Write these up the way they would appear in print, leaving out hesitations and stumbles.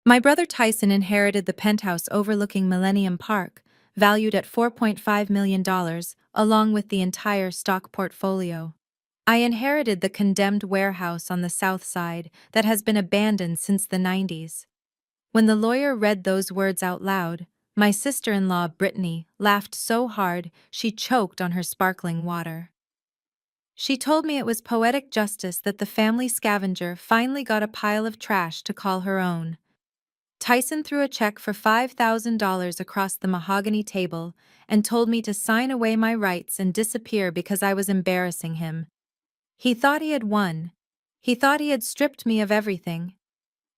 My brother Tyson inherited the penthouse overlooking Millennium Park, valued at $4.5 million, along with the entire stock portfolio. I inherited the condemned warehouse on the south side that has been abandoned since the 90s. When the lawyer read those words out loud, my sister-in-law Brittany laughed so hard she choked on her sparkling water. She told me it was poetic justice that the family scavenger finally got a pile of trash to call her own. Tyson threw a check for $5,000 across the mahogany table and told me to sign away my rights and disappear because I was embarrassing him. He thought he had won. He thought he had stripped me of everything.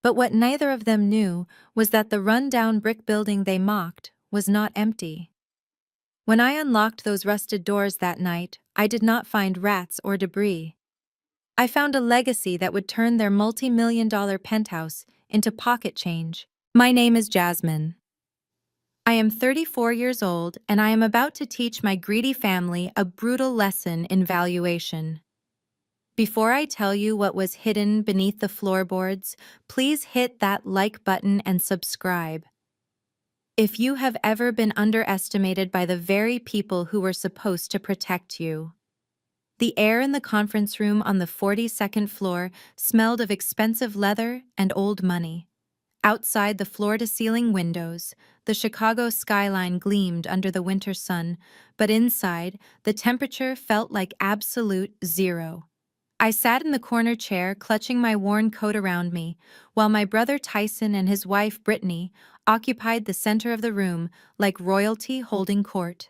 But what neither of them knew was that the run-down brick building they mocked was not empty. When I unlocked those rusted doors that night, I did not find rats or debris. I found a legacy that would turn their multi-million-dollar penthouse into pocket change. My name is Jasmine. I am 34 years old, and I am about to teach my greedy family a brutal lesson in valuation. Before I tell you what was hidden beneath the floorboards, please hit that like button and subscribe. If you have ever been underestimated by the very people who were supposed to protect you. The air in the conference room on the 42nd floor smelled of expensive leather and old money. Outside the floor-to-ceiling windows, the Chicago skyline gleamed under the winter sun, but inside, the temperature felt like absolute zero. I sat in the corner chair, clutching my worn coat around me, while my brother Tyson and his wife Brittany occupied the center of the room like royalty holding court.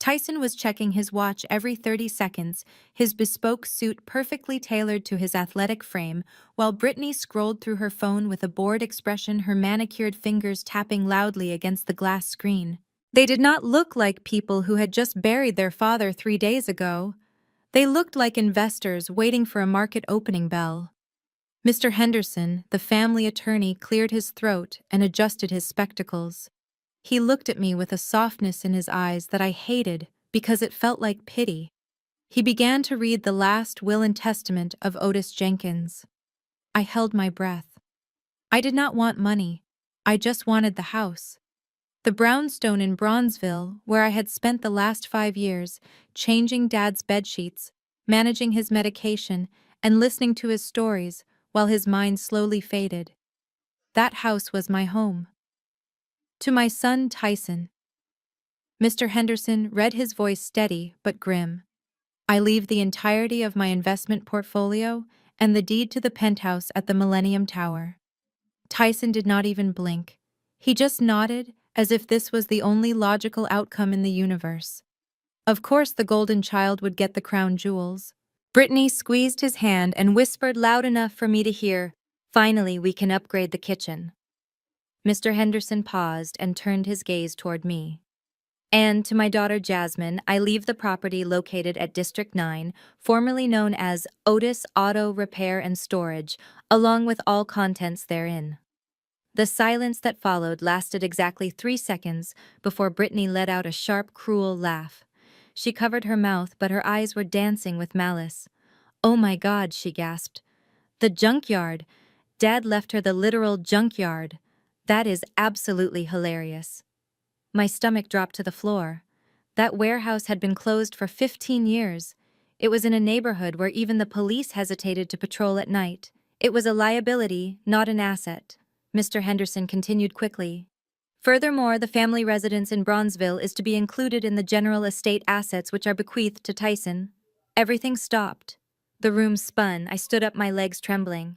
Tyson was checking his watch every 30 seconds, his bespoke suit perfectly tailored to his athletic frame, while Brittany scrolled through her phone with a bored expression, her manicured fingers tapping loudly against the glass screen. They did not look like people who had just buried their father 3 days ago. They looked like investors waiting for a market opening bell. Mr. Henderson, the family attorney, cleared his throat and adjusted his spectacles. He looked at me with a softness in his eyes that I hated because it felt like pity. He began to read the last will and testament of Otis Jenkins. I held my breath. I did not want money. I just wanted the house. The brownstone in Bronzeville, where I had spent the last 5 years, changing Dad's bedsheets, managing his medication, and listening to his stories while his mind slowly faded. That house was my home. To my son Tyson. Mr. Henderson read, his voice steady but grim. I leave the entirety of my investment portfolio and the deed to the penthouse at the Millennium Tower. Tyson did not even blink. He just nodded, as if this was the only logical outcome in the universe. Of course the golden child would get the crown jewels. Brittany squeezed his hand and whispered loud enough for me to hear, "Finally, we can upgrade the kitchen." Mr. Henderson paused and turned his gaze toward me. And to my daughter Jasmine, I leave the property located at District 9, formerly known as Otis Auto Repair and Storage, along with all contents therein. The silence that followed lasted exactly 3 seconds before Brittany let out a sharp, cruel laugh. She covered her mouth, but her eyes were dancing with malice. "Oh my God," she gasped. "The junkyard! Dad left her the literal junkyard. That is absolutely hilarious." My stomach dropped to the floor. That warehouse had been closed for 15 years. It was in a neighborhood where even the police hesitated to patrol at night. It was a liability, not an asset. Mr. Henderson continued quickly. Furthermore, the family residence in Bronzeville is to be included in the general estate assets which are bequeathed to Tyson. Everything stopped. The room spun. I stood up, my legs trembling.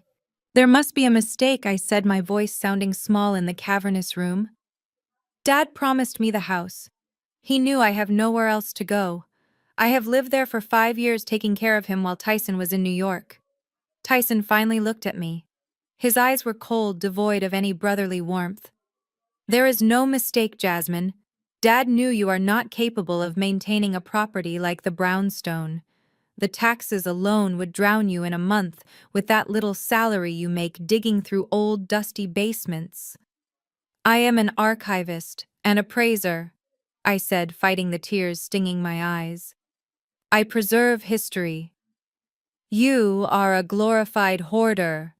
"There must be a mistake," I said, my voice sounding small in the cavernous room. "Dad promised me the house. He knew I have nowhere else to go. I have lived there for 5 years taking care of him while Tyson was in New York." Tyson finally looked at me. His eyes were cold, devoid of any brotherly warmth. "There is no mistake, Jasmine. Dad knew you are not capable of maintaining a property like the brownstone. The taxes alone would drown you in a month with that little salary you make digging through old, dusty basements." "I am an archivist, an appraiser," I said, fighting the tears stinging my eyes. "I preserve history." "You are a glorified hoarder."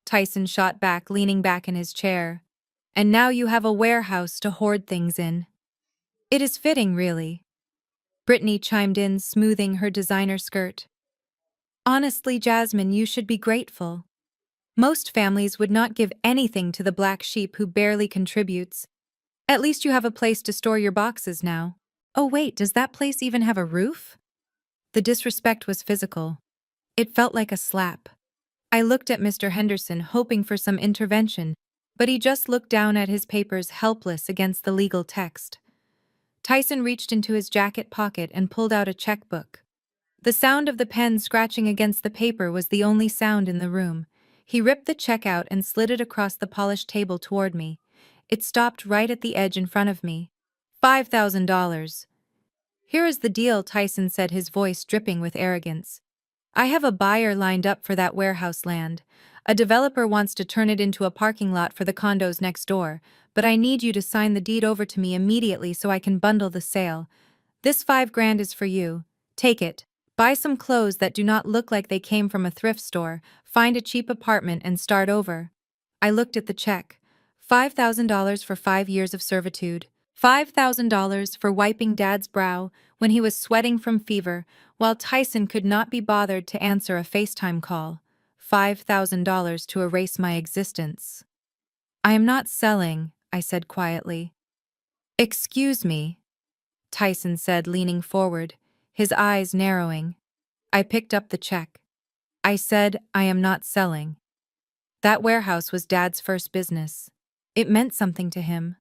Tyson shot back, leaning back in his chair. And now you have a warehouse to hoard things in. It is fitting, really. Brittany chimed in, smoothing her designer skirt. Honestly, Jasmine, you should be grateful. Most families would not give anything to the black sheep who barely contributes. At least you have a place to store your boxes now. Oh wait, does that place even have a roof? The disrespect was physical. It felt like a slap. I looked at Mr. Henderson, hoping for some intervention, but he just looked down at his papers, helpless against the legal text. Tyson reached into his jacket pocket and pulled out a checkbook. The sound of the pen scratching against the paper was the only sound in the room. He ripped the check out and slid it across the polished table toward me. It stopped right at the edge in front of me. $5,000. Here is the deal, Tyson said, his voice dripping with arrogance. I have a buyer lined up for that warehouse land. A developer wants to turn it into a parking lot for the condos next door, but I need you to sign the deed over to me immediately so I can bundle the sale. This $5,000 is for you. Take it. Buy some clothes that do not look like they came from a thrift store, find a cheap apartment and start over. I looked at the check. $5,000 for 5 years of servitude. $5,000 for wiping Dad's brow when he was sweating from fever, while Tyson could not be bothered to answer a FaceTime call. $5,000 to erase my existence. I am not selling, I said quietly. Excuse me, Tyson said, leaning forward, his eyes narrowing. I picked up the check. I said, I am not selling. That warehouse was Dad's first business. It meant something to him.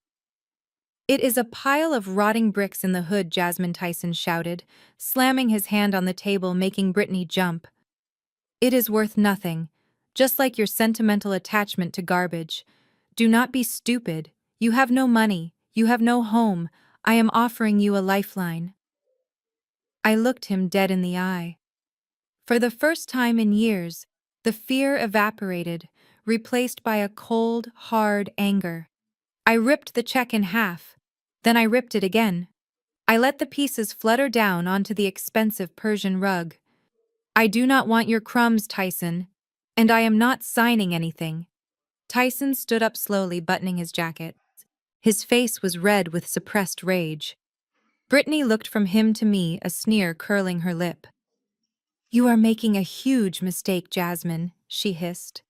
It is a pile of rotting bricks in the hood, Jasmine, Tyson shouted, slamming his hand on the table, making Brittany jump. It is worth nothing, just like your sentimental attachment to garbage. Do not be stupid. You have no money. You have no home. I am offering you a lifeline. I looked him dead in the eye. For the first time in years, the fear evaporated, replaced by a cold, hard anger. I ripped the check in half. Then I ripped it again. I let the pieces flutter down onto the expensive Persian rug. I do not want your crumbs, Tyson. And I am not signing anything. Tyson stood up slowly, buttoning his jacket. His face was red with suppressed rage. Brittany looked from him to me, a sneer curling her lip. You are making a huge mistake, Jasmine, she hissed.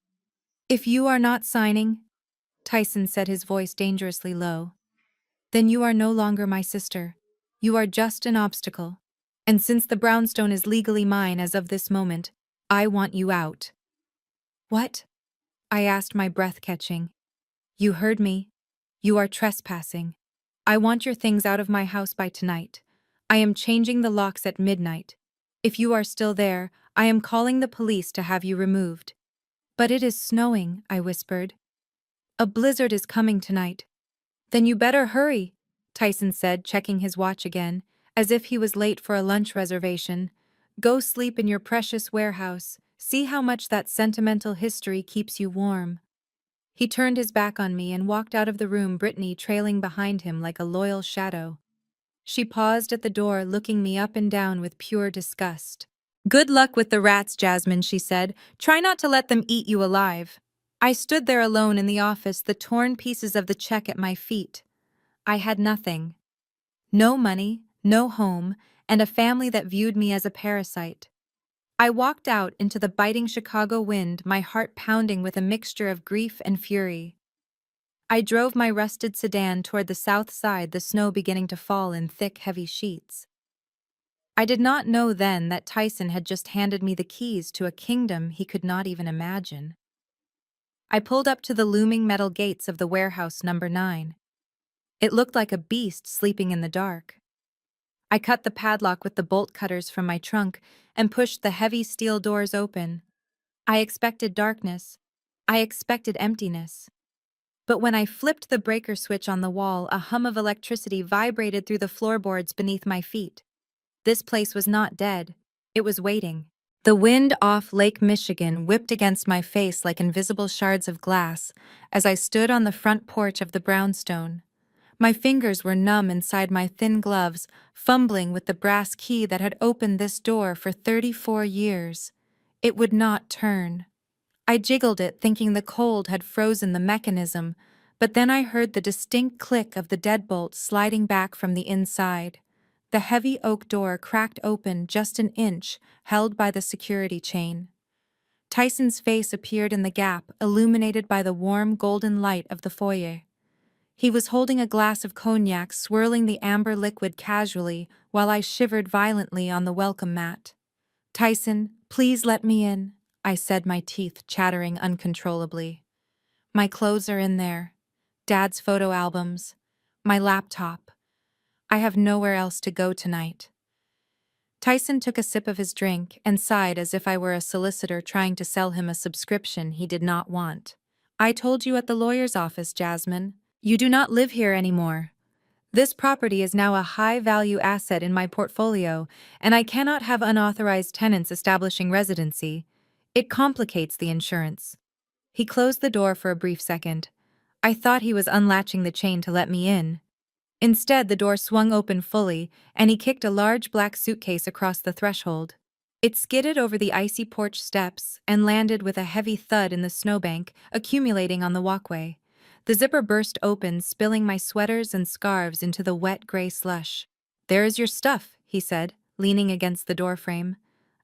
If you are not signing, Tyson said, his voice dangerously low, then you are no longer my sister. You are just an obstacle. And since the brownstone is legally mine as of this moment, I want you out. What? I asked, my breath catching. You heard me. You are trespassing. I want your things out of my house by tonight. I am changing the locks at midnight. If you are still there, I am calling the police to have you removed. But it is snowing, I whispered. A blizzard is coming tonight. Then you better hurry, Tyson said, checking his watch again, as if he was late for a lunch reservation. Go sleep in your precious warehouse. See how much that sentimental history keeps you warm. He turned his back on me and walked out of the room, Brittany trailing behind him like a loyal shadow. She paused at the door, looking me up and down with pure disgust. Good luck with the rats, Jasmine, she said. Try not to let them eat you alive. I stood there alone in the office, the torn pieces of the check at my feet. I had nothing. No money, no home, and a family that viewed me as a parasite. I walked out into the biting Chicago wind, my heart pounding with a mixture of grief and fury. I drove my rusted sedan toward the south side, the snow beginning to fall in thick, heavy sheets. I did not know then that Tyson had just handed me the keys to a kingdom he could not even imagine. I pulled up to the looming metal gates of the warehouse number 9. It looked like a beast sleeping in the dark. I cut the padlock with the bolt cutters from my trunk and pushed the heavy steel doors open. I expected darkness. I expected emptiness. But when I flipped the breaker switch on the wall, a hum of electricity vibrated through the floorboards beneath my feet. This place was not dead. It was waiting. The wind off Lake Michigan whipped against my face like invisible shards of glass as I stood on the front porch of the brownstone. My fingers were numb inside my thin gloves, fumbling with the brass key that had opened this door for 34 years. It would not turn. I jiggled it, thinking the cold had frozen the mechanism, but then I heard the distinct click of the deadbolt sliding back from the inside. The heavy oak door cracked open just an inch, held by the security chain. Tyson's face appeared in the gap, illuminated by the warm golden light of the foyer. He was holding a glass of cognac, swirling the amber liquid casually, while I shivered violently on the welcome mat. "Tyson, please let me in," I said, my teeth chattering uncontrollably. "My clothes are in there. Dad's photo albums. My laptop. I have nowhere else to go tonight." Tyson took a sip of his drink and sighed as if I were a solicitor trying to sell him a subscription he did not want. "I told you at the lawyer's office, Jasmine. You do not live here anymore. This property is now a high-value asset in my portfolio, and I cannot have unauthorized tenants establishing residency. It complicates the insurance." He closed the door for a brief second. I thought he was unlatching the chain to let me in. Instead, the door swung open fully, and he kicked a large black suitcase across the threshold. It skidded over the icy porch steps and landed with a heavy thud in the snowbank, accumulating on the walkway. The zipper burst open, spilling my sweaters and scarves into the wet gray slush. "There is your stuff," he said, leaning against the doorframe.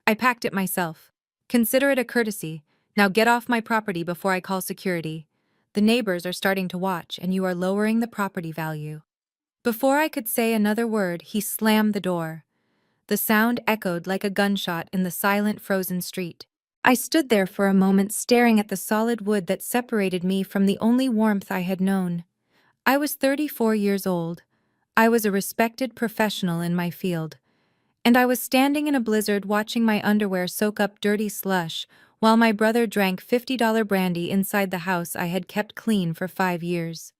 "I packed it myself. Consider it a courtesy. Now get off my property before I call security. The neighbors are starting to watch, and you are lowering the property value." Before I could say another word, he slammed the door. The sound echoed like a gunshot in the silent, frozen street. I stood there for a moment, staring at the solid wood that separated me from the only warmth I had known. I was 34 years old. I was a respected professional in my field. And I was standing in a blizzard watching my underwear soak up dirty slush, while my brother drank $50 brandy inside the house I had kept clean for 5 years.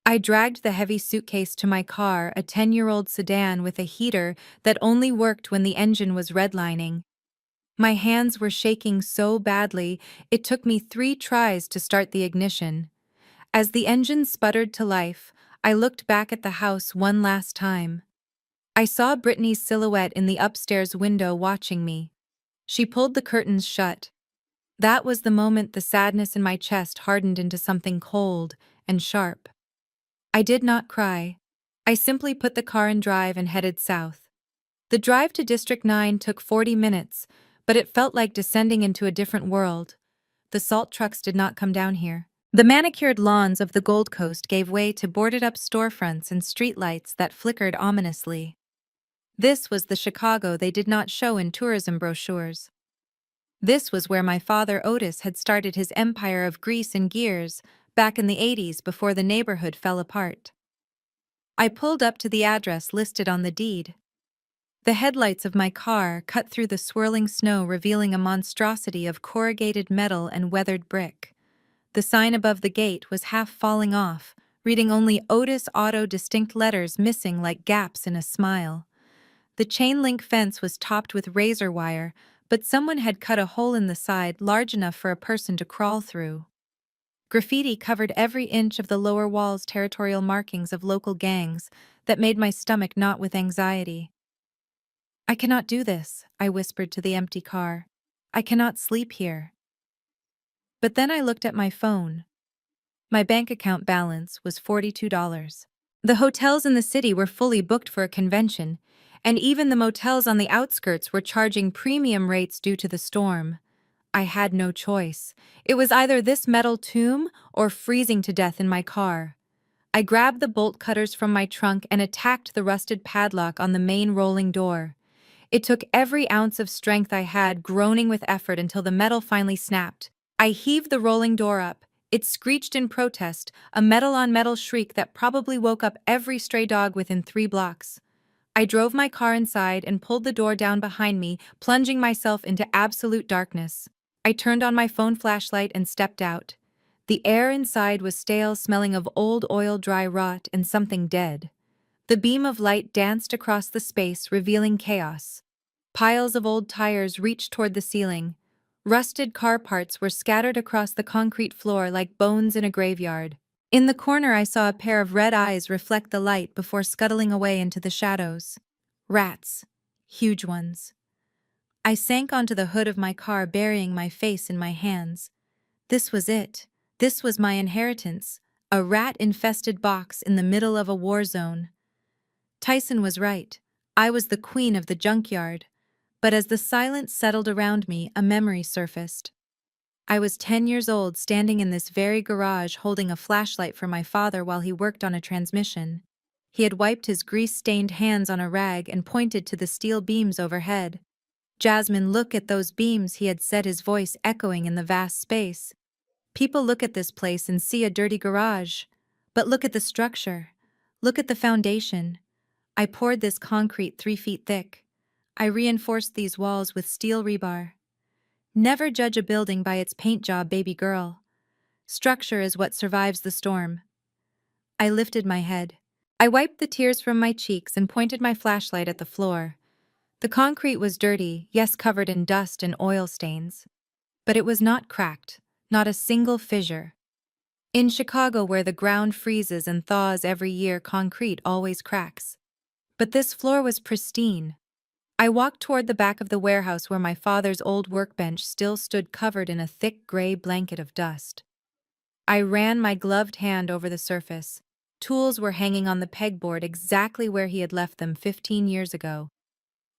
I dragged the heavy suitcase to my car, a 10-year-old sedan with a heater that only worked when the engine was redlining. My hands were shaking so badly, it took me 3 tries to start the ignition. As the engine sputtered to life, I looked back at the house one last time. I saw Brittany's silhouette in the upstairs window watching me. She pulled the curtains shut. That was the moment the sadness in my chest hardened into something cold and sharp. I did not cry. I simply put the car in drive and headed south. The drive to District 9 took 40 minutes, but it felt like descending into a different world. The salt trucks did not come down here. The manicured lawns of the Gold Coast gave way to boarded-up storefronts and streetlights that flickered ominously. This was the Chicago they did not show in tourism brochures. This was where my father Otis had started his empire of grease and gears, back in the 80s before the neighborhood fell apart. I pulled up to the address listed on the deed. The headlights of my car cut through the swirling snow, revealing a monstrosity of corrugated metal and weathered brick. The sign above the gate was half falling off, reading only Otis Auto, distinct letters missing like gaps in a smile. The chain-link fence was topped with razor wire, but someone had cut a hole in the side large enough for a person to crawl through. Graffiti covered every inch of the lower walls, territorial markings of local gangs that made my stomach knot with anxiety. "I cannot do this," I whispered to the empty car. "I cannot sleep here." But then I looked at my phone. My bank account balance was $42. The hotels in the city were fully booked for a convention, and even the motels on the outskirts were charging premium rates due to the storm. I had no choice. It was either this metal tomb or freezing to death in my car. I grabbed the bolt cutters from my trunk and attacked the rusted padlock on the main rolling door. It took every ounce of strength I had, groaning with effort until the metal finally snapped. I heaved the rolling door up. It screeched in protest, a metal-on-metal shriek that probably woke up every stray dog within 3 blocks. I drove my car inside and pulled the door down behind me, plunging myself into absolute darkness. I turned on my phone flashlight and stepped out. The air inside was stale, smelling of old oil, dry rot, and something dead. The beam of light danced across the space, revealing chaos. Piles of old tires reached toward the ceiling. Rusted car parts were scattered across the concrete floor like bones in a graveyard. In the corner, I saw a pair of red eyes reflect the light before scuttling away into the shadows. Rats. Huge ones. I sank onto the hood of my car, burying my face in my hands. This was it. This was my inheritance, a rat-infested box in the middle of a war zone. Tyson was right. I was the queen of the junkyard. But as the silence settled around me, a memory surfaced. I was 10 years old, standing in this very garage holding a flashlight for my father while he worked on a transmission. He had wiped his grease-stained hands on a rag and pointed to the steel beams overhead. "Jasmine, look at those beams," he had said, his voice echoing in the vast space. "People look at this place and see a dirty garage. But look at the structure. Look at the foundation. I poured this concrete 3 feet thick. I reinforced these walls with steel rebar. Never judge a building by its paint job, baby girl. Structure is what survives the storm." I lifted my head. I wiped the tears from my cheeks and pointed my flashlight at the floor. The concrete was dirty, yes, covered in dust and oil stains. But it was not cracked, not a single fissure. In Chicago, where the ground freezes and thaws every year, concrete always cracks. But this floor was pristine. I walked toward the back of the warehouse where my father's old workbench still stood covered in a thick gray blanket of dust. I ran my gloved hand over the surface. Tools were hanging on the pegboard exactly where he had left them 15 years ago.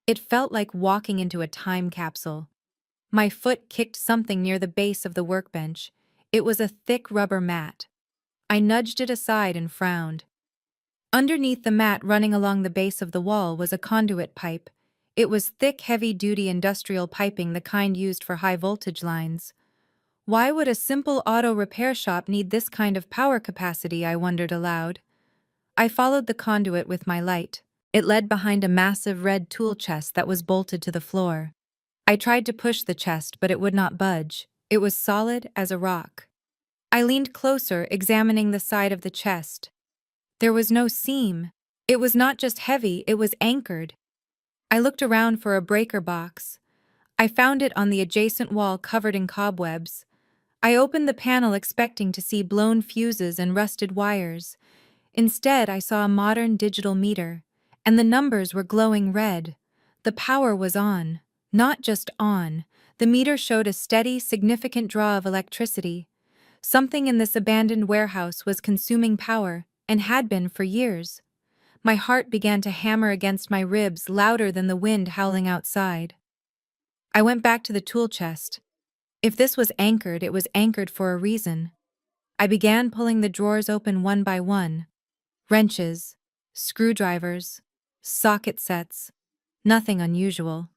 It felt like walking into a time capsule. My foot kicked something near the base of the workbench. It was a thick rubber mat. I nudged it aside and frowned. Underneath the mat, running along the base of the wall, was a conduit pipe. It was thick, heavy-duty industrial piping, the kind used for high-voltage lines. Why would a simple auto repair shop need this kind of power capacity, I wondered aloud. I followed the conduit with my light. It led behind a massive red tool chest that was bolted to the floor. I tried to push the chest, but it would not budge. It was solid as a rock. I leaned closer, examining the side of the chest. There was no seam. It was not just heavy, it was anchored. I looked around for a breaker box. I found it on the adjacent wall, covered in cobwebs. I opened the panel, expecting to see blown fuses and rusted wires. Instead, I saw a modern digital meter, and the numbers were glowing red. The power was on. Not just on. The meter showed a steady, significant draw of electricity. Something in this abandoned warehouse was consuming power, and had been for years. My heart began to hammer against my ribs, louder than the wind howling outside. I went back to the tool chest. If this was anchored, it was anchored for a reason. I began pulling the drawers open one by one. Wrenches, screwdrivers, socket sets. Nothing unusual.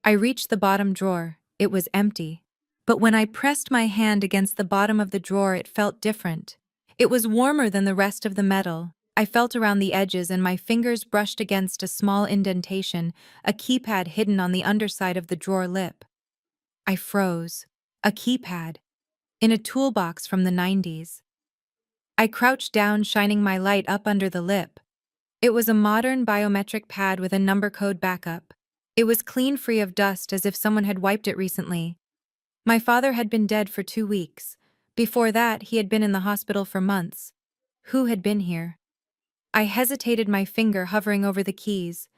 I reached the bottom drawer. It was empty. But when I pressed my hand against the bottom of the drawer, it felt different. It was warmer than the rest of the metal. I felt around the edges and my fingers brushed against a small indentation, a keypad hidden on the underside of the drawer lip. I froze. A keypad. In a toolbox from the 90s. I crouched down, shining my light up under the lip. It was a modern biometric pad with a number code backup. It was clean, free of dust, as if someone had wiped it recently. My father had been dead for 2 weeks. Before that, he had been in the hospital for months. Who had been here? I hesitated, my finger hovering over the keys.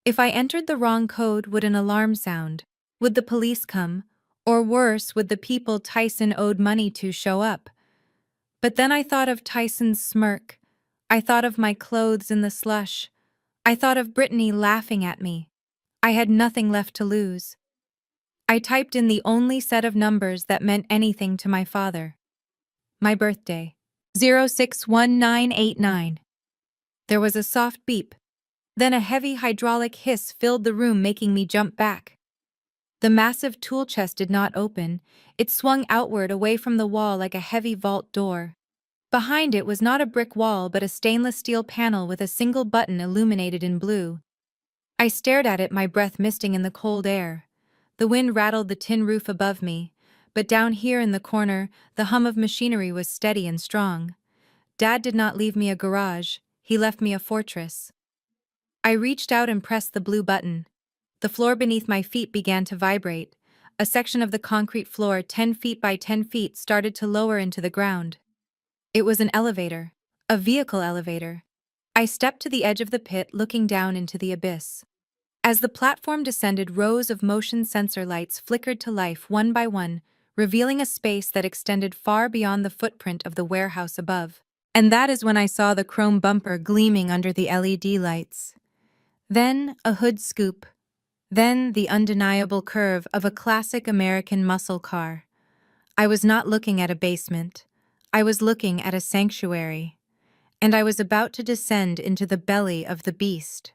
If I entered the wrong code, would an alarm sound? Would the police come? Or worse, would the people Tyson owed money to show up? But then I thought of Tyson's smirk. I thought of my clothes in the slush. I thought of Brittany laughing at me. I had nothing left to lose. I typed in the only set of numbers that meant anything to my father. My birthday. 061989. There was a soft beep. Then a heavy hydraulic hiss filled the room, making me jump back. The massive tool chest did not open. It swung outward, away from the wall like a heavy vault door. Behind it was not a brick wall but a stainless steel panel with a single button illuminated in blue. I stared at it, my breath misting in the cold air. The wind rattled the tin roof above me, but down here in the corner, the hum of machinery was steady and strong. Dad did not leave me a garage, he left me a fortress. I reached out and pressed the blue button. The floor beneath my feet began to vibrate. A section of the concrete floor, 10 feet by 10 feet, started to lower into the ground. It was an elevator. A vehicle elevator. I stepped to the edge of the pit, looking down into the abyss. As the platform descended, rows of motion sensor lights flickered to life one by one, revealing a space that extended far beyond the footprint of the warehouse above. And that is when I saw the chrome bumper gleaming under the LED lights. Then a hood scoop. Then the undeniable curve of a classic American muscle car. I was not looking at a basement. I was looking at a sanctuary. And I was about to descend into the belly of the beast.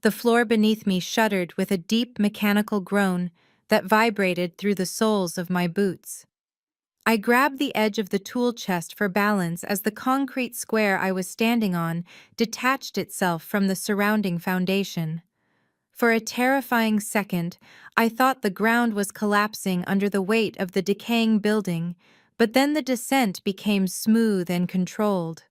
The floor beneath me shuddered with a deep mechanical groan that vibrated through the soles of my boots. I grabbed the edge of the tool chest for balance as the concrete square I was standing on detached itself from the surrounding foundation. For a terrifying second, I thought the ground was collapsing under the weight of the decaying building, but then the descent became smooth and controlled.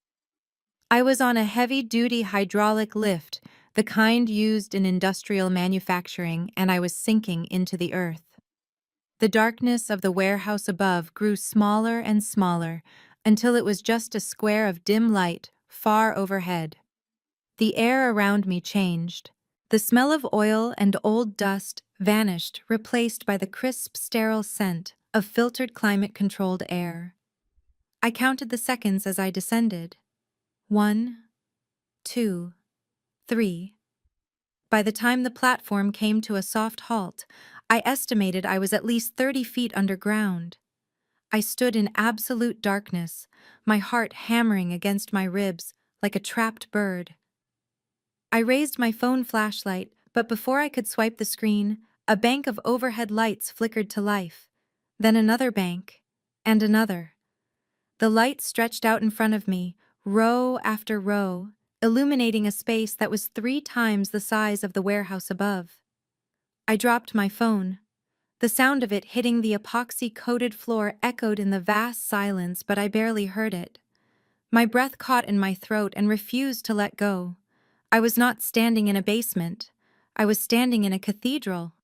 I was on a heavy-duty hydraulic lift, the kind used in industrial manufacturing, and I was sinking into the earth. The darkness of the warehouse above grew smaller and smaller until it was just a square of dim light far overhead. The air around me changed. The smell of oil and old dust vanished, replaced by the crisp, sterile scent of filtered climate-controlled air. I counted the seconds as I descended. 1, 2, 3. By the time the platform came to a soft halt, I estimated I was at least 30 feet underground. I stood in absolute darkness, my heart hammering against my ribs like a trapped bird. I raised my phone flashlight, but before I could swipe the screen, a bank of overhead lights flickered to life. Then another bank, and another. The lights stretched out in front of me, row after row, illuminating a space that was 3 times the size of the warehouse above. I dropped my phone. The sound of it hitting the epoxy-coated floor echoed in the vast silence, but I barely heard it. My breath caught in my throat and refused to let go. I was not standing in a basement. I was standing in a cathedral.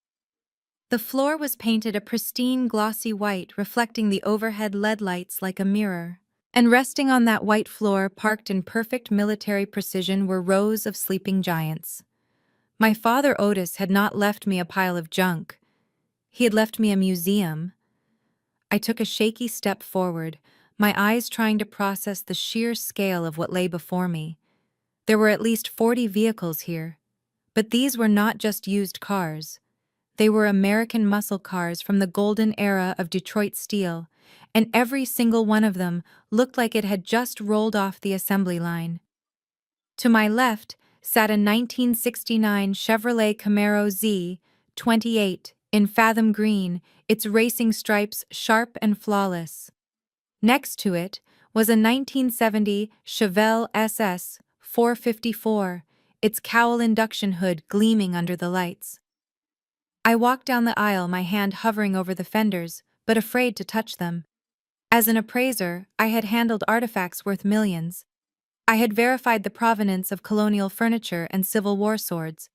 The floor was painted a pristine glossy white, reflecting the overhead LED lights like a mirror. And resting on that white floor, parked in perfect military precision, were rows of sleeping giants. My father Otis had not left me a pile of junk. He had left me a museum. I took a shaky step forward, my eyes trying to process the sheer scale of what lay before me. There were at least 40 vehicles here, but these were not just used cars. They were American muscle cars from the golden era of Detroit steel, and every single one of them looked like it had just rolled off the assembly line. To my left sat a 1969 Chevrolet Camaro Z28 in Fathom Green, its racing stripes sharp and flawless. Next to it was a 1970 Chevelle SS 454, its cowl induction hood gleaming under the lights. I walked down the aisle, my hand hovering over the fenders, but afraid to touch them. As an appraiser, I had handled artifacts worth millions. I had verified the provenance of colonial furniture and Civil War swords.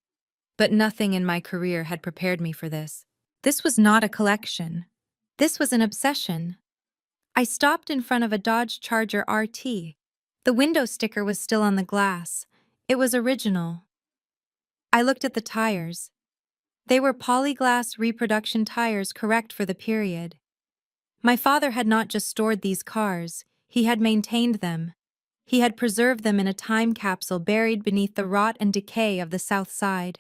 But nothing in my career had prepared me for this. This was not a collection. This was an obsession. I stopped in front of a Dodge Charger RT. The window sticker was still on the glass. It was original. I looked at the tires. They were polyglass reproduction tires, correct for the period. My father had not just stored these cars, he had maintained them. He had preserved them in a time capsule buried beneath the rot and decay of the South Side.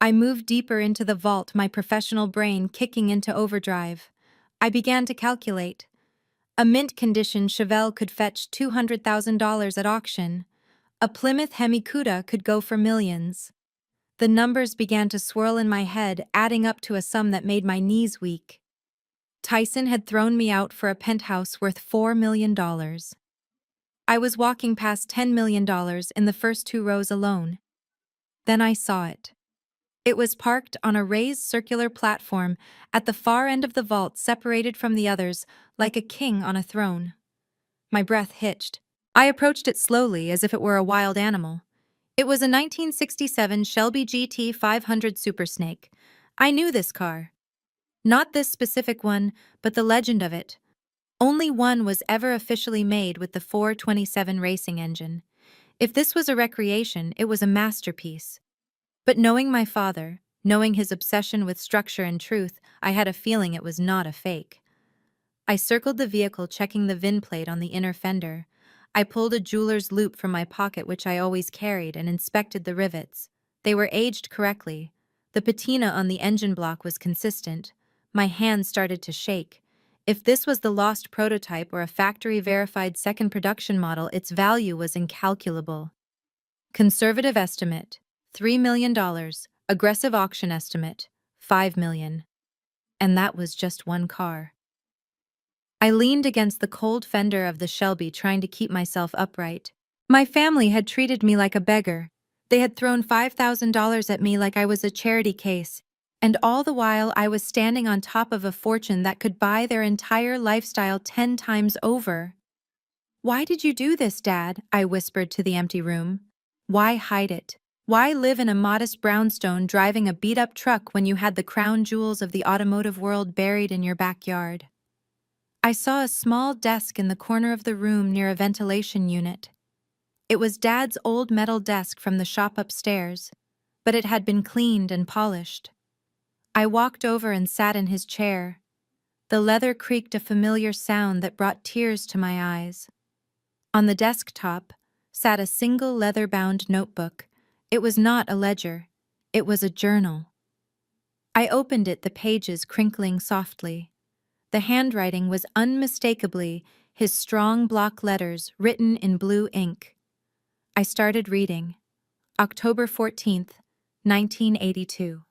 I moved deeper into the vault, my professional brain kicking into overdrive. I began to calculate. A mint-condition Chevelle could fetch $200,000 at auction. A Plymouth Hemi-Cuda could go for millions. The numbers began to swirl in my head, adding up to a sum that made my knees weak. Tyson had thrown me out for a penthouse worth $4 million. I was walking past $10 million in the first 2 rows alone. Then I saw it. It was parked on a raised circular platform at the far end of the vault, separated from the others like a king on a throne. My breath hitched. I approached it slowly, as if it were a wild animal. It was a 1967 Shelby GT 500 Super Snake. I knew this car. Not this specific one, but the legend of it. Only one was ever officially made with the 427 racing engine. If this was a recreation, it was a masterpiece. But knowing my father, knowing his obsession with structure and truth, I had a feeling it was not a fake. I circled the vehicle, checking the VIN plate on the inner fender. I pulled a jeweler's loop from my pocket, which I always carried, and inspected the rivets. They were aged correctly. The patina on the engine block was consistent. My hands started to shake. If this was the lost prototype or a factory-verified second production model, its value was incalculable. Conservative estimate, $3 million. Aggressive auction estimate, $5 million. And that was just one car. I leaned against the cold fender of the Shelby, trying to keep myself upright. My family had treated me like a beggar. They had thrown $5,000 at me like I was a charity case. And all the while I was standing on top of a fortune that could buy their entire lifestyle 10 times over. "Why did you do this, Dad?" I whispered to the empty room. "Why hide it? Why live in a modest brownstone driving a beat-up truck when you had the crown jewels of the automotive world buried in your backyard?" I saw a small desk in the corner of the room near a ventilation unit. It was Dad's old metal desk from the shop upstairs, but it had been cleaned and polished. I walked over and sat in his chair. The leather creaked, a familiar sound that brought tears to my eyes. On the desktop sat a single leather-bound notebook. It was not a ledger. It was a journal. I opened it, the pages crinkling softly. The handwriting was unmistakably his strong block letters written in blue ink. I started reading. October 14th, 1982.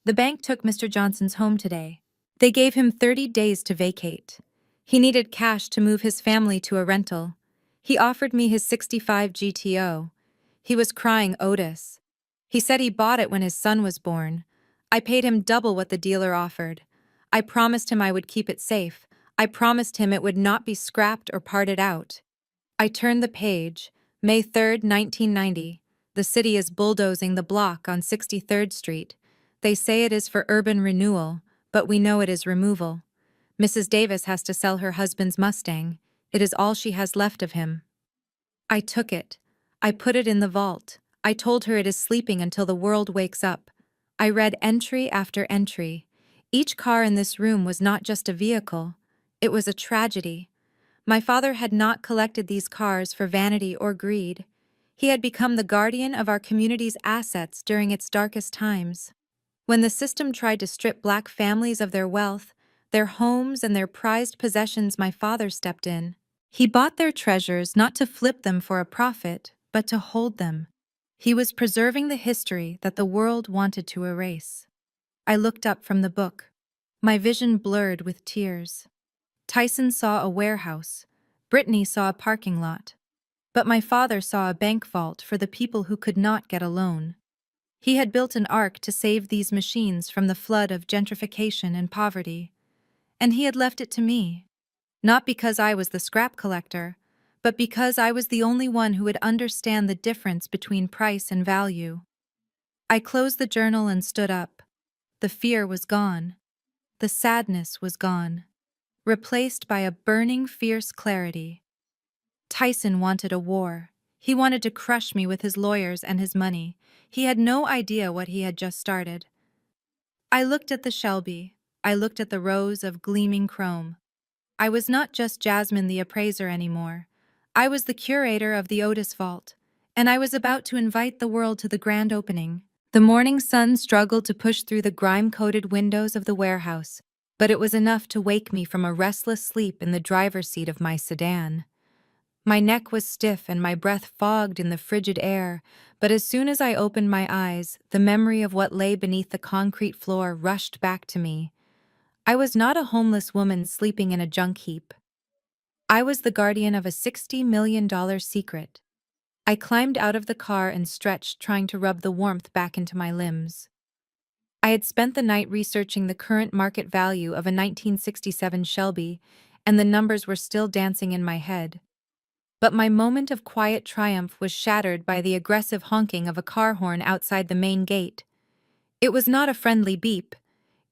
The bank took Mr. Johnson's home today. They gave him 30 days to vacate. He needed cash to move his family to a rental. He offered me his 65 GTO. He was crying Otis. He said he bought it when his son was born. I paid him double what the dealer offered. I promised him I would keep it safe. I promised him it would not be scrapped or parted out. I turned the page. May 3rd, 1990. The city is bulldozing the block on 63rd Street. They say it is for urban renewal, but we know it is removal. Mrs. Davis has to sell her husband's Mustang. It is all she has left of him. I took it. I put it in the vault. I told her it is sleeping until the world wakes up. I read entry after entry. Each car in this room was not just a vehicle. It was a tragedy. My father had not collected these cars for vanity or greed. He had become the guardian of our community's assets during its darkest times. When the system tried to strip Black families of their wealth, their homes, and their prized possessions, my father stepped in. He bought their treasures not to flip them for a profit, but to hold them. He was preserving the history that the world wanted to erase. I looked up from the book. My vision blurred with tears. Tyson saw a warehouse. Brittany saw a parking lot. But my father saw a bank vault for the people who could not get a loan. He had built an ark to save these machines from the flood of gentrification and poverty. And he had left it to me. Not because I was the scrap collector, but because I was the only one who would understand the difference between price and value. I closed the journal and stood up. The fear was gone. The sadness was gone, replaced by a burning, fierce clarity. Tyson wanted a war. He wanted to crush me with his lawyers and his money. He had no idea what he had just started. I looked at the Shelby. I looked at the rows of gleaming chrome. I was not just Jasmine the appraiser anymore. I was the curator of the Otis Vault, and I was about to invite the world to the grand opening. The morning sun struggled to push through the grime-coated windows of the warehouse, but it was enough to wake me from a restless sleep in the driver's seat of my sedan. My neck was stiff and my breath fogged in the frigid air, but as soon as I opened my eyes, the memory of what lay beneath the concrete floor rushed back to me. I was not a homeless woman sleeping in a junk heap. I was the guardian of a $60 million secret. I climbed out of the car and stretched, trying to rub the warmth back into my limbs. I had spent the night researching the current market value of a 1967 Shelby, and the numbers were still dancing in my head. But my moment of quiet triumph was shattered by the aggressive honking of a car horn outside the main gate. It was not a friendly beep.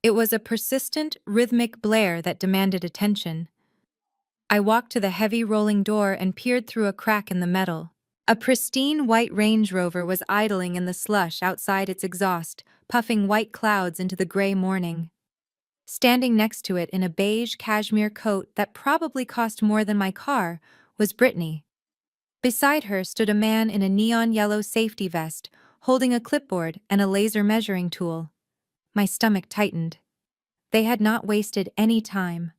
It was a persistent, rhythmic blare that demanded attention. I walked to the heavy rolling door and peered through a crack in the metal. A pristine white Range Rover was idling in the slush outside its exhaust, puffing white clouds into the gray morning. Standing next to it in a beige cashmere coat that probably cost more than my car was Brittany. Beside her stood a man in a neon yellow safety vest, holding a clipboard and a laser measuring tool. My stomach tightened. They had not wasted any time.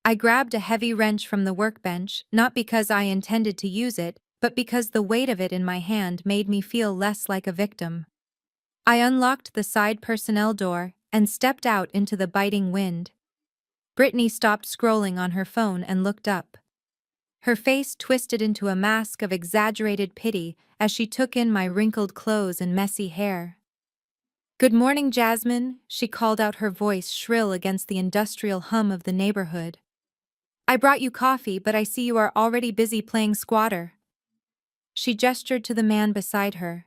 I grabbed a heavy wrench from the workbench, not because I intended to use it, but because the weight of it in my hand made me feel less like a victim. I unlocked the side personnel door and stepped out into the biting wind. Brittany stopped scrolling on her phone and looked up. Her face twisted into a mask of exaggerated pity as she took in my wrinkled clothes and messy hair. "Good morning, Jasmine," she called out, her voice shrill against the industrial hum of the neighborhood. "I brought you coffee, but I see you are already busy playing squatter." She gestured to the man beside her.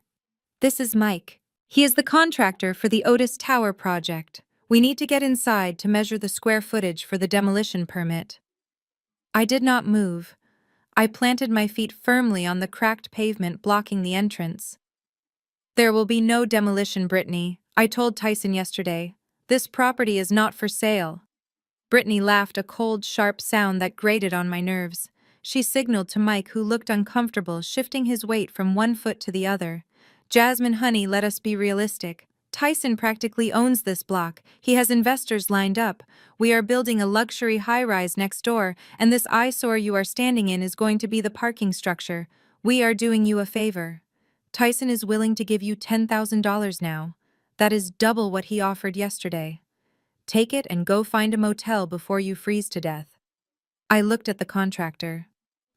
"This is Mike. He is the contractor for the Otis Tower project. We need to get inside to measure the square footage for the demolition permit." I did not move. I planted my feet firmly on the cracked pavement blocking the entrance. "There will be no demolition, Brittany. I told Tyson yesterday. This property is not for sale." Brittany laughed, a cold, sharp sound that grated on my nerves. She signaled to Mike, who looked uncomfortable, shifting his weight from one foot to the other. "Jasmine, honey, let us be realistic. Tyson practically owns this block. He has investors lined up. We are building a luxury high-rise next door, and this eyesore you are standing in is going to be the parking structure. We are doing you a favor. Tyson is willing to give you $10,000 now. That is double what he offered yesterday. Take it and go find a motel before you freeze to death." I looked at the contractor.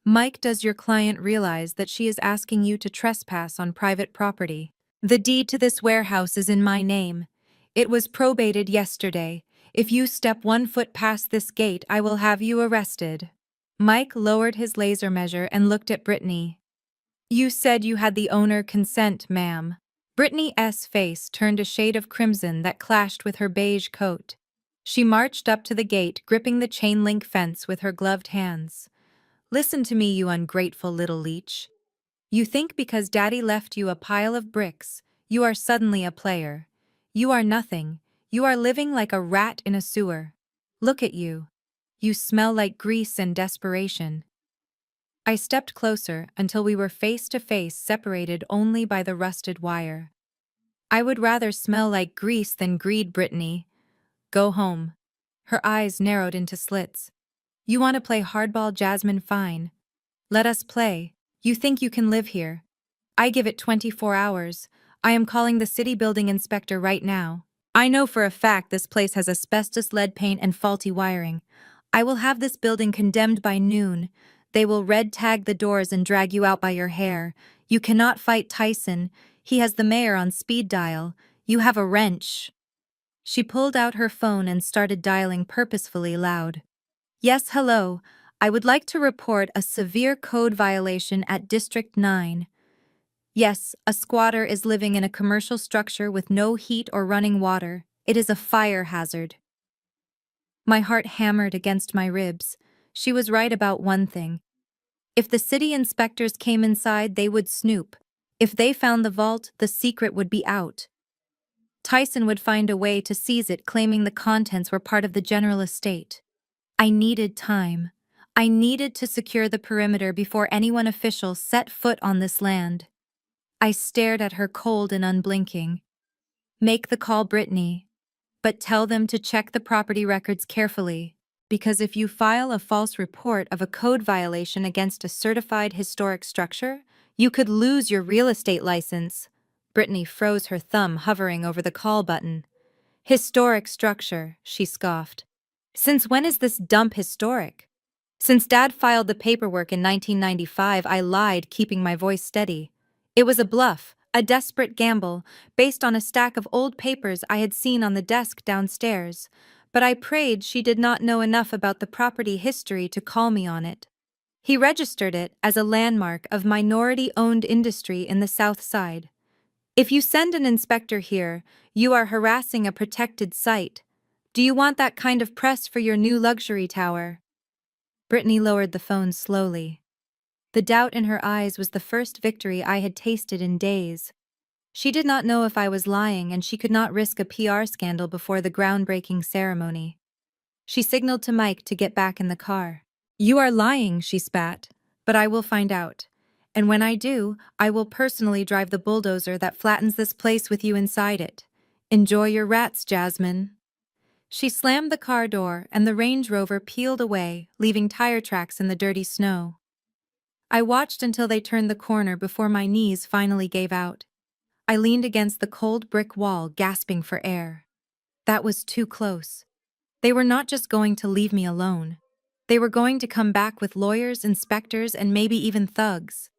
"Mike, does your client realize that she is asking you to trespass on private property? The deed to this warehouse is in my name. It was probated yesterday. If you step 1 foot past this gate, I will have you arrested." Mike lowered his laser measure and looked at Brittany. "You said you had the owner consent, ma'am." Brittany's face turned a shade of crimson that clashed with her beige coat. She marched up to the gate, gripping the chain-link fence with her gloved hands. "Listen to me, you ungrateful little leech. You think because Daddy left you a pile of bricks, you are suddenly a player. You are nothing. You are living like a rat in a sewer. Look at you. You smell like grease and desperation." I stepped closer until we were face to face, separated only by the rusted wire. "I would rather smell like grease than greed, Brittany. Go home." Her eyes narrowed into slits. "You want to play hardball, Jasmine? Fine. Let us play. You think you can live here? I give it 24 hours. I am calling the city building inspector right now. I know for a fact this place has asbestos, lead paint, and faulty wiring. I will have this building condemned by noon. They will red tag the doors and drag you out by your hair. You cannot fight Tyson. He has the mayor on speed dial. You have a wrench." She pulled out her phone and started dialing purposefully loud. "Yes, hello. I would like to report a severe code violation at District 9. Yes, a squatter is living in a commercial structure with no heat or running water. It is a fire hazard." My heart hammered against my ribs. She was right about one thing. If the city inspectors came inside, they would snoop. If they found the vault, the secret would be out. Tyson would find a way to seize it, claiming the contents were part of the general estate. I needed time. I needed to secure the perimeter before anyone official set foot on this land. I stared at her cold and unblinking. "Make the call, Brittany. But tell them to check the property records carefully, because if you file a false report of a code violation against a certified historic structure, you could lose your real estate license." Brittany froze, her thumb hovering over the call button. "Historic structure," she scoffed. "Since when is this dump historic? Since Dad filed the paperwork in 1995, I lied, keeping my voice steady. It was a bluff, a desperate gamble, based on a stack of old papers I had seen on the desk downstairs, but I prayed she did not know enough about the property history to call me on it. He registered it as a landmark of minority-owned industry in the South Side. If you send an inspector here, you are harassing a protected site. Do you want that kind of press for your new luxury tower?" Brittany lowered the phone slowly. The doubt in her eyes was the first victory I had tasted in days. She did not know if I was lying, and she could not risk a PR scandal before the groundbreaking ceremony. She signaled to Mike to get back in the car. "You are lying," she spat, "but I will find out. And when I do, I will personally drive the bulldozer that flattens this place with you inside it. Enjoy your rats, Jasmine." She slammed the car door, and the Range Rover peeled away, leaving tire tracks in the dirty snow. I watched until they turned the corner before my knees finally gave out. I leaned against the cold brick wall, gasping for air. That was too close. They were not just going to leave me alone. They were going to come back with lawyers, inspectors, and maybe even thugs.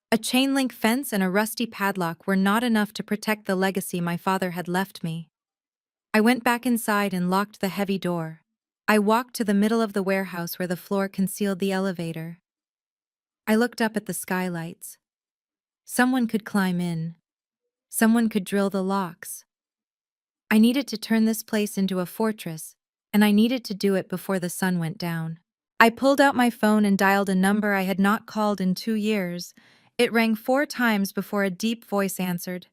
A chain-link fence and a rusty padlock were not enough to protect the legacy my father had left me. I went back inside and locked the heavy door. I walked to the middle of the warehouse where the floor concealed the elevator. I looked up at the skylights. Someone could climb in. Someone could drill the locks. I needed to turn this place into a fortress, and I needed to do it before the sun went down. I pulled out my phone and dialed a number I had not called in 2 years. It rang 4 times before a deep voice answered.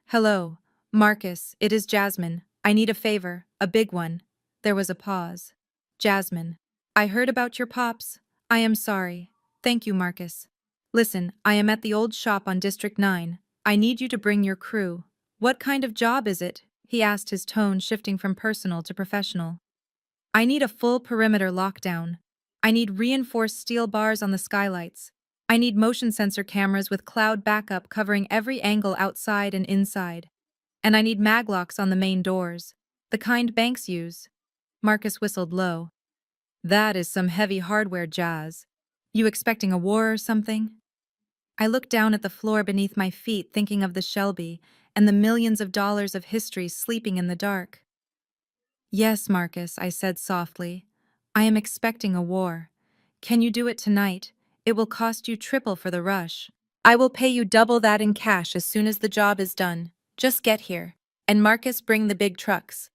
"Hello, Marcus, it is Jasmine. I need a favor, a big one." There was a pause. "Jasmine, I heard about your pops. I am sorry." "Thank you, Marcus. Listen, I am at the old shop on District 9. I need you to bring your crew." "What kind of job is it?" he asked, his tone shifting from personal to professional. "I need a full perimeter lockdown. I need reinforced steel bars on the skylights. I need motion sensor cameras with cloud backup covering every angle outside and inside. And I need maglocks on the main doors, the kind banks use." Marcus whistled low. "That is some heavy hardware, Jazz. You expecting a war or something?" I looked down at the floor beneath my feet, thinking of the Shelby and the millions of dollars of history sleeping in the dark. "Yes, Marcus," I said softly. "I am expecting a war. Can you do it tonight? It will cost you triple for the rush. I will pay you double that in cash as soon as the job is done. Just get here. And Marcus, bring the big trucks."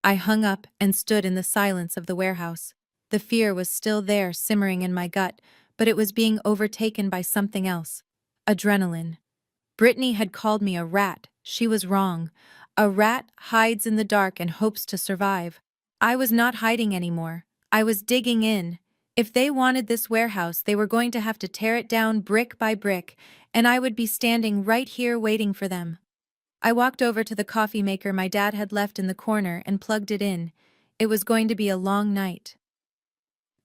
I hung up and stood in the silence of the warehouse. The fear was still there, simmering in my gut, but it was being overtaken by something else. Adrenaline. Brittany had called me a rat. She was wrong. A rat hides in the dark and hopes to survive. I was not hiding anymore. I was digging in. If they wanted this warehouse, they were going to have to tear it down brick by brick, and I would be standing right here waiting for them. I walked over to the coffee maker my dad had left in the corner and plugged it in. It was going to be a long night.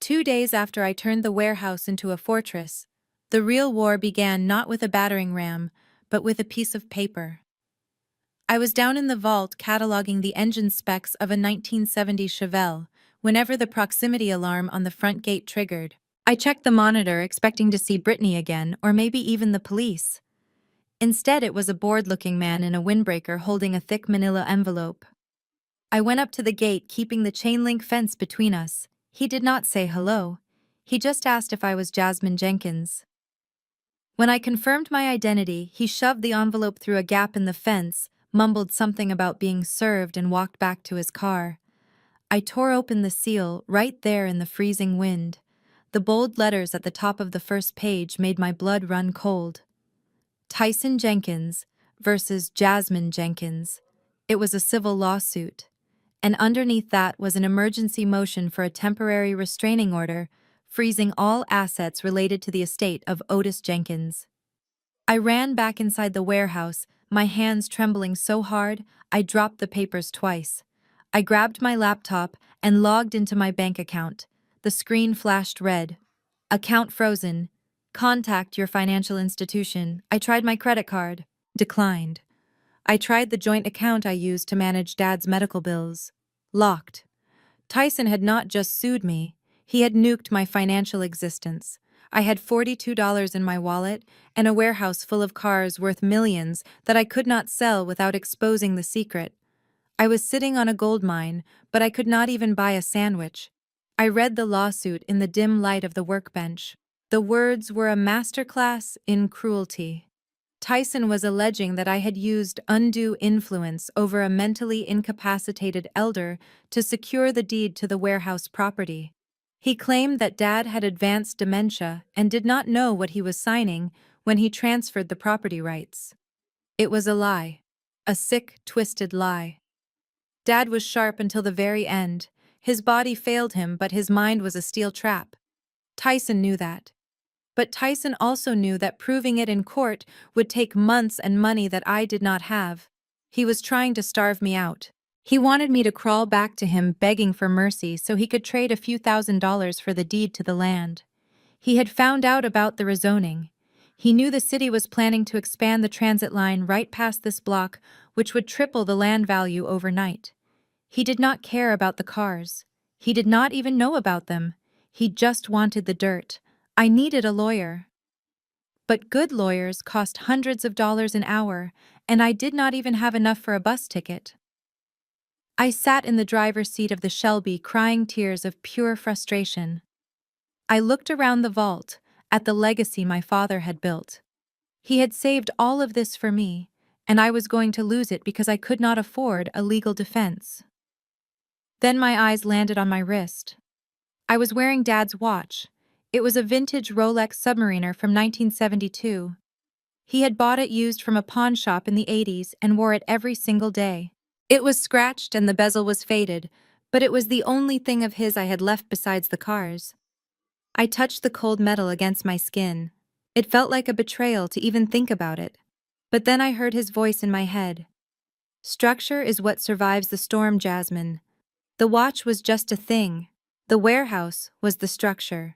2 days after I turned the warehouse into a fortress, the real war began, not with a battering ram, but with a piece of paper. I was down in the vault cataloging the engine specs of a 1970 Chevelle whenever the proximity alarm on the front gate triggered. I checked the monitor, expecting to see Brittany again, or maybe even the police. Instead, it was a bored-looking man in a windbreaker holding a thick manila envelope. I went up to the gate, keeping the chain-link fence between us. He did not say hello. He just asked if I was Jasmine Jenkins. When I confirmed my identity, he shoved the envelope through a gap in the fence, mumbled something about being served, and walked back to his car. I tore open the seal, right there in the freezing wind. The bold letters at the top of the first page made my blood run cold. Tyson Jenkins versus Jasmine Jenkins. It was a civil lawsuit. And underneath that was an emergency motion for a temporary restraining order, freezing all assets related to the estate of Otis Jenkins. I ran back inside the warehouse, my hands trembling so hard I dropped the papers twice. I grabbed my laptop and logged into my bank account. The screen flashed red. "Account frozen. Contact your financial institution." I tried my credit card. Declined. I tried the joint account I used to manage Dad's medical bills. Locked. Tyson had not just sued me, he had nuked my financial existence. I had $42 in my wallet and a warehouse full of cars worth millions that I could not sell without exposing the secret. I was sitting on a gold mine, but I could not even buy a sandwich. I read the lawsuit in the dim light of the workbench. The words were a masterclass in cruelty. Tyson was alleging that I had used undue influence over a mentally incapacitated elder to secure the deed to the warehouse property. He claimed that Dad had advanced dementia and did not know what he was signing when he transferred the property rights. It was a lie. A sick, twisted lie. Dad was sharp until the very end. His body failed him, but his mind was a steel trap. Tyson knew that. But Tyson also knew that proving it in court would take months and money that I did not have. He was trying to starve me out. He wanted me to crawl back to him begging for mercy so he could trade a few $1,000s for the deed to the land. He had found out about the rezoning. He knew the city was planning to expand the transit line right past this block, which would triple the land value overnight. He did not care about the cars. He did not even know about them. He just wanted the dirt. I needed a lawyer. But good lawyers cost hundreds of dollars an hour, and I did not even have enough for a bus ticket. I sat in the driver's seat of the Shelby crying tears of pure frustration. I looked around the vault, at the legacy my father had built. He had saved all of this for me, and I was going to lose it because I could not afford a legal defense. Then my eyes landed on my wrist. I was wearing Dad's watch. It was a vintage Rolex Submariner from 1972. He had bought it used from a pawn shop in the 80s and wore it every single day. It was scratched and the bezel was faded, but it was the only thing of his I had left besides the cars. I touched the cold metal against my skin. It felt like a betrayal to even think about it. But then I heard his voice in my head. Structure is what survives the storm, Jasmine. The watch was just a thing. The warehouse was the structure.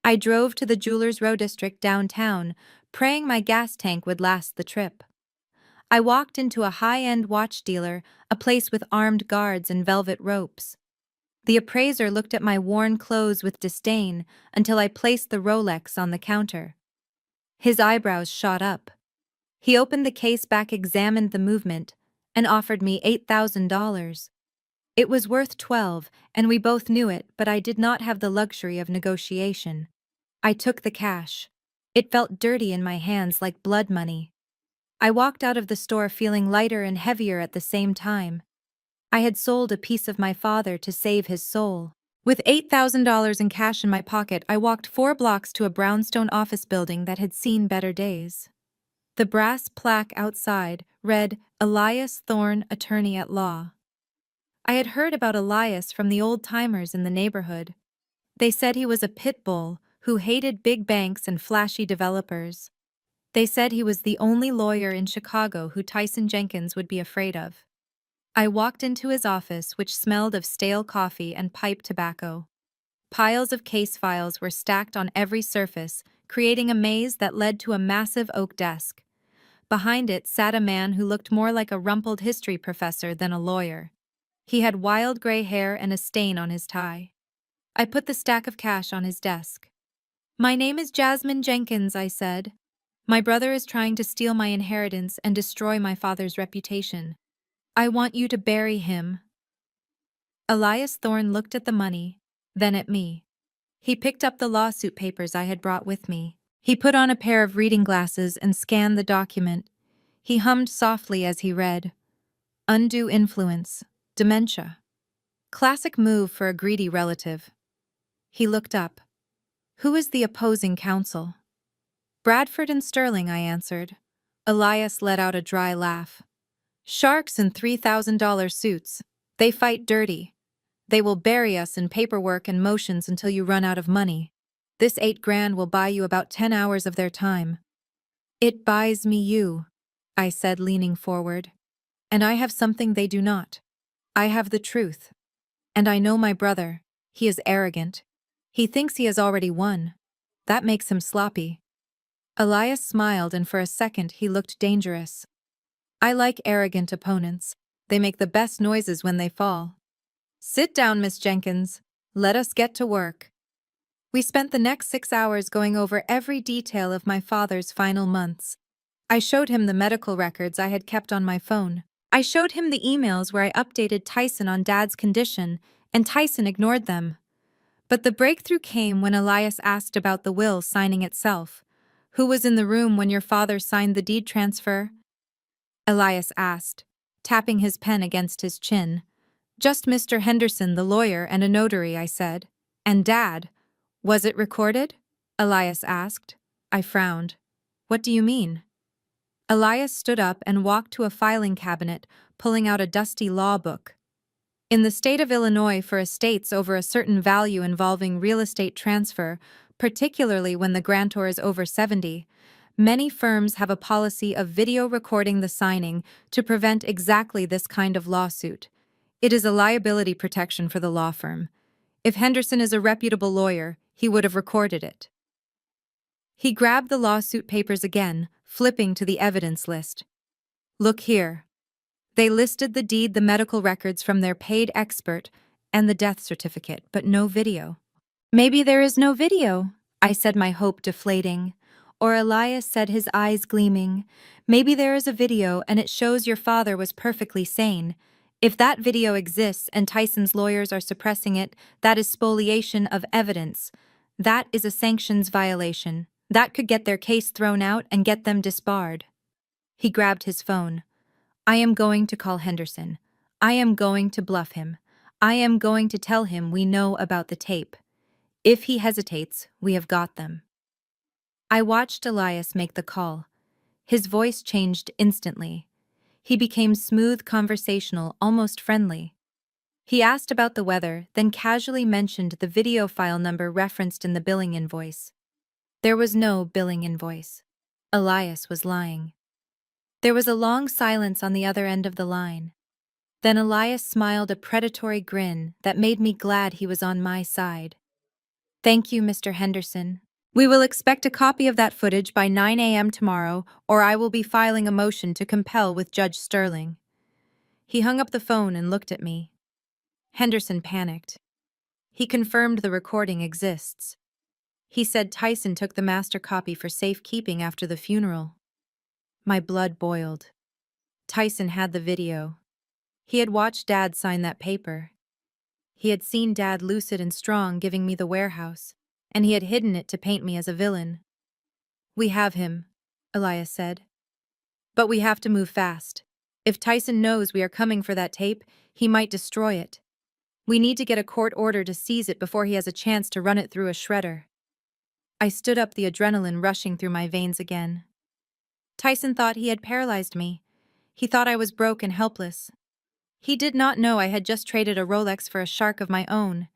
I drove to the Jewelers Row district downtown, praying my gas tank would last the trip. I walked into a high-end watch dealer, a place with armed guards and velvet ropes. The appraiser looked at my worn clothes with disdain until I placed the Rolex on the counter. His eyebrows shot up. He opened the case back, examined the movement, and offered me $8,000. It was worth 12, and we both knew it, but I did not have the luxury of negotiation. I took the cash. It felt dirty in my hands like blood money. I walked out of the store feeling lighter and heavier at the same time. I had sold a piece of my father to save his soul. With $8,000 in cash in my pocket, I walked 4 blocks to a brownstone office building that had seen better days. The brass plaque outside read, Elias Thorne, Attorney at Law. I had heard about Elias from the old-timers in the neighborhood. They said he was a pit bull who hated big banks and flashy developers. They said he was the only lawyer in Chicago who Tyson Jenkins would be afraid of. I walked into his office, which smelled of stale coffee and pipe tobacco. Piles of case files were stacked on every surface, creating a maze that led to a massive oak desk. Behind it sat a man who looked more like a rumpled history professor than a lawyer. He had wild gray hair and a stain on his tie. I put the stack of cash on his desk. My name is Jasmine Jenkins, I said. My brother is trying to steal my inheritance and destroy my father's reputation. I want you to bury him. Elias Thorne looked at the money, then at me. He picked up the lawsuit papers I had brought with me. He put on a pair of reading glasses and scanned the document. He hummed softly as he read. Undue influence. Dementia. Classic move for a greedy relative. He looked up. Who is the opposing counsel? Bradford and Sterling, I answered. Elias let out a dry laugh. Sharks in $3,000 suits. They fight dirty. They will bury us in paperwork and motions until you run out of money. This $8,000 will buy you about 10 hours of their time. It buys me you, I said, leaning forward. And I have something they do not. I have the truth. And I know my brother. He is arrogant. He thinks he has already won. That makes him sloppy. Elias smiled, and for a second he looked dangerous. I like arrogant opponents. They make the best noises when they fall. Sit down, Miss Jenkins. Let us get to work. We spent the next 6 hours going over every detail of my father's final months. I showed him the medical records I had kept on my phone. I showed him the emails where I updated Tyson on Dad's condition, and Tyson ignored them. But the breakthrough came when Elias asked about the will signing itself. Who was in the room when your father signed the deed transfer? Elias asked, tapping his pen against his chin. Just Mr. Henderson, the lawyer, and a notary, I said. And Dad, was it recorded? Elias asked. I frowned. What do you mean? Elias stood up and walked to a filing cabinet, pulling out a dusty law book. In the state of Illinois, for estates over a certain value involving real estate transfer, particularly when the grantor is over 70, many firms have a policy of video recording the signing to prevent exactly this kind of lawsuit. It is a liability protection for the law firm. If Henderson is a reputable lawyer, he would have recorded it. He grabbed the lawsuit papers again, flipping to the evidence list. Look here. They listed the deed, the medical records from their paid expert, and the death certificate, but no video. Maybe there is no video, I said, my hope deflating. Or Elias said, his eyes gleaming. Maybe there is a video and it shows your father was perfectly sane. If that video exists and Tyson's lawyers are suppressing it, that is spoliation of evidence. That is a sanctions violation. That could get their case thrown out and get them disbarred. He grabbed his phone. I am going to call Henderson. I am going to bluff him. I am going to tell him we know about the tape. If he hesitates, we have got them. I watched Elias make the call. His voice changed instantly. He became smooth, conversational, almost friendly. He asked about the weather, then casually mentioned the video file number referenced in the billing invoice. There was no billing invoice. Elias was lying. There was a long silence on the other end of the line. Then Elias smiled a predatory grin that made me glad he was on my side. Thank you, Mr. Henderson. We will expect a copy of that footage by 9 a.m. tomorrow, or I will be filing a motion to compel with Judge Sterling. He hung up the phone and looked at me. Henderson panicked. He confirmed the recording exists. He said Tyson took the master copy for safekeeping after the funeral. My blood boiled. Tyson had the video. He had watched Dad sign that paper. He had seen Dad lucid and strong giving me the warehouse, and he had hidden it to paint me as a villain. We have him, Elias said. But we have to move fast. If Tyson knows we are coming for that tape, he might destroy it. We need to get a court order to seize it before he has a chance to run it through a shredder. I stood up, the adrenaline rushing through my veins again. Tyson thought he had paralyzed me. He thought I was broke and helpless. He did not know I had just traded a Rolex for a shark of my own,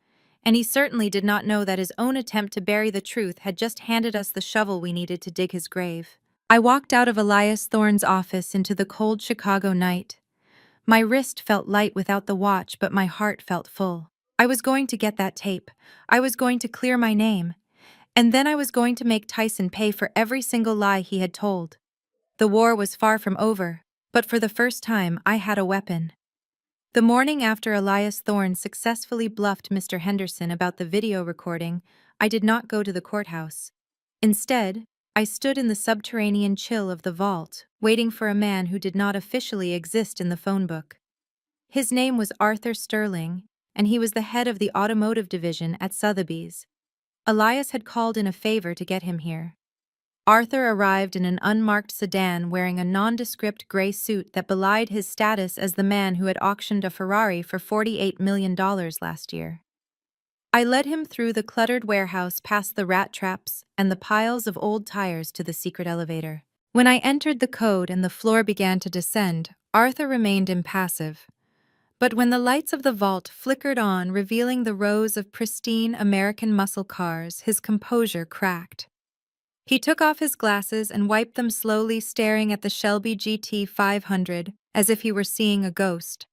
and he certainly did not know that his own attempt to bury the truth had just handed us the shovel we needed to dig his grave. I walked out of Elias Thorne's office into the cold Chicago night. My wrist felt light without the watch, but my heart felt full. I was going to get that tape. I was going to clear my name. And then I was going to make Tyson pay for every single lie he had told. The war was far from over, but for the first time I had a weapon. The morning after Elias Thorne successfully bluffed Mr. Henderson about the video recording, I did not go to the courthouse. Instead, I stood in the subterranean chill of the vault, waiting for a man who did not officially exist in the phone book. His name was Arthur Sterling, and he was the head of the automotive division at Sotheby's. Elias had called in a favor to get him here. Arthur arrived in an unmarked sedan wearing a nondescript gray suit that belied his status as the man who had auctioned a Ferrari for $48 million last year. I led him through the cluttered warehouse past the rat traps and the piles of old tires to the secret elevator. When I entered the code and the floor began to descend, Arthur remained impassive. But when the lights of the vault flickered on, revealing the rows of pristine American muscle cars, his composure cracked. He took off his glasses and wiped them slowly, staring at the Shelby GT 500 as if he were seeing a ghost.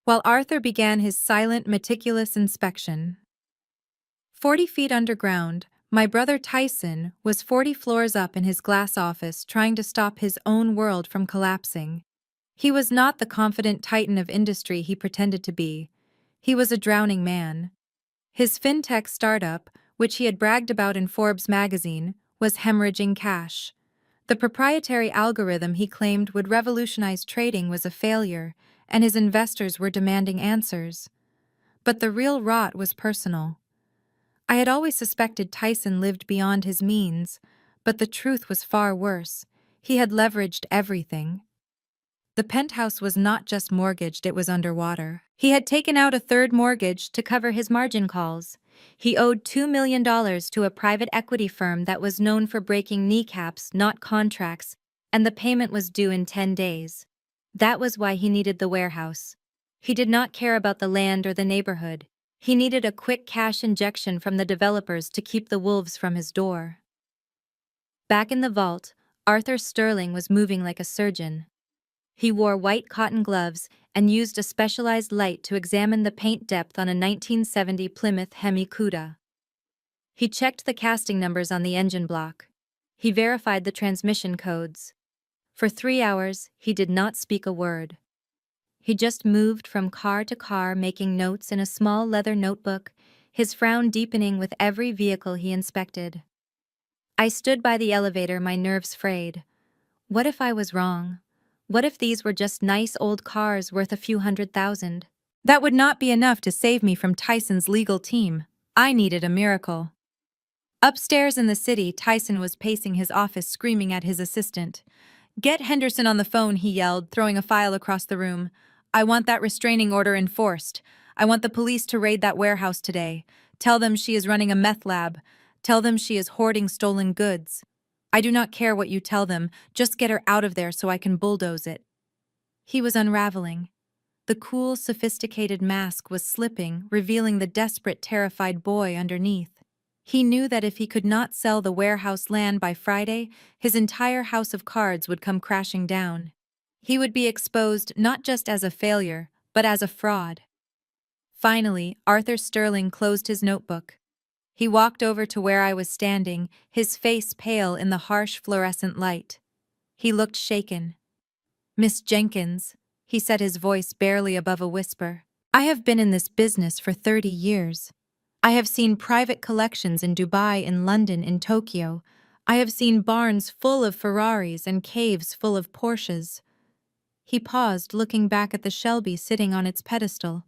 While Arthur began his silent, meticulous inspection. 40 feet underground, my brother Tyson was 40 floors up in his glass office trying to stop his own world from collapsing. He was not the confident titan of industry he pretended to be. He was a drowning man. His fintech startup, which he had bragged about in Forbes magazine, was hemorrhaging cash. The proprietary algorithm he claimed would revolutionize trading was a failure, and his investors were demanding answers. But the real rot was personal. I had always suspected Tyson lived beyond his means, but the truth was far worse. He had leveraged everything. The penthouse was not just mortgaged, it was underwater. He had taken out a third mortgage to cover his margin calls. He owed $2 million to a private equity firm that was known for breaking kneecaps, not contracts, and the payment was due in 10 days. That was why he needed the warehouse. He did not care about the land or the neighborhood. He needed a quick cash injection from the developers to keep the wolves from his door. Back in the vault, Arthur Sterling was moving like a surgeon. He wore white cotton gloves and used a specialized light to examine the paint depth on a 1970 Plymouth Hemi-Cuda. He checked the casting numbers on the engine block. He verified the transmission codes. For 3 hours, he did not speak a word. He just moved from car to car, making notes in a small leather notebook, his frown deepening with every vehicle he inspected. I stood by the elevator, my nerves frayed. What if I was wrong? What if these were just nice old cars worth a few $100,000? That would not be enough to save me from Tyson's legal team. I needed a miracle. Upstairs in the city, Tyson was pacing his office, screaming at his assistant. "Get Henderson on the phone," he yelled, throwing a file across the room. "I want that restraining order enforced. I want the police to raid that warehouse today. Tell them she is running a meth lab. Tell them she is hoarding stolen goods. I do not care what you tell them, just get her out of there so I can bulldoze it." He was unraveling. The cool, sophisticated mask was slipping, revealing the desperate, terrified boy underneath. He knew that if he could not sell the warehouse land by Friday, his entire house of cards would come crashing down. He would be exposed not just as a failure, but as a fraud. Finally, Arthur Sterling closed his notebook. He walked over to where I was standing, his face pale in the harsh fluorescent light. He looked shaken. "Miss Jenkins," he said, his voice barely above a whisper, "I have been in this business for 30 years. I have seen private collections in Dubai, in London, in Tokyo. I have seen barns full of Ferraris and caves full of Porsches." He paused, looking back at the Shelby sitting on its pedestal.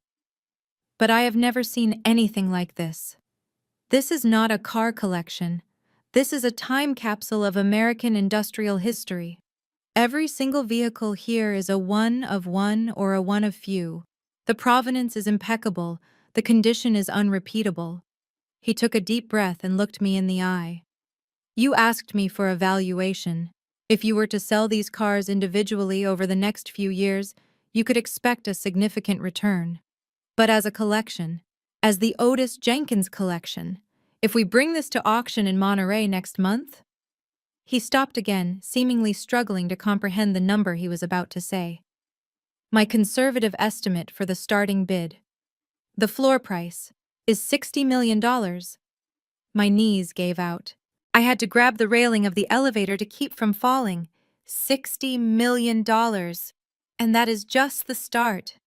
"But I have never seen anything like this. This is not a car collection. This is a time capsule of American industrial history. Every single vehicle here is a one of one or a one of few. The provenance is impeccable. The condition is unrepeatable." He took a deep breath and looked me in the eye. "You asked me for a valuation. If you were to sell these cars individually over the next few years, you could expect a significant return. But as a collection, as the Otis Jenkins collection, if we bring this to auction in Monterey next month?" He stopped again, seemingly struggling to comprehend the number he was about to say. "My conservative estimate for the starting bid. The floor price is $60 million. My knees gave out. I had to grab the railing of the elevator to keep from falling. $60 million. And that is just the start.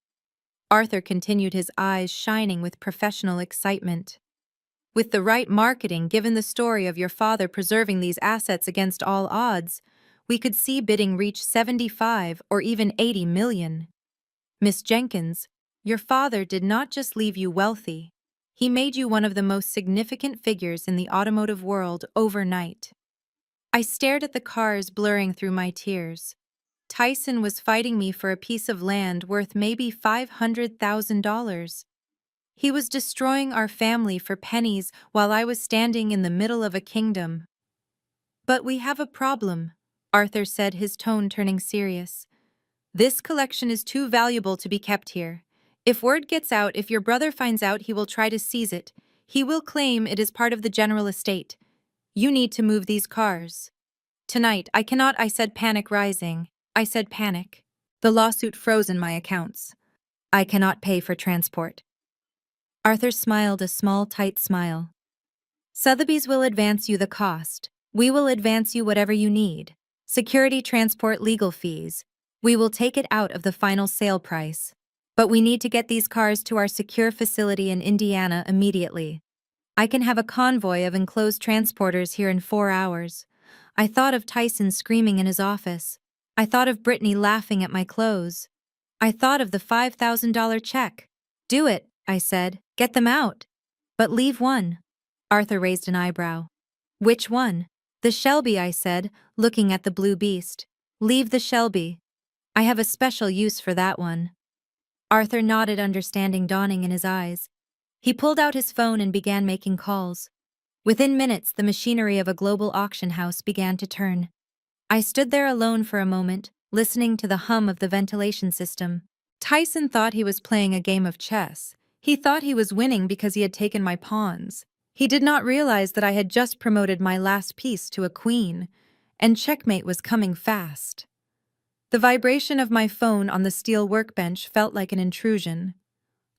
Arthur continued, his eyes shining with professional excitement. "With the right marketing, given the story of your father preserving these assets against all odds, we could see bidding reach 75 or even 80 million. Miss Jenkins, your father did not just leave you wealthy. He made you one of the most significant figures in the automotive world overnight." I stared at the cars, blurring through my tears. Tyson was fighting me for a piece of land worth maybe $500,000. He was destroying our family for pennies while I was standing in the middle of a kingdom. "But we have a problem," Arthur said, his tone turning serious. "This collection is too valuable to be kept here. If word gets out, if your brother finds out, he will try to seize it. He will claim it is part of the general estate. You need to move these cars. Tonight, I cannot," I said, panic rising. I said panic. "The lawsuit frozen my accounts. I cannot pay for transport." Arthur smiled, a small, tight smile. "Sotheby's will advance you the cost. We will advance you whatever you need. Security, transport, legal fees. We will take it out of the final sale price. But we need to get these cars to our secure facility in Indiana immediately. I can have a convoy of enclosed transporters here in 4 hours." I thought of Tyson screaming in his office. I thought of Brittany laughing at my clothes. I thought of the $5,000 check. "Do it," I said. "Get them out. But leave one." Arthur raised an eyebrow. "Which one?" "The Shelby," I said, looking at the blue beast. "Leave the Shelby. I have a special use for that one." Arthur nodded, understanding dawning in his eyes. He pulled out his phone and began making calls. Within minutes, the machinery of a global auction house began to turn. I stood there alone for a moment, listening to the hum of the ventilation system. Tyson thought he was playing a game of chess. He thought he was winning because he had taken my pawns. He did not realize that I had just promoted my last piece to a queen, and checkmate was coming fast. The vibration of my phone on the steel workbench felt like an intrusion.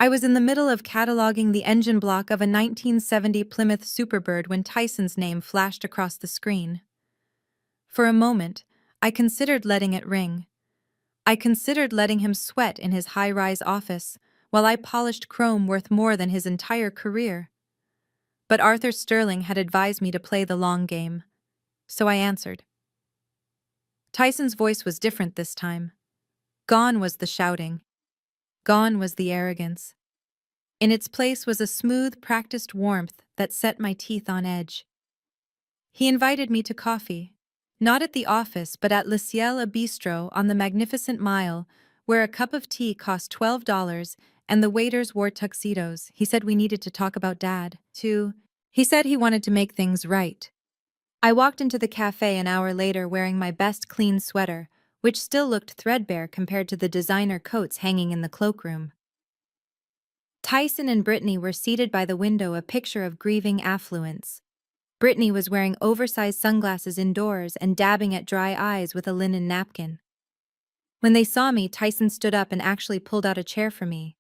I was in the middle of cataloging the engine block of a 1970 Plymouth Superbird when Tyson's name flashed across the screen. For a moment, I considered letting it ring. I considered letting him sweat in his high-rise office while I polished chrome worth more than his entire career. But Arthur Sterling had advised me to play the long game, so I answered. Tyson's voice was different this time. Gone was the shouting. Gone was the arrogance. In its place was a smooth, practiced warmth that set my teeth on edge. He invited me to coffee, not at the office but at Le Ciel, a bistro on the Magnificent Mile, where a cup of tea cost $12 and the waiters wore tuxedos. He said we needed to talk about Dad, too. He said he wanted to make things right. I walked into the cafe an hour later wearing my best clean sweater, which still looked threadbare compared to the designer coats hanging in the cloakroom. Tyson and Brittany were seated by the window, a picture of grieving affluence. Brittany was wearing oversized sunglasses indoors and dabbing at dry eyes with a linen napkin. When they saw me, Tyson stood up and actually pulled out a chair for me.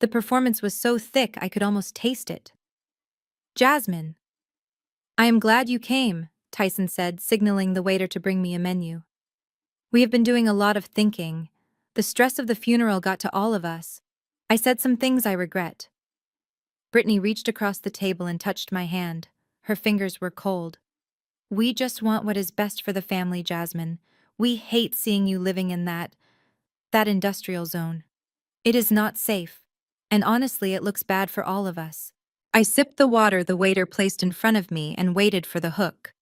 The performance was so thick I could almost taste it. Jasmine. I am glad you came, Tyson said, signaling the waiter to bring me a menu. We have been doing a lot of thinking. The stress of the funeral got to all of us. I said some things I regret. Brittany reached across the table and touched my hand. Her fingers were cold. We just want what is best for the family, Jasmine. We hate seeing you living in that industrial zone. It is not safe. And honestly, it looks bad for all of us. I sipped the water the waiter placed in front of me and waited for the hook.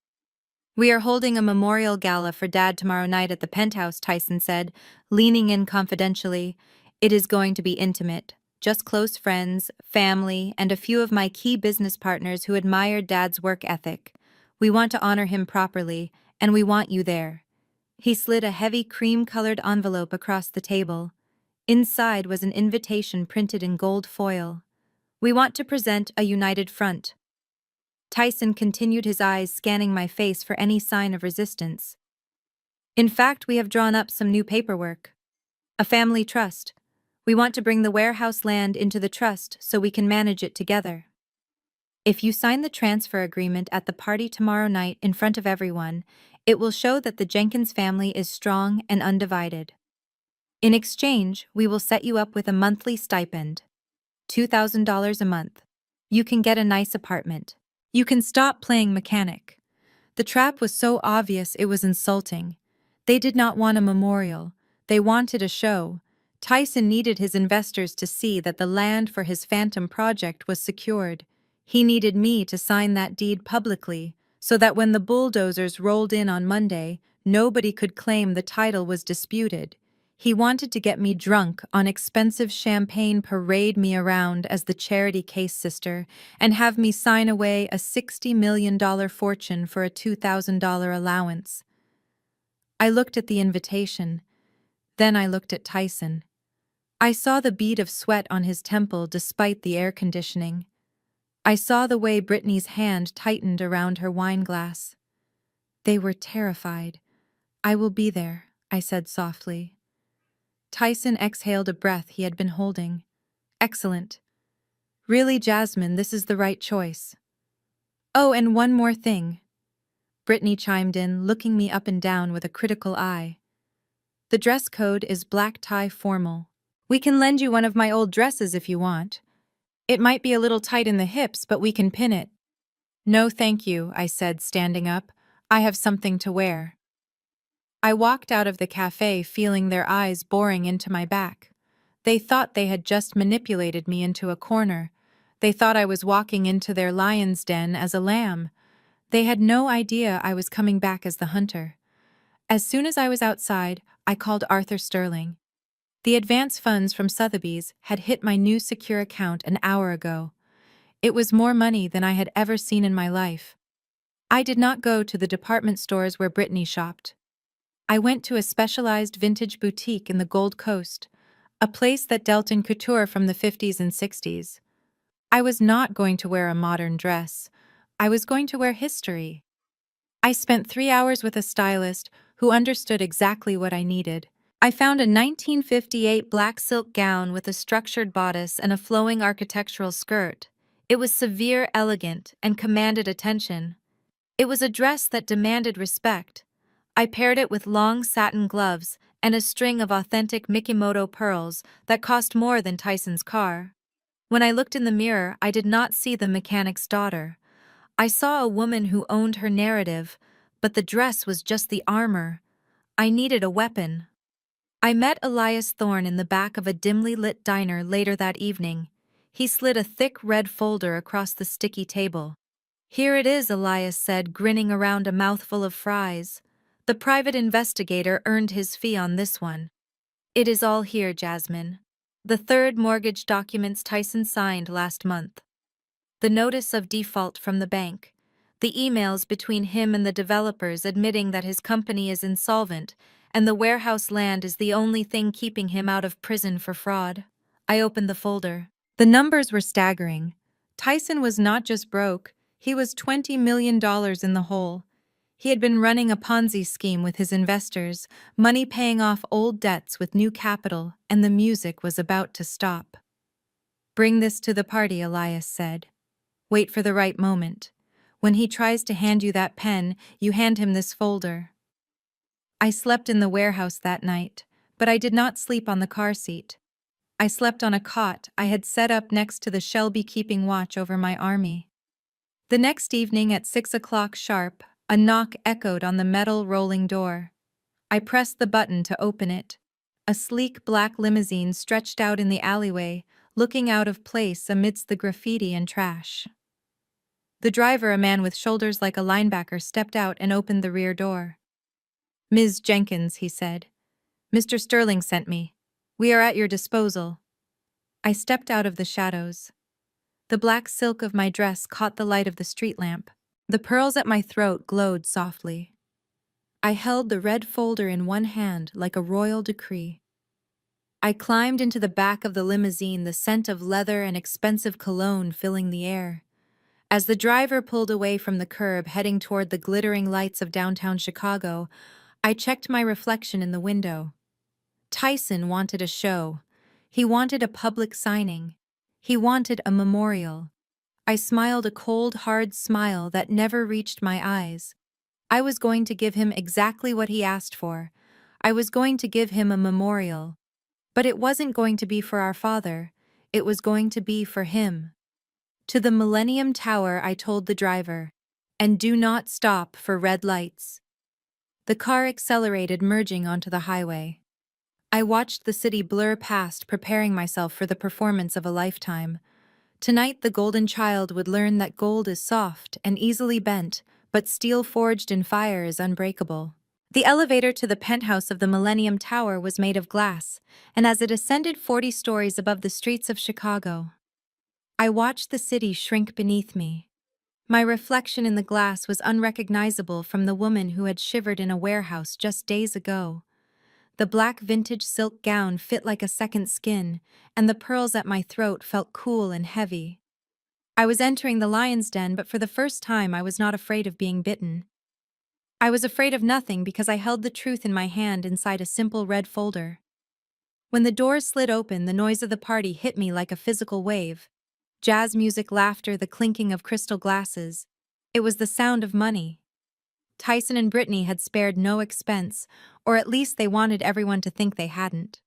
We are holding a memorial gala for Dad tomorrow night at the penthouse, Tyson said, leaning in confidentially. It is going to be intimate. Just close friends, family, and a few of my key business partners who admired Dad's work ethic. We want to honor him properly, and we want you there. He slid a heavy cream-colored envelope across the table. Inside was an invitation printed in gold foil. We want to present a united front. Tyson continued, his eyes scanning my face for any sign of resistance. In fact, we have drawn up some new paperwork. A family trust. We want to bring the warehouse land into the trust so we can manage it together. If you sign the transfer agreement at the party tomorrow night in front of everyone, it will show that the Jenkins family is strong and undivided. In exchange, we will set you up with a monthly stipend. $2,000 a month. You can get a nice apartment. You can stop playing mechanic. The trap was so obvious it was insulting. They did not want a memorial. They wanted a show. Tyson needed his investors to see that the land for his phantom project was secured. He needed me to sign that deed publicly, so that when the bulldozers rolled in on Monday, nobody could claim the title was disputed. He wanted to get me drunk on expensive champagne, parade me around as the charity case sister, and have me sign away a $60 million fortune for a $2,000 allowance. I looked at the invitation. Then I looked at Tyson. I saw the bead of sweat on his temple despite the air conditioning. I saw the way Brittany's hand tightened around her wine glass. They were terrified. I will be there, I said softly. Tyson exhaled a breath he had been holding. Excellent. Really, Jasmine, this is the right choice. Oh, and one more thing. Brittany chimed in, looking me up and down with a critical eye. The dress code is black tie formal. We can lend you one of my old dresses if you want. It might be a little tight in the hips, but we can pin it. No, thank you, I said, standing up. I have something to wear. I walked out of the cafe feeling their eyes boring into my back. They thought they had just manipulated me into a corner. They thought I was walking into their lion's den as a lamb. They had no idea I was coming back as the hunter. As soon as I was outside, I called Arthur Sterling. The advance funds from Sotheby's had hit my new secure account an hour ago. It was more money than I had ever seen in my life. I did not go to the department stores where Brittany shopped. I went to a specialized vintage boutique in the Gold Coast, a place that dealt in couture from the 50s and 60s. I was not going to wear a modern dress. I was going to wear history. I spent 3 hours with a stylist who understood exactly what I needed. I found a 1958 black silk gown with a structured bodice and a flowing architectural skirt. It was severe, elegant, and commanded attention. It was a dress that demanded respect. I paired it with long satin gloves and a string of authentic Mikimoto pearls that cost more than Tyson's car. When I looked in the mirror, I did not see the mechanic's daughter. I saw a woman who owned her narrative, but the dress was just the armor. I needed a weapon. I met Elias Thorne in the back of a dimly lit diner later that evening. He slid a thick red folder across the sticky table. "Here it is," Elias said, grinning around a mouthful of fries. "The private investigator earned his fee on this one." "It is all here, Jasmine. The third mortgage documents Tyson signed last month. The notice of default from the bank. The emails between him and the developers admitting that his company is insolvent and the warehouse land is the only thing keeping him out of prison for fraud." I opened the folder. The numbers were staggering. Tyson was not just broke, he was $20 million in the hole. He had been running a Ponzi scheme with his investors, money paying off old debts with new capital, and the music was about to stop. "Bring this to the party," Elias said. "Wait for the right moment. When he tries to hand you that pen, you hand him this folder." I slept in the warehouse that night, but I did not sleep on the car seat. I slept on a cot I had set up next to the Shelby, keeping watch over my army. The next evening at 6 o'clock sharp, a knock echoed on the metal rolling door. I pressed the button to open it. A sleek black limousine stretched out in the alleyway, looking out of place amidst the graffiti and trash. The driver, a man with shoulders like a linebacker, stepped out and opened the rear door. "Ms. Jenkins," he said. "Mr. Sterling sent me. We are at your disposal." I stepped out of the shadows. The black silk of my dress caught the light of the street lamp. The pearls at my throat glowed softly. I held the red folder in one hand like a royal decree. I climbed into the back of the limousine, the scent of leather and expensive cologne filling the air. As the driver pulled away from the curb, heading toward the glittering lights of downtown Chicago, I checked my reflection in the window. Tyson wanted a show. He wanted a public signing. He wanted a memorial. I smiled a cold, hard smile that never reached my eyes. I was going to give him exactly what he asked for. I was going to give him a memorial. But it wasn't going to be for our father. It was going to be for him. "To the Millennium Tower," I told the driver. "And do not stop for red lights." The car accelerated, merging onto the highway. I watched the city blur past, preparing myself for the performance of a lifetime. Tonight the golden child would learn that gold is soft and easily bent, but steel forged in fire is unbreakable. The elevator to the penthouse of the Millennium Tower was made of glass, and as it ascended 40 stories above the streets of Chicago, I watched the city shrink beneath me. My reflection in the glass was unrecognizable from the woman who had shivered in a warehouse just days ago. The black vintage silk gown fit like a second skin, and the pearls at my throat felt cool and heavy. I was entering the lion's den, but for the first time I was not afraid of being bitten. I was afraid of nothing because I held the truth in my hand inside a simple red folder. When the doors slid open, the noise of the party hit me like a physical wave. Jazz music, laughter, the clinking of crystal glasses. It was the sound of money. Tyson and Brittany had spared no expense, or at least they wanted everyone to think they hadn't.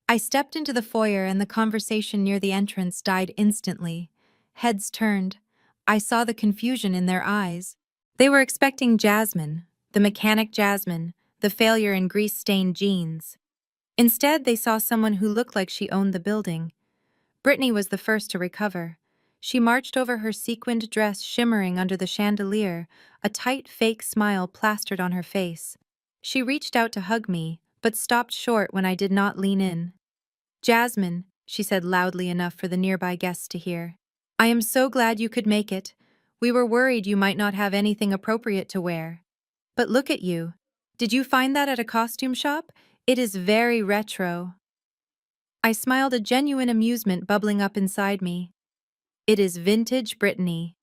I stepped into the foyer and the conversation near the entrance died instantly. Heads turned. I saw the confusion in their eyes. They were expecting Jasmine, the mechanic Jasmine, the failure in grease-stained jeans. Instead, they saw someone who looked like she owned the building. Brittany was the first to recover. She marched over, her sequined dress shimmering under the chandelier, a tight fake smile plastered on her face. She reached out to hug me, but stopped short when I did not lean in. "Jasmine," she said loudly enough for the nearby guests to hear. I am so glad you could make it. We were worried you might not have anything appropriate to wear. But look at you. Did you find that at a costume shop? It is very retro. I smiled, a genuine amusement bubbling up inside me. It is vintage Brittany.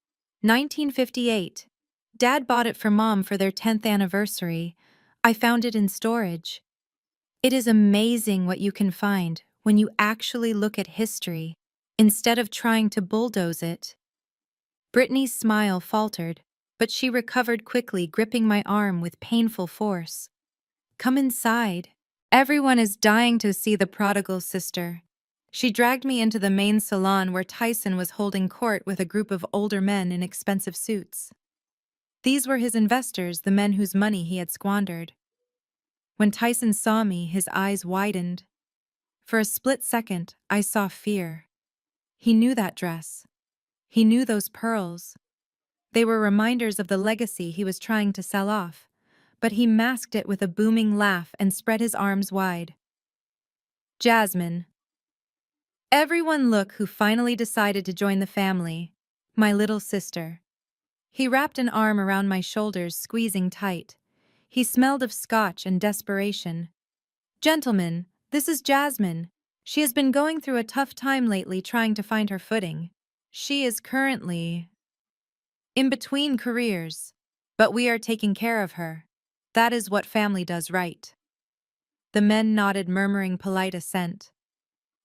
1958. Dad bought it for Mom for their 10th anniversary. I found it in storage. It is amazing what you can find when you actually look at history, instead of trying to bulldoze it. Brittany's smile faltered, but she recovered quickly, gripping my arm with painful force. Come inside. Everyone is dying to see the prodigal sister. She dragged me into the main salon where Tyson was holding court with a group of older men in expensive suits. These were his investors, the men whose money he had squandered. When Tyson saw me, his eyes widened. For a split second, I saw fear. He knew that dress. He knew those pearls. They were reminders of the legacy he was trying to sell off, but he masked it with a booming laugh and spread his arms wide. Jasmine. Everyone look who finally decided to join the family. My little sister. He wrapped an arm around my shoulders, squeezing tight. He smelled of scotch and desperation. Gentlemen, this is Jasmine. She has been going through a tough time lately trying to find her footing. She is currently in between careers, but we are taking care of her. That is what family does, right? The men nodded, murmuring polite assent.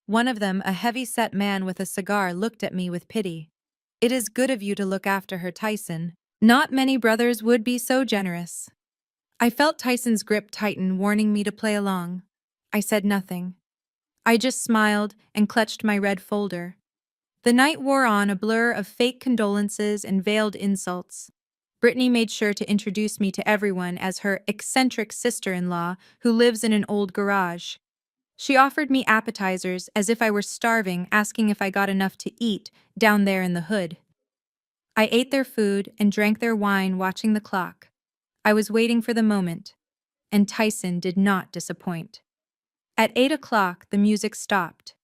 One of them, a heavy-set man with a cigar, looked at me with pity. It is good of you to look after her, Tyson. Not many brothers would be so generous. I felt Tyson's grip tighten, warning me to play along. I said nothing. I just smiled and clutched my red folder. The night wore on, a blur of fake condolences and veiled insults. Brittany made sure to introduce me to everyone as her eccentric sister-in-law who lives in an old garage. She offered me appetizers as if I were starving, asking if I got enough to eat down there in the hood. I ate their food and drank their wine, watching the clock. I was waiting for the moment, and Tyson did not disappoint. At 8 o'clock, the music stopped.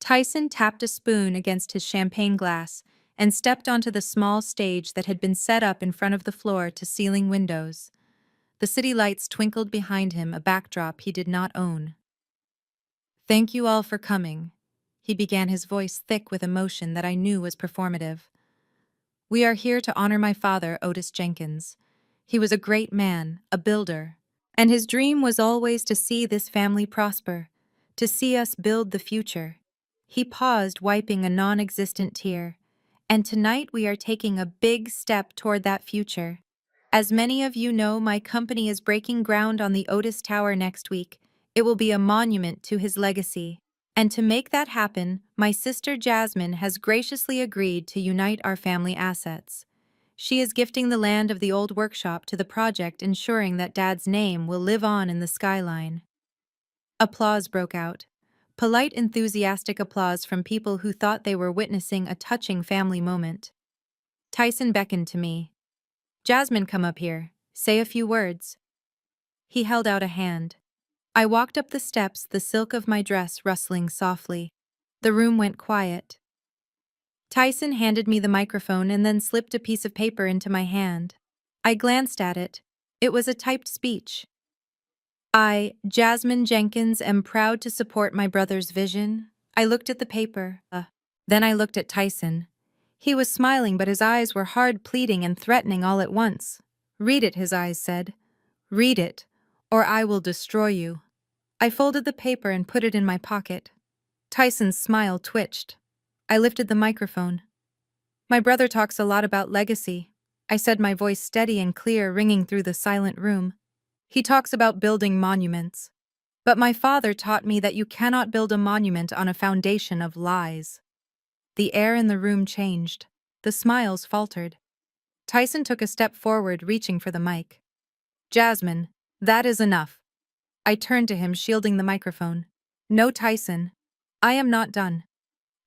Tyson tapped a spoon against his champagne glass and stepped onto the small stage that had been set up in front of the floor-to-ceiling windows. The city lights twinkled behind him, a backdrop he did not own. Thank you all for coming, he began, his voice thick with emotion that I knew was performative. We are here to honor my father, Otis Jenkins. He was a great man, a builder, and his dream was always to see this family prosper, to see us build the future. He paused, wiping a non-existent tear. And tonight we are taking a big step toward that future. As many of you know, my company is breaking ground on the Otis Tower next week. It will be a monument to his legacy. And to make that happen, my sister Jasmine has graciously agreed to unite our family assets. She is gifting the land of the old workshop to the project, ensuring that Dad's name will live on in the skyline. Applause broke out. Polite, enthusiastic applause from people who thought they were witnessing a touching family moment. Tyson beckoned to me. Jasmine, come up here. Say a few words. He held out a hand. I walked up the steps, the silk of my dress rustling softly. The room went quiet. Tyson handed me the microphone and then slipped a piece of paper into my hand. I glanced at it. It was a typed speech. I, Jasmine Jenkins, am proud to support my brother's vision. I looked at the paper. Then I looked at Tyson. He was smiling, but his eyes were hard, pleading and threatening all at once. Read it, his eyes said. Read it, or I will destroy you. I folded the paper and put it in my pocket. Tyson's smile twitched. I lifted the microphone. My brother talks a lot about legacy, I said, my voice steady and clear, ringing through the silent room. He talks about building monuments. But my father taught me that you cannot build a monument on a foundation of lies. The air in the room changed. The smiles faltered. Tyson took a step forward, reaching for the mic. Jasmine, that is enough. I turned to him, shielding the microphone. No, Tyson. I am not done.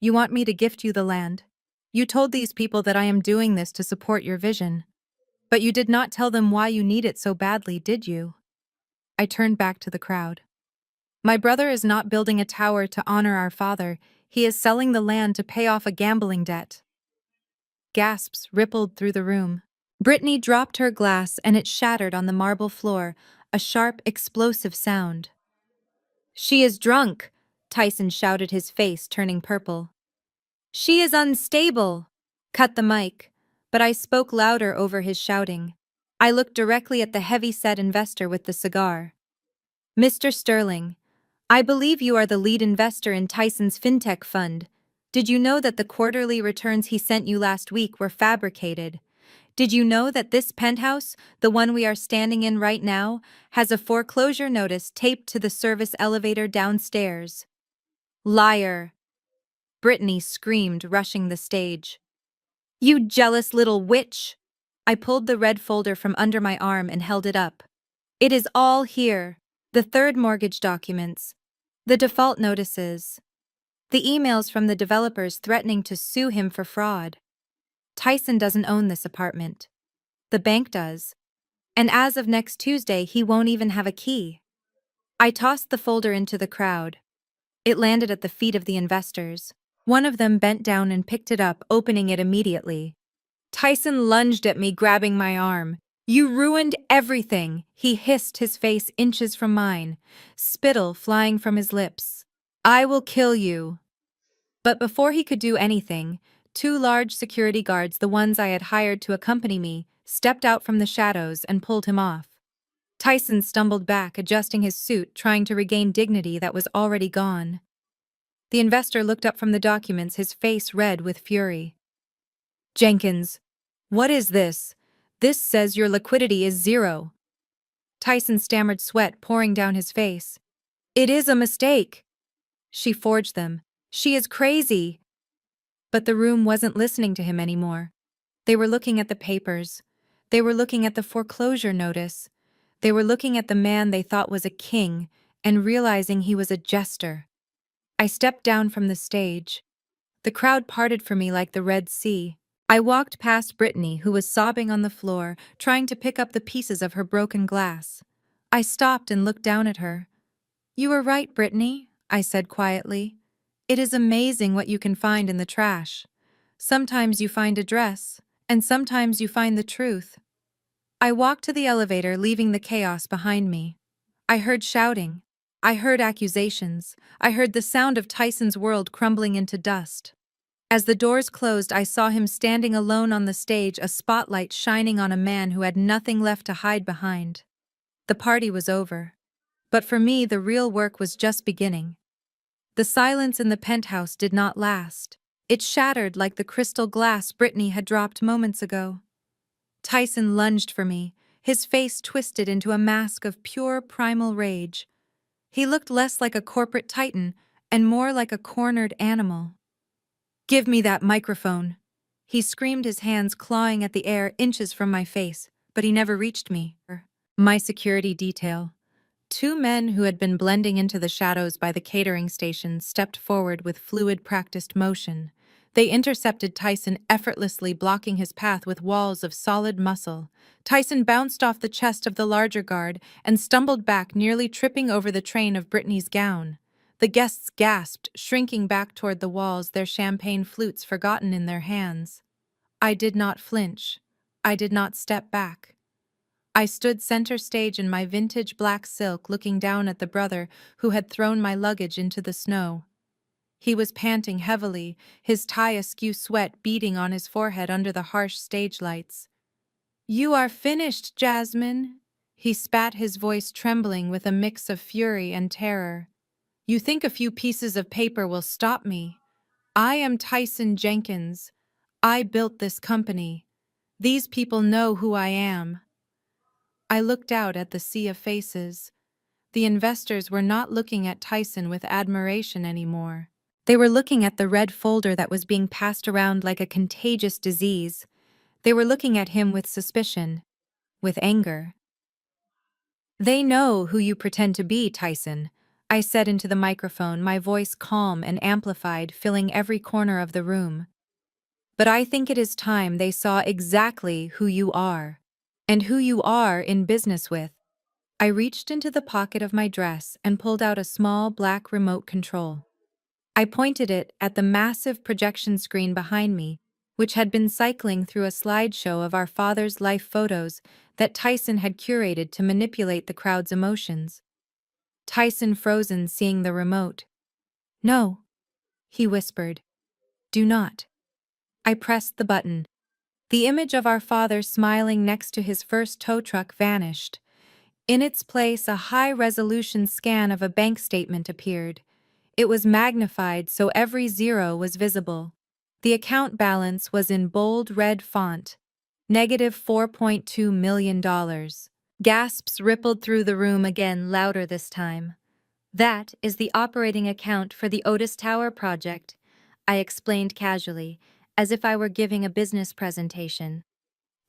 You want me to gift you the land. You told these people that I am doing this to support your vision. But you did not tell them why you need it so badly, did you? I turned back to the crowd. My brother is not building a tower to honor our father. He is selling the land to pay off a gambling debt. gasps rippled through the room. Brittany dropped her glass and it shattered on the marble floor, a sharp, explosive sound. "She is drunk!" Tyson shouted, his face turning purple. "She is unstable!" Cut the mic, but I spoke louder over his shouting. I looked directly at the heavy-set investor with the cigar. "Mr. Sterling, I believe you are the lead investor in Tyson's fintech fund. Did you know that the quarterly returns he sent you last week were fabricated? Did you know that this penthouse, the one we are standing in right now, has a foreclosure notice taped to the service elevator downstairs?" "Liar!" Brittany screamed, rushing the stage. "You jealous little witch!" I pulled the red folder from under my arm and held it up. "It is all here. The third mortgage documents, the default notices, the emails from the developers threatening to sue him for fraud. Tyson doesn't own this apartment. The bank does. And as of next Tuesday, he won't even have a key." I tossed the folder into the crowd. It landed at the feet of the investors. One of them bent down and picked it up, opening it immediately. Tyson lunged at me, grabbing my arm. "You ruined everything," he hissed, his face inches from mine, spittle flying from his lips. "I will kill you." But before he could do anything, two large security guards, the ones I had hired to accompany me, stepped out from the shadows and pulled him off. Tyson stumbled back, adjusting his suit, trying to regain dignity that was already gone. The investor looked up from the documents, his face red with fury. "Jenkins, what is this? This says your liquidity is 0. Tyson stammered, sweat pouring down his face. "It is a mistake. She forged them. She is crazy." But the room wasn't listening to him anymore. They were looking at the papers. They were looking at the foreclosure notice. They were looking at the man they thought was a king and realizing he was a jester. I stepped down from the stage. The crowd parted for me like the Red Sea. I walked past Brittany, who was sobbing on the floor, trying to pick up the pieces of her broken glass. I stopped and looked down at her. "You were right, Brittany," I said quietly. "It is amazing what you can find in the trash. Sometimes you find a dress, and sometimes you find the truth." I walked to the elevator, leaving the chaos behind me. I heard shouting. I heard accusations. I heard the sound of Tyson's world crumbling into dust. As the doors closed, I saw him standing alone on the stage, a spotlight shining on a man who had nothing left to hide behind. The party was over. But for me, the real work was just beginning. The silence in the penthouse did not last. It shattered like the crystal glass Brittany had dropped moments ago. Tyson lunged for me, his face twisted into a mask of pure primal rage. He looked less like a corporate titan and more like a cornered animal. "Give me that microphone," he screamed, his hands clawing at the air inches from my face, but he never reached me. My security detail. Two men who had been blending into the shadows by the catering station stepped forward with fluid, practiced motion. They intercepted Tyson, effortlessly blocking his path with walls of solid muscle. Tyson bounced off the chest of the larger guard and stumbled back, nearly tripping over the train of Brittany's gown. The guests gasped, shrinking back toward the walls, their champagne flutes forgotten in their hands. I did not flinch. I did not step back. I stood center stage in my vintage black silk, looking down at the brother who had thrown my luggage into the snow. He was panting heavily, his tie askew, sweat beading on his forehead under the harsh stage lights. "You are finished, Jasmine," he spat, his voice trembling with a mix of fury and terror. "You think a few pieces of paper will stop me? I am Tyson Jenkins. I built this company. These people know who I am." I looked out at the sea of faces. The investors were not looking at Tyson with admiration anymore. They were looking at the red folder that was being passed around like a contagious disease. They were looking at him with suspicion, with anger. "They know who you pretend to be, Tyson," I said into the microphone, my voice calm and amplified, filling every corner of the room. "But I think it is time they saw exactly who you are, and who you are in business with." I reached into the pocket of my dress and pulled out a small black remote control. I pointed it at the massive projection screen behind me, which had been cycling through a slideshow of our father's life photos that Tyson had curated to manipulate the crowd's emotions. Tyson frozen seeing the remote. "No," he whispered. "Do not." I pressed the button. The image of our father smiling next to his first tow truck vanished. In its place, a high-resolution scan of a bank statement appeared. It was magnified so every zero was visible. The account balance was in bold red font. Negative $4.2 million. Gasps rippled through the room again, louder this time. "That is the operating account for the Otis Tower project," I explained casually, as if I were giving a business presentation.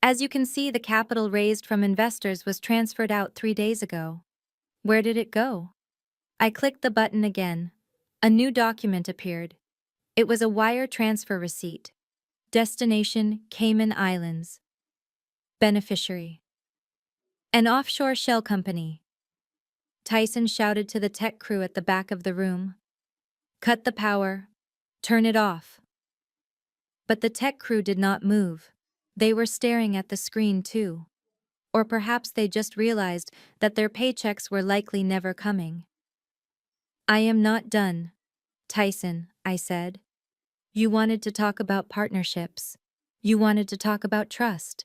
"As you can see, the capital raised from investors was transferred out 3 days ago." "Where did it go?" I clicked the button again. A new document appeared. It was a wire transfer receipt. Destination: Cayman Islands. Beneficiary: an offshore shell company. Tyson shouted to the tech crew at the back of the room. "Cut the power. Turn it off." But the tech crew did not move. They were staring at the screen too. Or perhaps they just realized that their paychecks were likely never coming. "I am not done, Tyson," I said. "You wanted to talk about partnerships. You wanted to talk about trust.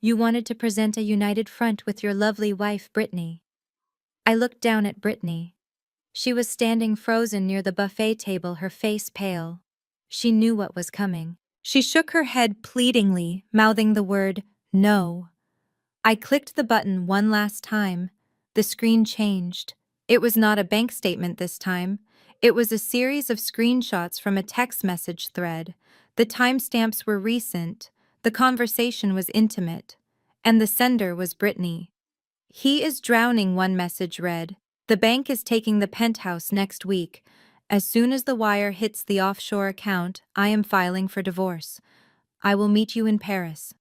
You wanted to present a united front with your lovely wife, Brittany." I looked down at Brittany. She was standing frozen near the buffet table, her face pale. She knew what was coming. She shook her head pleadingly, mouthing the word, "No." I clicked the button one last time. The screen changed. It was not a bank statement this time. It was a series of screenshots from a text message thread. The timestamps were recent, the conversation was intimate, and the sender was Brittany. "He is drowning," one message read. "The bank is taking the penthouse next week. As soon as the wire hits the offshore account, I am filing for divorce. I will meet you in Paris."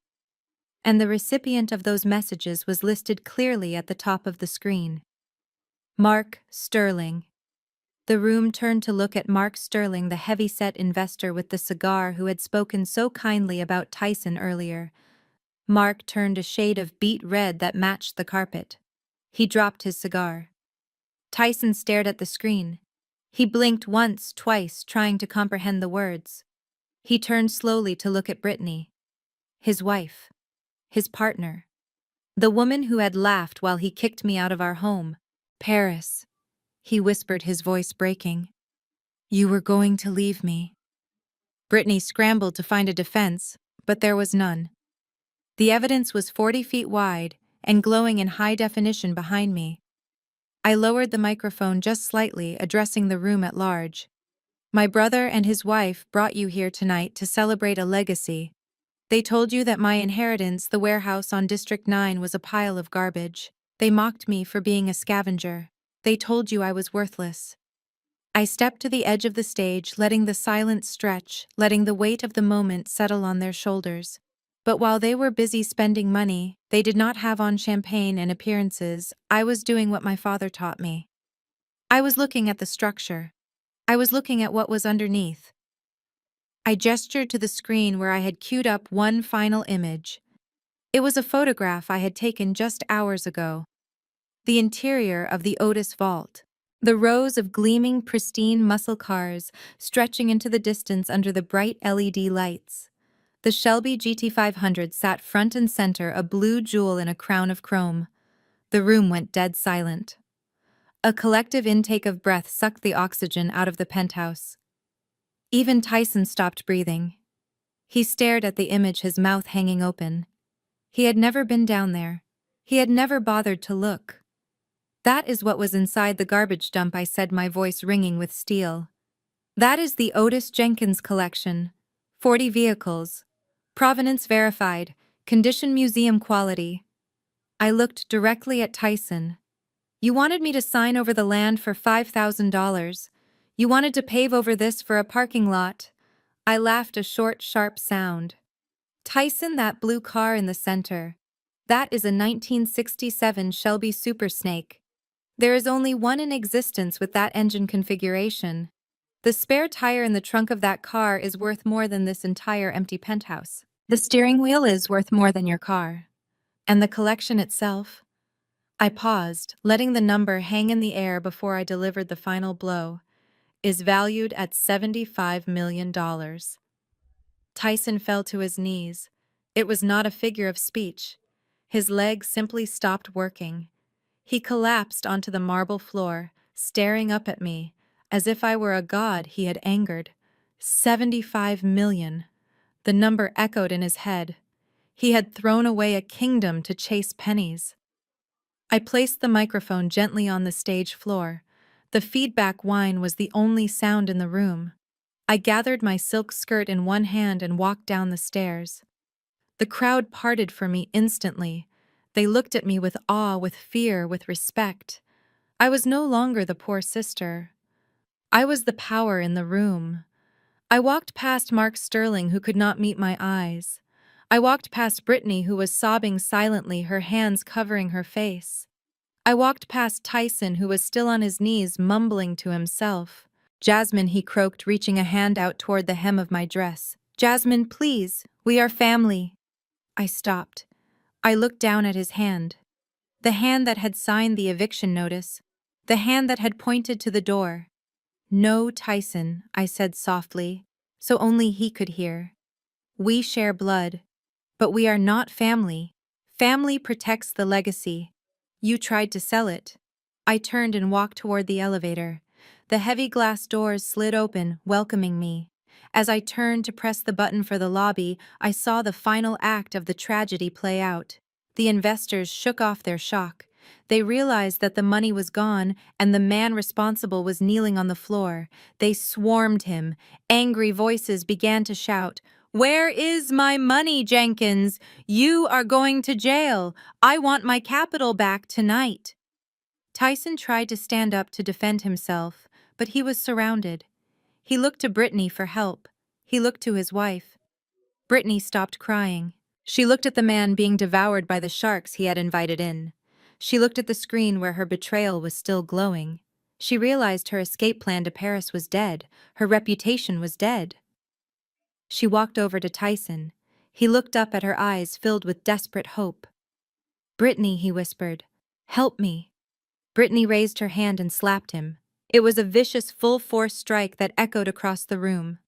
And the recipient of those messages was listed clearly at the top of the screen. Mark Sterling. The room turned to look at Mark Sterling, the heavy-set investor with the cigar who had spoken so kindly about Tyson earlier. Mark turned a shade of beet red that matched the carpet. He dropped his cigar. Tyson stared at the screen. He blinked once, twice, trying to comprehend the words. He turned slowly to look at Brittany. His wife. His partner. The woman who had laughed while he kicked me out of our home. "Paris," he whispered, his voice breaking. "You were going to leave me." Brittany scrambled to find a defense, but there was none. The evidence was 40 feet wide and glowing in high definition behind me. I lowered the microphone just slightly, addressing the room at large. "My brother and his wife brought you here tonight to celebrate a legacy. They told you that my inheritance, the warehouse on District 9, was a pile of garbage. They mocked me for being a scavenger. They told you I was worthless." I stepped to the edge of the stage, letting the silence stretch, letting the weight of the moment settle on their shoulders. But while they were busy spending money they did not have on champagne and appearances, I was doing what my father taught me. I was looking at the structure. I was looking at what was underneath. I gestured to the screen where I had queued up one final image. It was a photograph I had taken just hours ago. The interior of the Otis vault. The rows of gleaming, pristine muscle cars stretching into the distance under the bright LED lights. The Shelby GT500 sat front and center, a blue jewel in a crown of chrome. The room went dead silent. A collective intake of breath sucked the oxygen out of the penthouse. Even Tyson stopped breathing. He stared at the image, his mouth hanging open. He had never been down there. He had never bothered to look. "That is what was inside the garbage dump," I said, my voice ringing with steel. "That is the Otis Jenkins collection. 40 vehicles. Provenance verified. Condition museum quality." I looked directly at Tyson. "You wanted me to sign over the land for $5,000. You wanted to pave over this for a parking lot." I laughed, a short, sharp sound. "Tyson, that blue car in the center. That is a 1967 Shelby Super Snake. There is only one in existence with that engine configuration. The spare tire in the trunk of that car is worth more than this entire empty penthouse. The steering wheel is worth more than your car. And the collection itself? I paused, letting the number hang in the air before I delivered the final blow, is valued at $75 million. Tyson fell to his knees. It was not a figure of speech. His legs simply stopped working. He collapsed onto the marble floor, staring up at me, as if I were a god he had angered. 75 million. The number echoed in his head. He had thrown away a kingdom to chase pennies. I placed the microphone gently on the stage floor. The feedback whine was the only sound in the room. I gathered my silk skirt in one hand and walked down the stairs. The crowd parted for me instantly. They looked at me with awe, with fear, with respect. I was no longer the poor sister. I was the power in the room. I walked past Mark Sterling, who could not meet my eyes. I walked past Brittany, who was sobbing silently, her hands covering her face. I walked past Tyson, who was still on his knees, mumbling to himself. "Jasmine," he croaked, reaching a hand out toward the hem of my dress. "Jasmine, please, we are family." I stopped. I looked down at his hand. The hand that had signed the eviction notice. The hand that had pointed to the door. "No, Tyson," I said softly, so only he could hear. "We share blood, but we are not family. Family protects the legacy. You tried to sell it." I turned and walked toward the elevator. The heavy glass doors slid open, welcoming me. As I turned to press the button for the lobby, I saw the final act of the tragedy play out. The investors shook off their shock. They realized that the money was gone and the man responsible was kneeling on the floor. They swarmed him. Angry voices began to shout, "Where is my money, Jenkins? You are going to jail. I want my capital back tonight." Tyson tried to stand up to defend himself, but he was surrounded. He looked to Brittany for help. He looked to his wife. Brittany stopped crying. She looked at the man being devoured by the sharks he had invited in. She looked at the screen where her betrayal was still glowing. She realized her escape plan to Paris was dead. Her reputation was dead. She walked over to Tyson. He looked up at her eyes filled with desperate hope. "Brittany," he whispered, "help me." Brittany raised her hand and slapped him. It was a vicious, full-force strike that echoed across the room.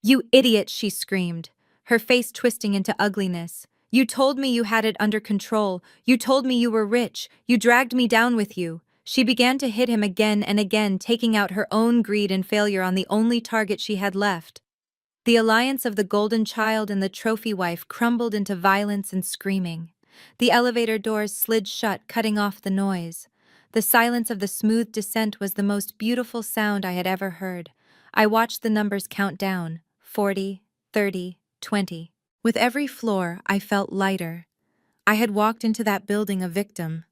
"You idiot," she screamed, her face twisting into ugliness. "You told me you had it under control. You told me you were rich. You dragged me down with you." She began to hit him again and again, taking out her own greed and failure on the only target she had left. The alliance of the golden child and the trophy wife crumbled into violence and screaming. The elevator doors slid shut, cutting off the noise. The silence of the smooth descent was the most beautiful sound I had ever heard. I watched the numbers count down, 40, 30, 20. With every floor, I felt lighter. I had walked into that building a victim.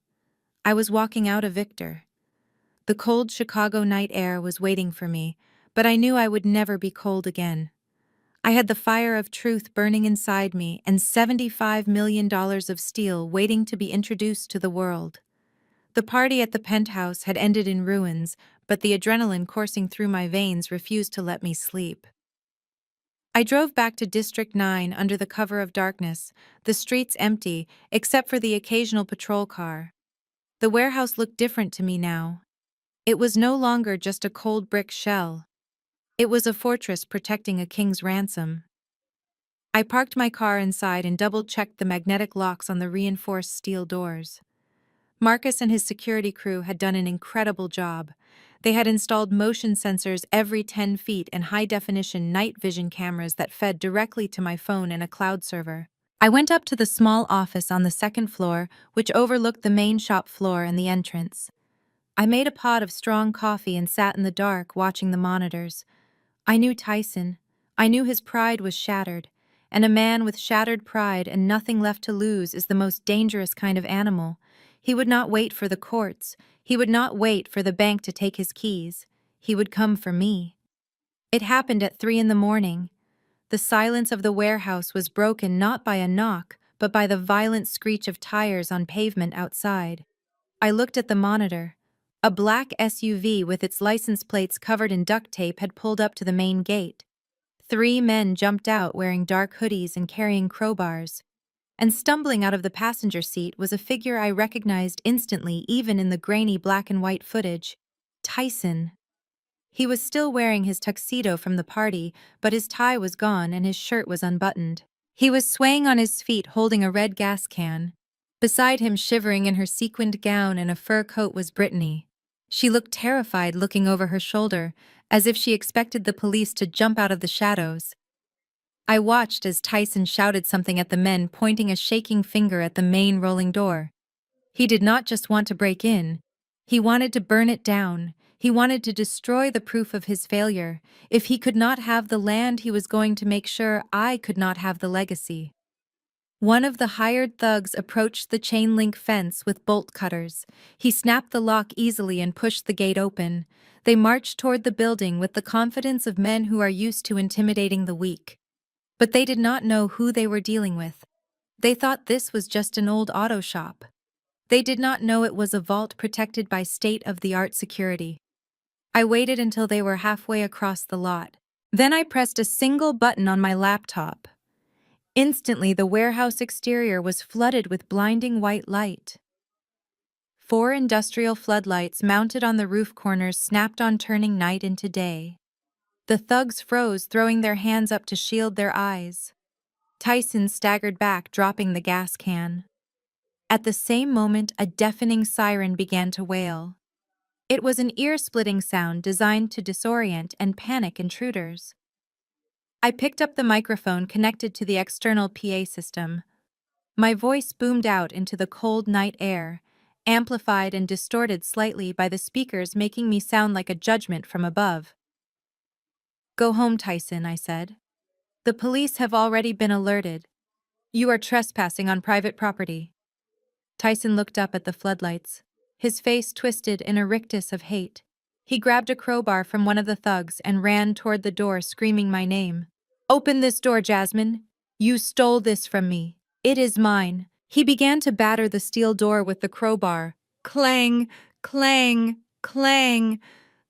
I was walking out a victor. The cold Chicago night air was waiting for me, but I knew I would never be cold again. I had the fire of truth burning inside me and $75 million of steel waiting to be introduced to the world. The party at the penthouse had ended in ruins, but the adrenaline coursing through my veins refused to let me sleep. I drove back to District 9 under the cover of darkness, the streets empty, except for the occasional patrol car. The warehouse looked different to me now. It was no longer just a cold brick shell. It was a fortress protecting a king's ransom. I parked my car inside and double-checked the magnetic locks on the reinforced steel doors. Marcus and his security crew had done an incredible job. They had installed motion sensors every 10 feet and high-definition night vision cameras that fed directly to my phone and a cloud server. I went up to the small office on the second floor, which overlooked the main shop floor and the entrance. I made a pot of strong coffee and sat in the dark watching the monitors. I knew Tyson. I knew his pride was shattered, and a man with shattered pride and nothing left to lose is the most dangerous kind of animal. He would not wait for the courts. He would not wait for the bank to take his keys. He would come for me. It happened at 3 a.m. The silence of the warehouse was broken not by a knock, but by the violent screech of tires on pavement outside. I looked at the monitor. A black SUV with its license plates covered in duct tape had pulled up to the main gate. 3 men jumped out wearing dark hoodies and carrying crowbars. And stumbling out of the passenger seat was a figure I recognized instantly even in the grainy black and white footage. Tyson. He was still wearing his tuxedo from the party, but his tie was gone and his shirt was unbuttoned. He was swaying on his feet holding a red gas can. Beside him, shivering in her sequined gown and a fur coat, was Brittany. She looked terrified, looking over her shoulder, as if she expected the police to jump out of the shadows. I watched as Tyson shouted something at the men, pointing a shaking finger at the main rolling door. He did not just want to break in. He wanted to burn it down. He wanted to destroy the proof of his failure. If he could not have the land, he was going to make sure I could not have the legacy. One of the hired thugs approached the chain-link fence with bolt cutters. He snapped the lock easily and pushed the gate open. They marched toward the building with the confidence of men who are used to intimidating the weak. But they did not know who they were dealing with. They thought this was just an old auto shop. They did not know it was a vault protected by state-of-the-art security. I waited until they were halfway across the lot. Then I pressed a single button on my laptop. Instantly, the warehouse exterior was flooded with blinding white light. 4 industrial floodlights mounted on the roof corners snapped on, turning night into day. The thugs froze, throwing their hands up to shield their eyes. Tyson staggered back, dropping the gas can. At the same moment, a deafening siren began to wail. It was an ear-splitting sound designed to disorient and panic intruders. I picked up the microphone connected to the external PA system. My voice boomed out into the cold night air, amplified and distorted slightly by the speakers, making me sound like a judgment from above. "Go home, Tyson," I said. "The police have already been alerted. You are trespassing on private property." Tyson looked up at the floodlights, his face twisted in a rictus of hate. He grabbed a crowbar from one of the thugs and ran toward the door, screaming my name. "Open this door, Jasmine! You stole this from me. It is mine." He began to batter the steel door with the crowbar. Clang, clang, clang.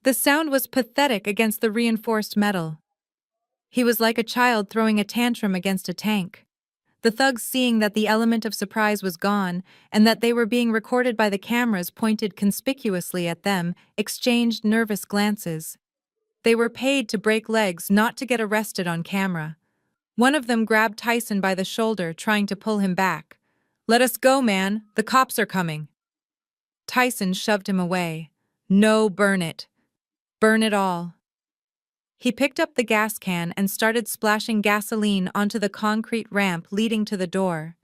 The sound was pathetic against the reinforced metal. He was like a child throwing a tantrum against a tank. The thugs, seeing that the element of surprise was gone and that they were being recorded by the cameras pointed conspicuously at them, exchanged nervous glances. They were paid to break legs, not to get arrested on camera. One of them grabbed Tyson by the shoulder, trying to pull him back. "Let us go, man. The cops are coming." Tyson shoved him away. "No, burn it. Burn it all." He picked up the gas can and started splashing gasoline onto the concrete ramp leading to the door.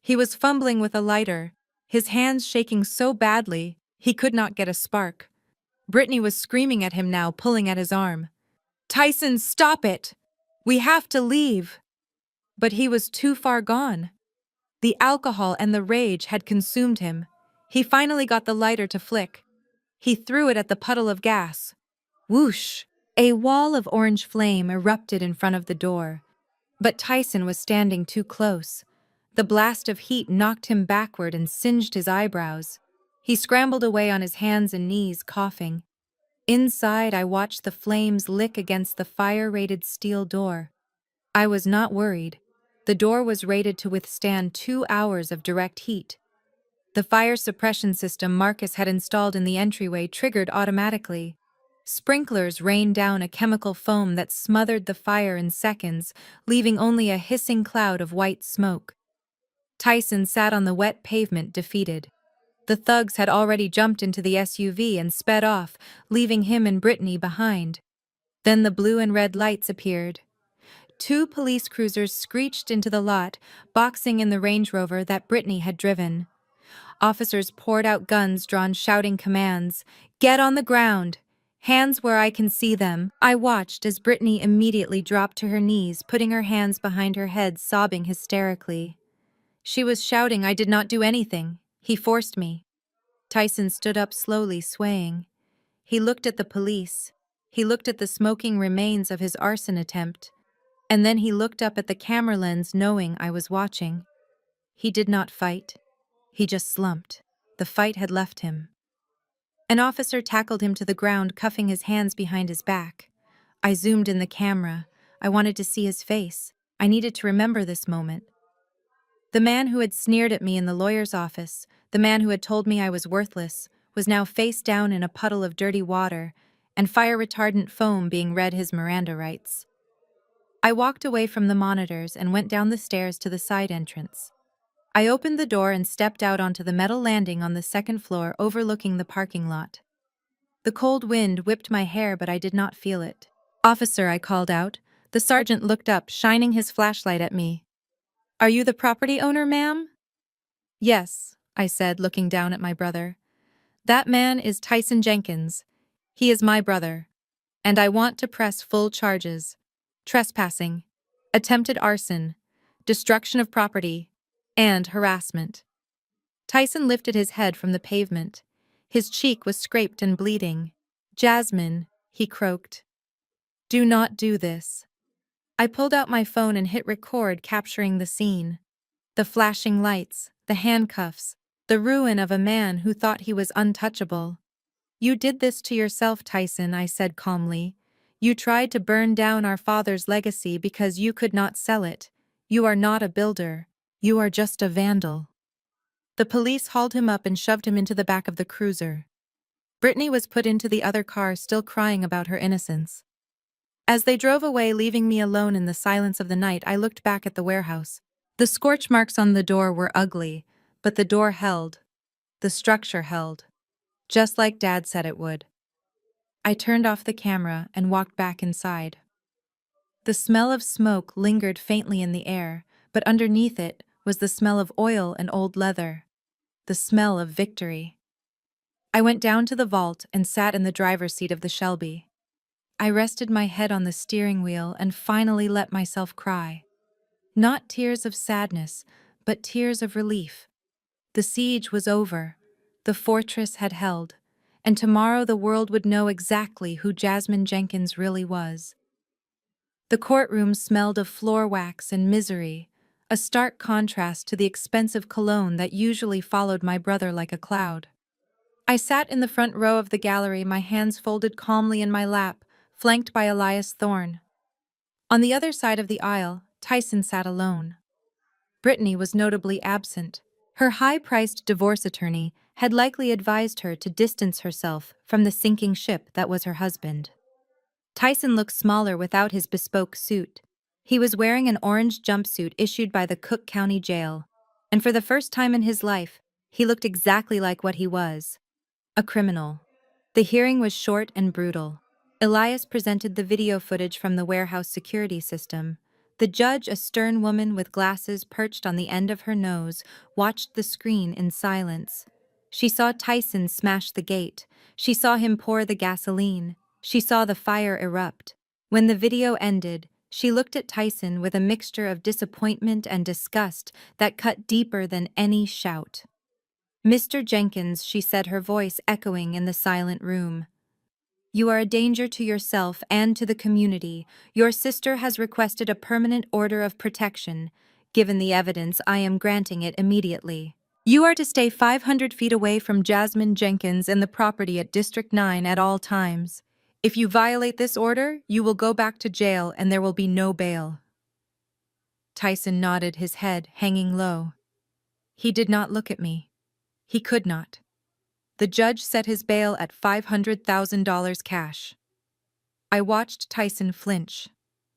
He was fumbling with a lighter, his hands shaking so badly he could not get a spark. Brittany was screaming at him now, pulling at his arm. "Tyson, stop it! We have to leave!" But he was too far gone. The alcohol and the rage had consumed him. He finally got the lighter to flick. He threw it at the puddle of gas. Whoosh! A wall of orange flame erupted in front of the door. But Tyson was standing too close. The blast of heat knocked him backward and singed his eyebrows. He scrambled away on his hands and knees, coughing. Inside, I watched the flames lick against the fire-rated steel door. I was not worried. The door was rated to withstand 2 hours of direct heat. The fire suppression system Marcus had installed in the entryway triggered automatically. Sprinklers rained down a chemical foam that smothered the fire in seconds, leaving only a hissing cloud of white smoke. Tyson sat on the wet pavement, defeated. The thugs had already jumped into the SUV and sped off, leaving him and Brittany behind. Then the blue and red lights appeared. 2 police cruisers screeched into the lot, boxing in the Range Rover that Brittany had driven. Officers poured out guns drawn, shouting commands. "Get on the ground! Hands where I can see them." I watched as Brittany immediately dropped to her knees, putting her hands behind her head, sobbing hysterically. She was shouting, "I did not do anything. He forced me." Tyson stood up slowly, swaying. He looked at the police. He looked at the smoking remains of his arson attempt. And then he looked up at the camera lens, knowing I was watching. He did not fight. He just slumped. The fight had left him. An officer tackled him to the ground, cuffing his hands behind his back. I zoomed in the camera. I wanted to see his face. I needed to remember this moment. The man who had sneered at me in the lawyer's office, the man who had told me I was worthless, was now face down in a puddle of dirty water and fire-retardant foam being read his Miranda rights. I walked away from the monitors and went down the stairs to the side entrance. I opened the door and stepped out onto the metal landing on the second floor overlooking the parking lot. The cold wind whipped my hair, but I did not feel it. "Officer," I called out. The sergeant looked up, shining his flashlight at me. "Are you the property owner, ma'am?" "Yes," I said, looking down at my brother. "That man is Tyson Jenkins. He is my brother. And I want to press full charges: trespassing, attempted arson, destruction of property, and harassment." Tyson lifted his head from the pavement. His cheek was scraped and bleeding. "Jasmine," he croaked. "Do not do this." I pulled out my phone and hit record, capturing the scene. The flashing lights, the handcuffs, the ruin of a man who thought he was untouchable. "You did this to yourself, Tyson," I said calmly. "You tried to burn down our father's legacy because you could not sell it. You are not a builder. You are just a vandal." The police hauled him up and shoved him into the back of the cruiser. Brittany was put into the other car, still crying about her innocence. As they drove away, leaving me alone in the silence of the night, I looked back at the warehouse. The scorch marks on the door were ugly, but the door held. The structure held. Just like Dad said it would. I turned off the camera and walked back inside. The smell of smoke lingered faintly in the air, but underneath it was the smell of oil and old leather. The smell of victory. I went down to the vault and sat in the driver's seat of the Shelby. I rested my head on the steering wheel and finally let myself cry. Not tears of sadness, but tears of relief. The siege was over. The fortress had held. And tomorrow the world would know exactly who Jasmine Jenkins really was. The courtroom smelled of floor wax and misery, a stark contrast to the expensive cologne that usually followed my brother like a cloud. I sat in the front row of the gallery, my hands folded calmly in my lap, flanked by Elias Thorne. On the other side of the aisle, Tyson sat alone. Brittany was notably absent. Her high-priced divorce attorney had likely advised her to distance herself from the sinking ship that was her husband. Tyson looked smaller without his bespoke suit. He was wearing an orange jumpsuit issued by the Cook County Jail, and for the first time in his life, he looked exactly like what he was: a criminal. The hearing was short and brutal. Elias presented the video footage from the warehouse security system. The judge, a stern woman with glasses perched on the end of her nose, watched the screen in silence. She saw Tyson smash the gate. She saw him pour the gasoline. She saw the fire erupt. When the video ended, she looked at Tyson with a mixture of disappointment and disgust that cut deeper than any shout. "Mr. Jenkins," she said, her voice echoing in the silent room. "You are a danger to yourself and to the community. Your sister has requested a permanent order of protection. Given the evidence, I am granting it immediately. You are to stay 500 feet away from Jasmine Jenkins and the property at District 9 at all times. If you violate this order, you will go back to jail and there will be no bail." Tyson nodded, his head hanging low. He did not look at me. He could not. The judge set his bail at $500,000 cash. I watched Tyson flinch.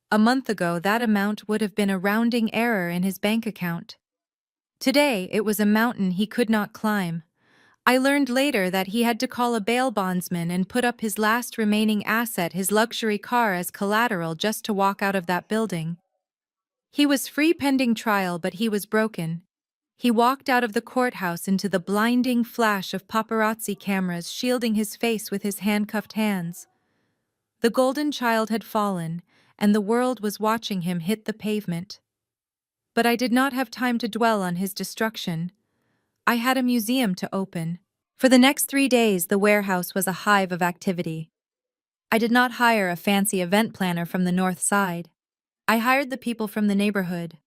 A month ago, that amount would have been a rounding error in his bank account. Today, it was a mountain he could not climb. I learned later that he had to call a bail bondsman and put up his last remaining asset, his luxury car, as collateral just to walk out of that building. He was free pending trial, but he was broken. He walked out of the courthouse into the blinding flash of paparazzi cameras shielding his face with his handcuffed hands. The golden child had fallen, and the world was watching him hit the pavement. But I did not have time to dwell on his destruction. I had a museum to open. For the next 3 days, the warehouse was a hive of activity. I did not hire a fancy event planner from the north side. I hired the people from the neighborhood.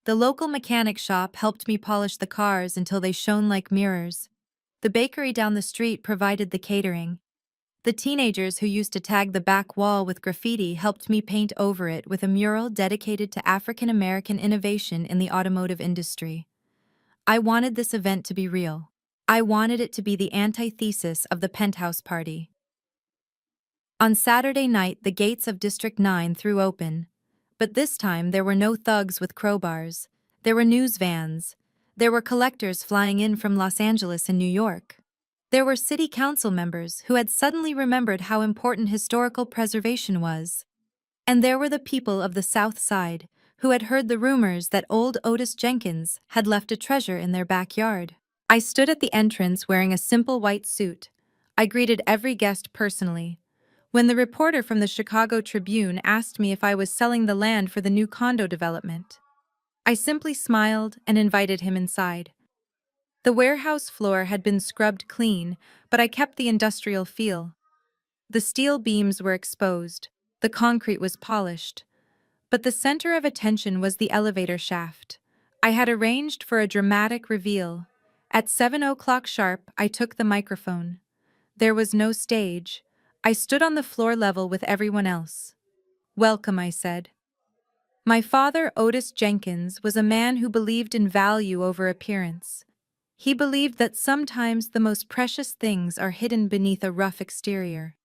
The local mechanic shop helped me polish the cars until they shone like mirrors. The bakery down the street provided the catering. The teenagers who used to tag the back wall with graffiti helped me paint over it with a mural dedicated to African American innovation in the automotive industry. I wanted this event to be real. I wanted it to be the antithesis of the penthouse party. On Saturday night, the gates of District 9 threw open. But this time, there were no thugs with crowbars. There were news vans. There were collectors flying in from Los Angeles and New York. There were city council members who had suddenly remembered how important historical preservation was. And there were the people of the South Side, who had heard the rumors that old Otis Jenkins had left a treasure in their backyard. I stood at the entrance wearing a simple white suit. I greeted every guest personally. When the reporter from the Chicago Tribune asked me if I was selling the land for the new condo development, I simply smiled and invited him inside. The warehouse floor had been scrubbed clean, but I kept the industrial feel. The steel beams were exposed, the concrete was polished, but the center of attention was the elevator shaft. I had arranged for a dramatic reveal. At 7 o'clock sharp, I took the microphone. There was no stage. I stood on the floor level with everyone else. "Welcome," I said. My father, Otis Jenkins, was a man who believed in value over appearance. He believed that sometimes the most precious things are hidden beneath a rough exterior.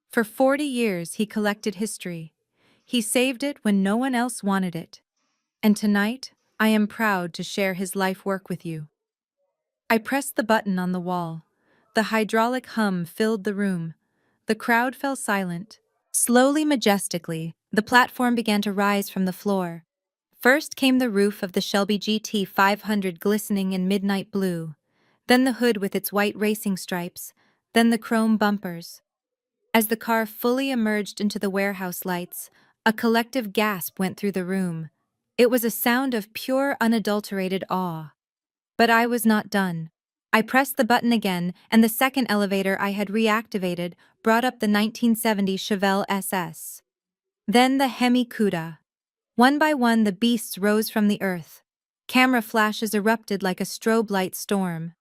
For 40 years, he collected history. He saved it when no one else wanted it. And tonight, I am proud to share his life work with you. I pressed the button on the wall. The hydraulic hum filled the room. The crowd fell silent. Slowly, majestically, the platform began to rise from the floor. First came the roof of the Shelby GT 500 glistening in midnight blue, then the hood with its white racing stripes, then the chrome bumpers. As the car fully emerged into the warehouse lights, a collective gasp went through the room. It was a sound of pure, unadulterated awe. But I was not done. I pressed the button again, and the second elevator I had reactivated brought up the 1970 Chevelle SS. Then the Hemi Cuda. One by one, the beasts rose from the earth. Camera flashes erupted like a strobe light storm.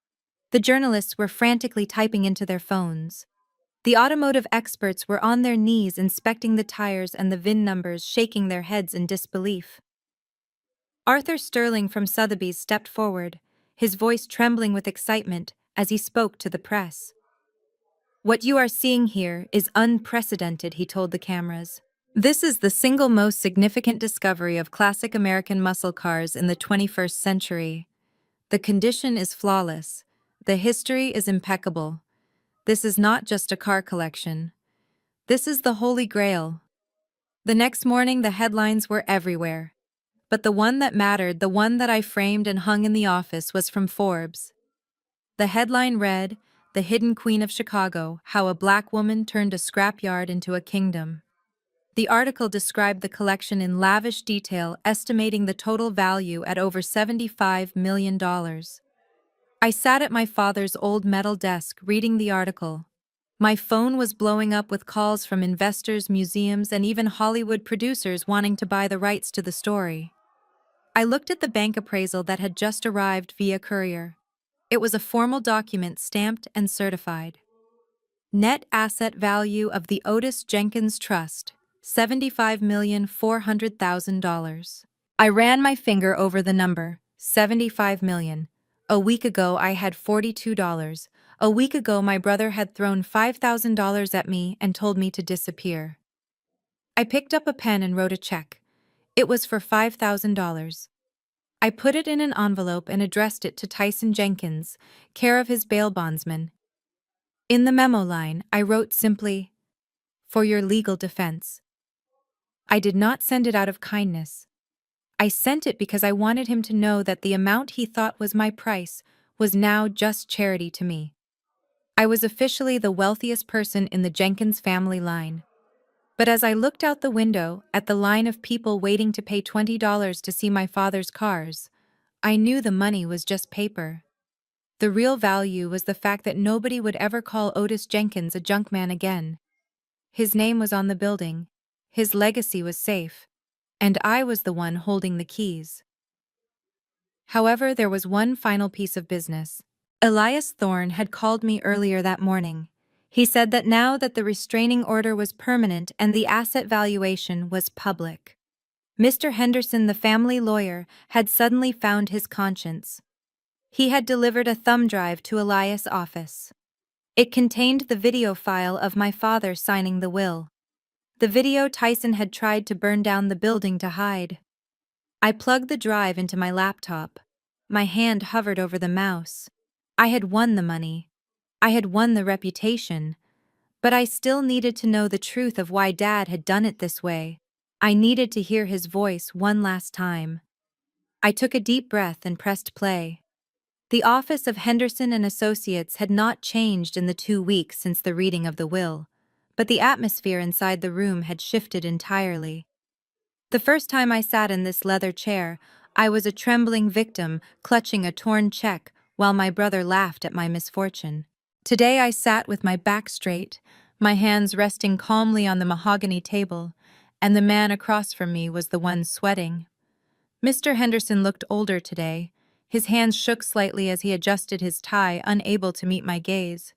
The journalists were frantically typing into their phones. The automotive experts were on their knees inspecting the tires and the VIN numbers, shaking their heads in disbelief. Arthur Sterling from Sotheby's stepped forward, his voice trembling with excitement as he spoke to the press. "What you are seeing here is unprecedented," he told the cameras. "This is the single most significant discovery of classic American muscle cars in the 21st century. The condition is flawless. The history is impeccable. This is not just a car collection. This is the Holy Grail." The next morning, the headlines were everywhere. But the one that mattered, the one that I framed and hung in the office, was from Forbes. The headline read, "The Hidden Queen of Chicago: How a Black Woman Turned a Scrapyard into a Kingdom." The article described the collection in lavish detail, estimating the total value at over $75 million. I sat at my father's old metal desk reading the article. My phone was blowing up with calls from investors, museums, and even Hollywood producers wanting to buy the rights to the story. I looked at the bank appraisal that had just arrived via courier. It was a formal document stamped and certified. Net asset value of the Otis Jenkins Trust, $75,400,000. I ran my finger over the number, $75 million. A week ago I had $42. A week ago my brother had thrown $5,000 at me and told me to disappear. I picked up a pen and wrote a check. It was for $5,000. I put it in an envelope and addressed it to Tyson Jenkins, care of his bail bondsman. In the memo line, I wrote simply, "For your legal defense." I did not send it out of kindness. I sent it because I wanted him to know that the amount he thought was my price was now just charity to me. I was officially the wealthiest person in the Jenkins family line. But as I looked out the window at the line of people waiting to pay $20 to see my father's cars, I knew the money was just paper. The real value was the fact that nobody would ever call Otis Jenkins a junkman again. His name was on the building, his legacy was safe, and I was the one holding the keys. However, there was one final piece of business. Elias Thorne had called me earlier that morning. He said that now that the restraining order was permanent and the asset valuation was public, Mr. Henderson, the family lawyer, had suddenly found his conscience. He had delivered a thumb drive to Elias' office. It contained the video file of my father signing the will. The video Tyson had tried to burn down the building to hide. I plugged the drive into my laptop. My hand hovered over the mouse. I had won the money. I had won the reputation. But I still needed to know the truth of why Dad had done it this way. I needed to hear his voice one last time. I took a deep breath and pressed play. The office of Henderson and Associates had not changed in the 2 weeks since the reading of the will, but the atmosphere inside the room had shifted entirely. The first time I sat in this leather chair, I was a trembling victim clutching a torn check while my brother laughed at my misfortune. Today I sat with my back straight, my hands resting calmly on the mahogany table, and the man across from me was the one sweating. Mr. Henderson looked older today. His hands shook slightly as he adjusted his tie, unable to meet my gaze.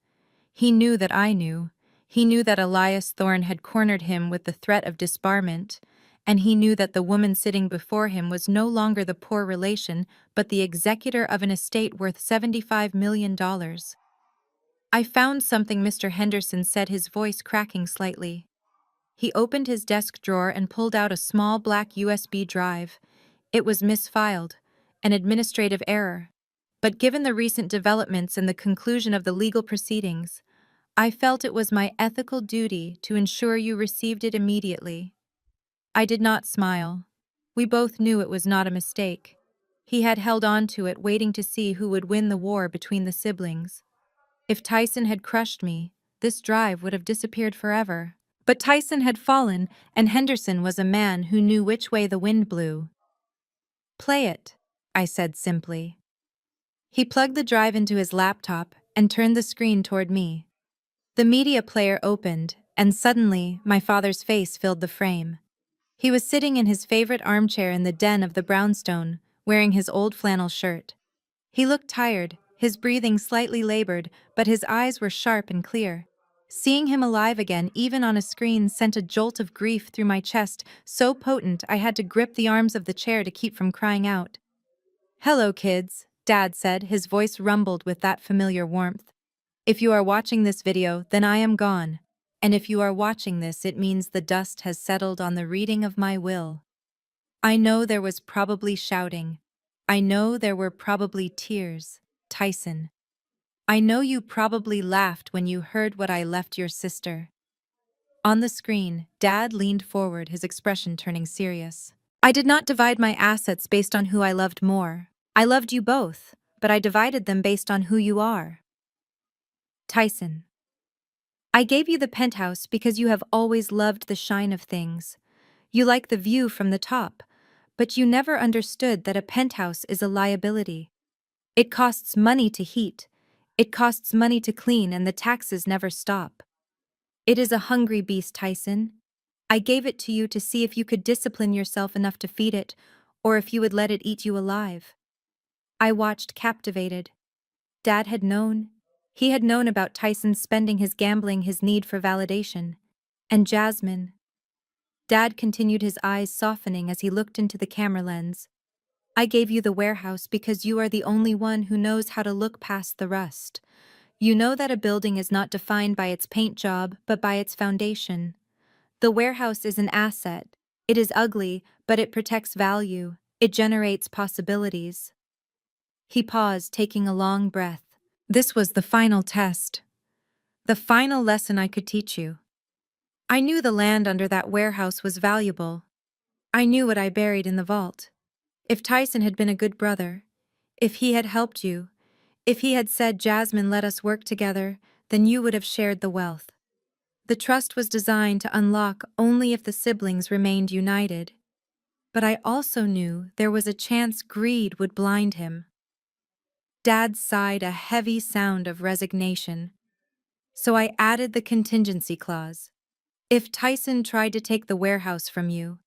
He knew that I knew. He knew that Elias Thorne had cornered him with the threat of disbarment, and he knew that the woman sitting before him was no longer the poor relation, but the executor of an estate worth $75 million. I found something, Mr. Henderson said, his voice cracking slightly. He opened his desk drawer and pulled out a small black USB drive. It was misfiled, an administrative error. But given the recent developments and the conclusion of the legal proceedings, I felt it was my ethical duty to ensure you received it immediately. I did not smile. We both knew it was not a mistake. He had held on to it, waiting to see who would win the war between the siblings. If Tyson had crushed me, this drive would have disappeared forever. But Tyson had fallen, and Henderson was a man who knew which way the wind blew. "Play it," I said simply. He plugged the drive into his laptop and turned the screen toward me. The media player opened, and suddenly my father's face filled the frame. He was sitting in his favorite armchair in the den of the brownstone, wearing his old flannel shirt. He looked tired, his breathing slightly labored, but his eyes were sharp and clear. Seeing him alive again, even on a screen, sent a jolt of grief through my chest, so potent I had to grip the arms of the chair to keep from crying out. "Hello, kids," Dad said, his voice rumbled with that familiar warmth. "If you are watching this video, then I am gone. And if you are watching this, it means the dust has settled on the reading of my will." I know there was probably shouting. I know there were probably tears. Tyson. I know you probably laughed when you heard what I left your sister. On the screen, Dad leaned forward, his expression turning serious. "I did not divide my assets based on who I loved more. I loved you both, but I divided them based on who you are." Tyson. "I gave you the penthouse because you have always loved the shine of things. You like the view from the top, but you never understood that a penthouse is a liability. It costs money to heat, it costs money to clean, and the taxes never stop. It is a hungry beast, Tyson. I gave it to you to see if you could discipline yourself enough to feed it, or if you would let it eat you alive." I watched, captivated. Dad had known. He had known about Tyson spending his gambling, his need for validation. And Jasmine. Dad continued, his eyes softening as he looked into the camera lens. "I gave you the warehouse because you are the only one who knows how to look past the rust. You know that a building is not defined by its paint job, but by its foundation. The warehouse is an asset. It is ugly, but it protects value. It generates possibilities." He paused, taking a long breath. "This was the final test. The final lesson I could teach you. I knew the land under that warehouse was valuable. I knew what I buried in the vault. If Tyson had been a good brother, if he had helped you, if he had said, 'Jasmine, let us work together,' then you would have shared the wealth. The trust was designed to unlock only if the siblings remained united. But I also knew there was a chance greed would blind him." Dad sighed, a heavy sound of resignation. "So I added the contingency clause. If Tyson tried to take the warehouse from you,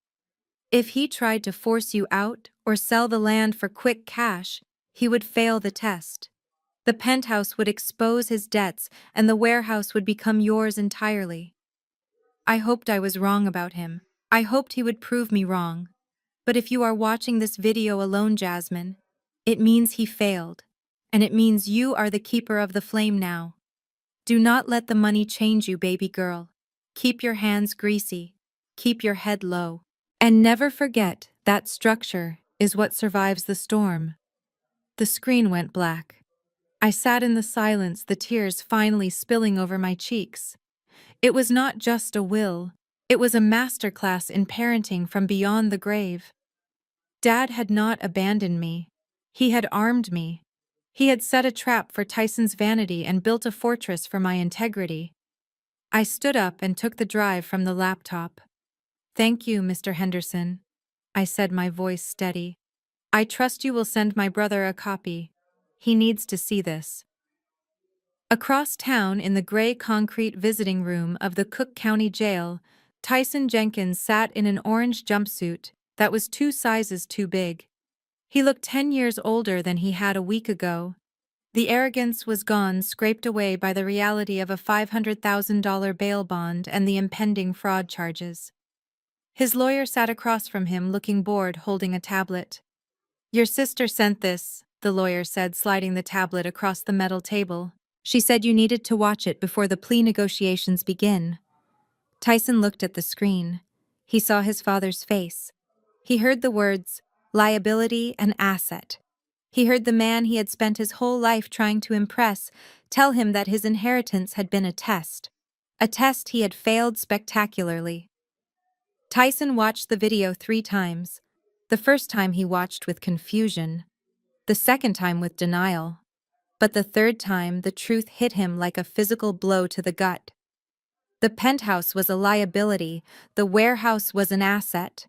if he tried to force you out or sell the land for quick cash, he would fail the test. The penthouse would expose his debts, and the warehouse would become yours entirely. I hoped I was wrong about him. I hoped he would prove me wrong. But if you are watching this video alone, Jasmine, it means he failed. And it means you are the keeper of the flame now. Do not let the money change you, baby girl. Keep your hands greasy. Keep your head low. And never forget that structure is what survives the storm. The screen went black. I sat in the silence, the tears finally spilling over my cheeks. It was not just a will. It was a masterclass in parenting from beyond the grave. Dad had not abandoned me. He had armed me. He had set a trap for Tyson's vanity and built a fortress for my integrity. I stood up and took the drive from the laptop. "Thank you, Mr. Henderson," I said, my voice steady. "I trust you will send my brother a copy. He needs to see this." Across town in the gray concrete visiting room of the Cook County Jail, Tyson Jenkins sat in an orange jumpsuit that was 2 sizes too big. He looked 10 years older than he had a week ago. The arrogance was gone, scraped away by the reality of a $500,000 bail bond and the impending fraud charges. His lawyer sat across from him, looking bored, holding a tablet. "Your sister sent this," the lawyer said, sliding the tablet across the metal table. "She said you needed to watch it before the plea negotiations begin." Tyson looked at the screen. He saw his father's face. He heard the words, liability and asset. He heard the man he had spent his whole life trying to impress tell him that his inheritance had been a test he had failed spectacularly. Tyson watched the video 3 times. The first time he watched with confusion. The second time with denial. But the third time, the truth hit him like a physical blow to the gut. The penthouse was a liability, the warehouse was an asset.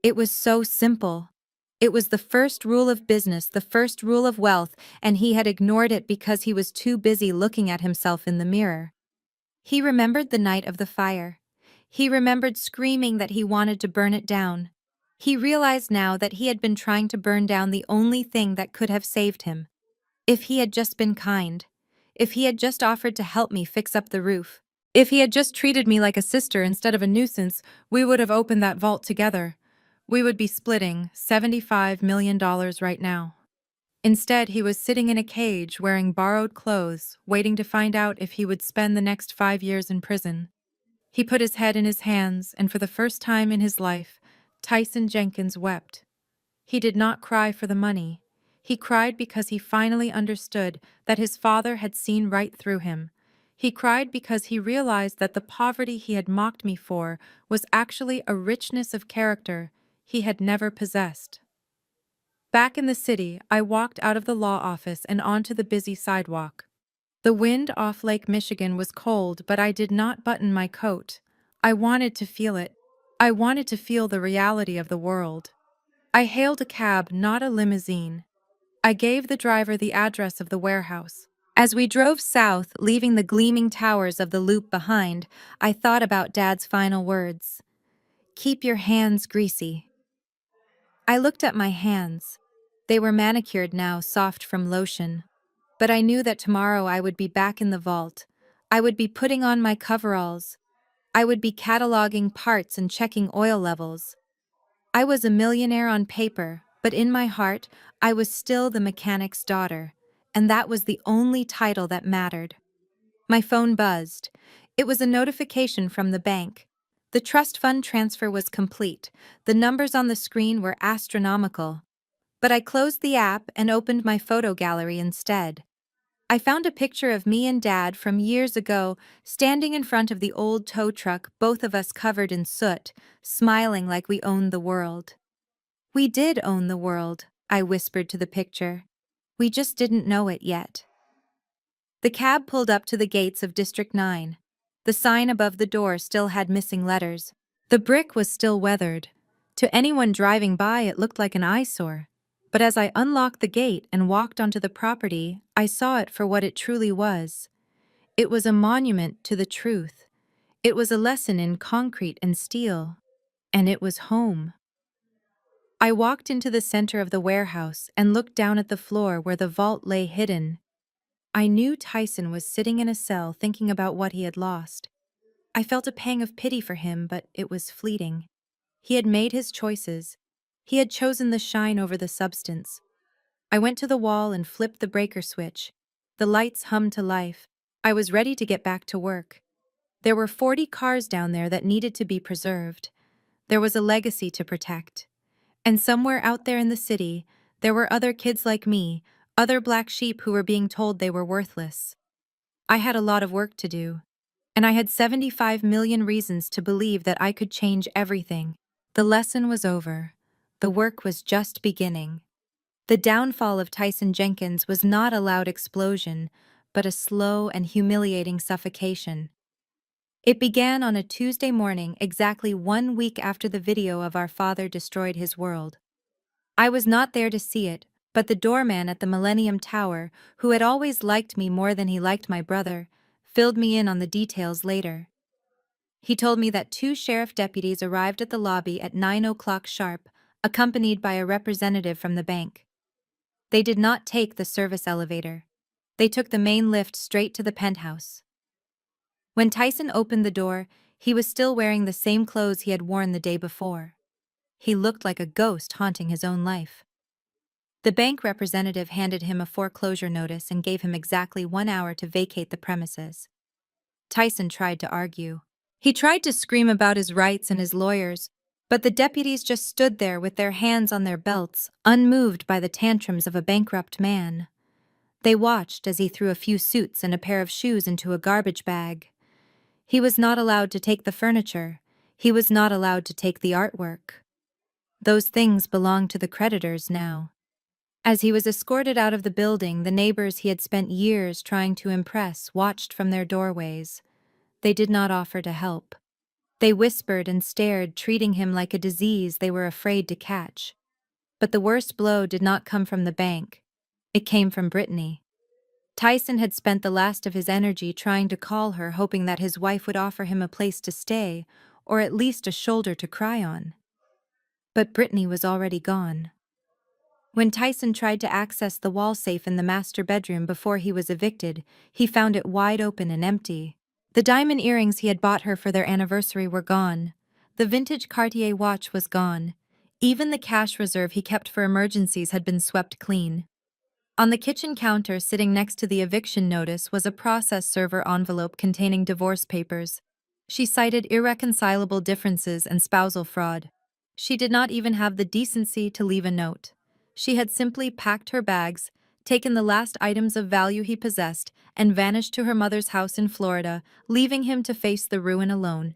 It was so simple. It was the first rule of business, the first rule of wealth, and he had ignored it because he was too busy looking at himself in the mirror. He remembered the night of the fire. He remembered screaming that he wanted to burn it down. He realized now that he had been trying to burn down the only thing that could have saved him. If he had just been kind. If he had just offered to help me fix up the roof. If he had just treated me like a sister instead of a nuisance, we would have opened that vault together. We would be splitting $75 million right now. Instead, he was sitting in a cage wearing borrowed clothes, waiting to find out if he would spend the next 5 years in prison. He put his head in his hands, and for the first time in his life, Tyson Jenkins wept. He did not cry for the money. He cried because he finally understood that his father had seen right through him. He cried because he realized that the poverty he had mocked me for was actually a richness of character he had never possessed. Back in the city, I walked out of the law office and onto the busy sidewalk. The wind off Lake Michigan was cold, but I did not button my coat. I wanted to feel it. I wanted to feel the reality of the world. I hailed a cab, not a limousine. I gave the driver the address of the warehouse. As we drove south, leaving the gleaming towers of the loop behind, I thought about Dad's final words. "Keep your hands greasy." I looked at my hands. They were manicured now, soft from lotion. But I knew that tomorrow I would be back in the vault. I would be putting on my coveralls. I would be cataloging parts and checking oil levels. I was a millionaire on paper, but in my heart, I was still the mechanic's daughter, and that was the only title that mattered. My phone buzzed. It was a notification from the bank. The trust fund transfer was complete. The numbers on the screen were astronomical. But I closed the app and opened my photo gallery instead. I found a picture of me and Dad from years ago, standing in front of the old tow truck, both of us covered in soot, smiling like we owned the world. "We did own the world," I whispered to the picture. "We just didn't know it yet." The cab pulled up to the gates of District 9. The sign above the door still had missing letters. The brick was still weathered. To anyone driving by, it looked like an eyesore. But as I unlocked the gate and walked onto the property, I saw it for what it truly was. It was a monument to the truth. It was a lesson in concrete and steel. And it was home. I walked into the center of the warehouse and looked down at the floor where the vault lay hidden. I knew Tyson was sitting in a cell thinking about what he had lost. I felt a pang of pity for him, but it was fleeting. He had made his choices. He had chosen the shine over the substance. I went to the wall and flipped the breaker switch. The lights hummed to life. I was ready to get back to work. There were 40 cars down there that needed to be preserved. There was a legacy to protect. And somewhere out there in the city, there were other kids like me, other black sheep who were being told they were worthless. I had a lot of work to do. And I had 75 million reasons to believe that I could change everything. The lesson was over. The work was just beginning. The downfall of Tyson Jenkins was not a loud explosion, but a slow and humiliating suffocation. It began on a Tuesday morning, exactly 1 week after the video of our father destroyed his world. I was not there to see it, but the doorman at the Millennium Tower, who had always liked me more than he liked my brother, filled me in on the details later. He told me that 2 sheriff deputies arrived at the lobby at 9 o'clock sharp, accompanied by a representative from the bank. They did not take the service elevator. They took the main lift straight to the penthouse. When Tyson opened the door, he was still wearing the same clothes he had worn the day before. He looked like a ghost haunting his own life. The bank representative handed him a foreclosure notice and gave him exactly 1 hour to vacate the premises. Tyson tried to argue. He tried to scream about his rights and his lawyers, but the deputies just stood there with their hands on their belts, unmoved by the tantrums of a bankrupt man. They watched as he threw a few suits and a pair of shoes into a garbage bag. He was not allowed to take the furniture. He was not allowed to take the artwork. Those things belonged to the creditors now. As he was escorted out of the building, the neighbors he had spent years trying to impress watched from their doorways. They did not offer to help. They whispered and stared, treating him like a disease they were afraid to catch. But the worst blow did not come from the bank. It came from Brittany. Tyson had spent the last of his energy trying to call her, hoping that his wife would offer him a place to stay, or at least a shoulder to cry on. But Brittany was already gone. When Tyson tried to access the wall safe in the master bedroom before he was evicted, he found it wide open and empty. The diamond earrings he had bought her for their anniversary were gone. The vintage Cartier watch was gone. Even the cash reserve he kept for emergencies had been swept clean. On the kitchen counter sitting next to the eviction notice was a process server envelope containing divorce papers. She cited irreconcilable differences and spousal fraud. She did not even have the decency to leave a note. She had simply packed her bags, taken the last items of value he possessed, and vanished to her mother's house in Florida, leaving him to face the ruin alone.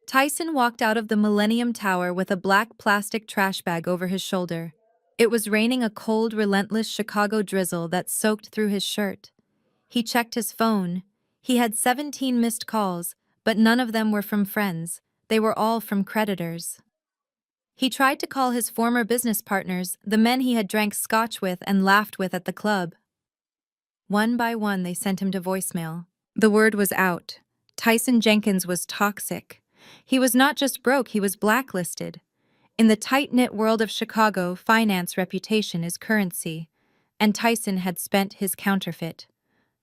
Tyson walked out of the Millennium Tower with a black plastic trash bag over his shoulder. It was raining a cold, relentless Chicago drizzle that soaked through his shirt. He checked his phone. He had 17 missed calls, but none of them were from friends. They were all from creditors. He tried to call his former business partners, the men he had drank scotch with and laughed with at the club. One by one, they sent him to voicemail. The word was out. Tyson Jenkins was toxic. He was not just broke, he was blacklisted. In the tight-knit world of Chicago, finance reputation is currency, and Tyson had spent his counterfeit.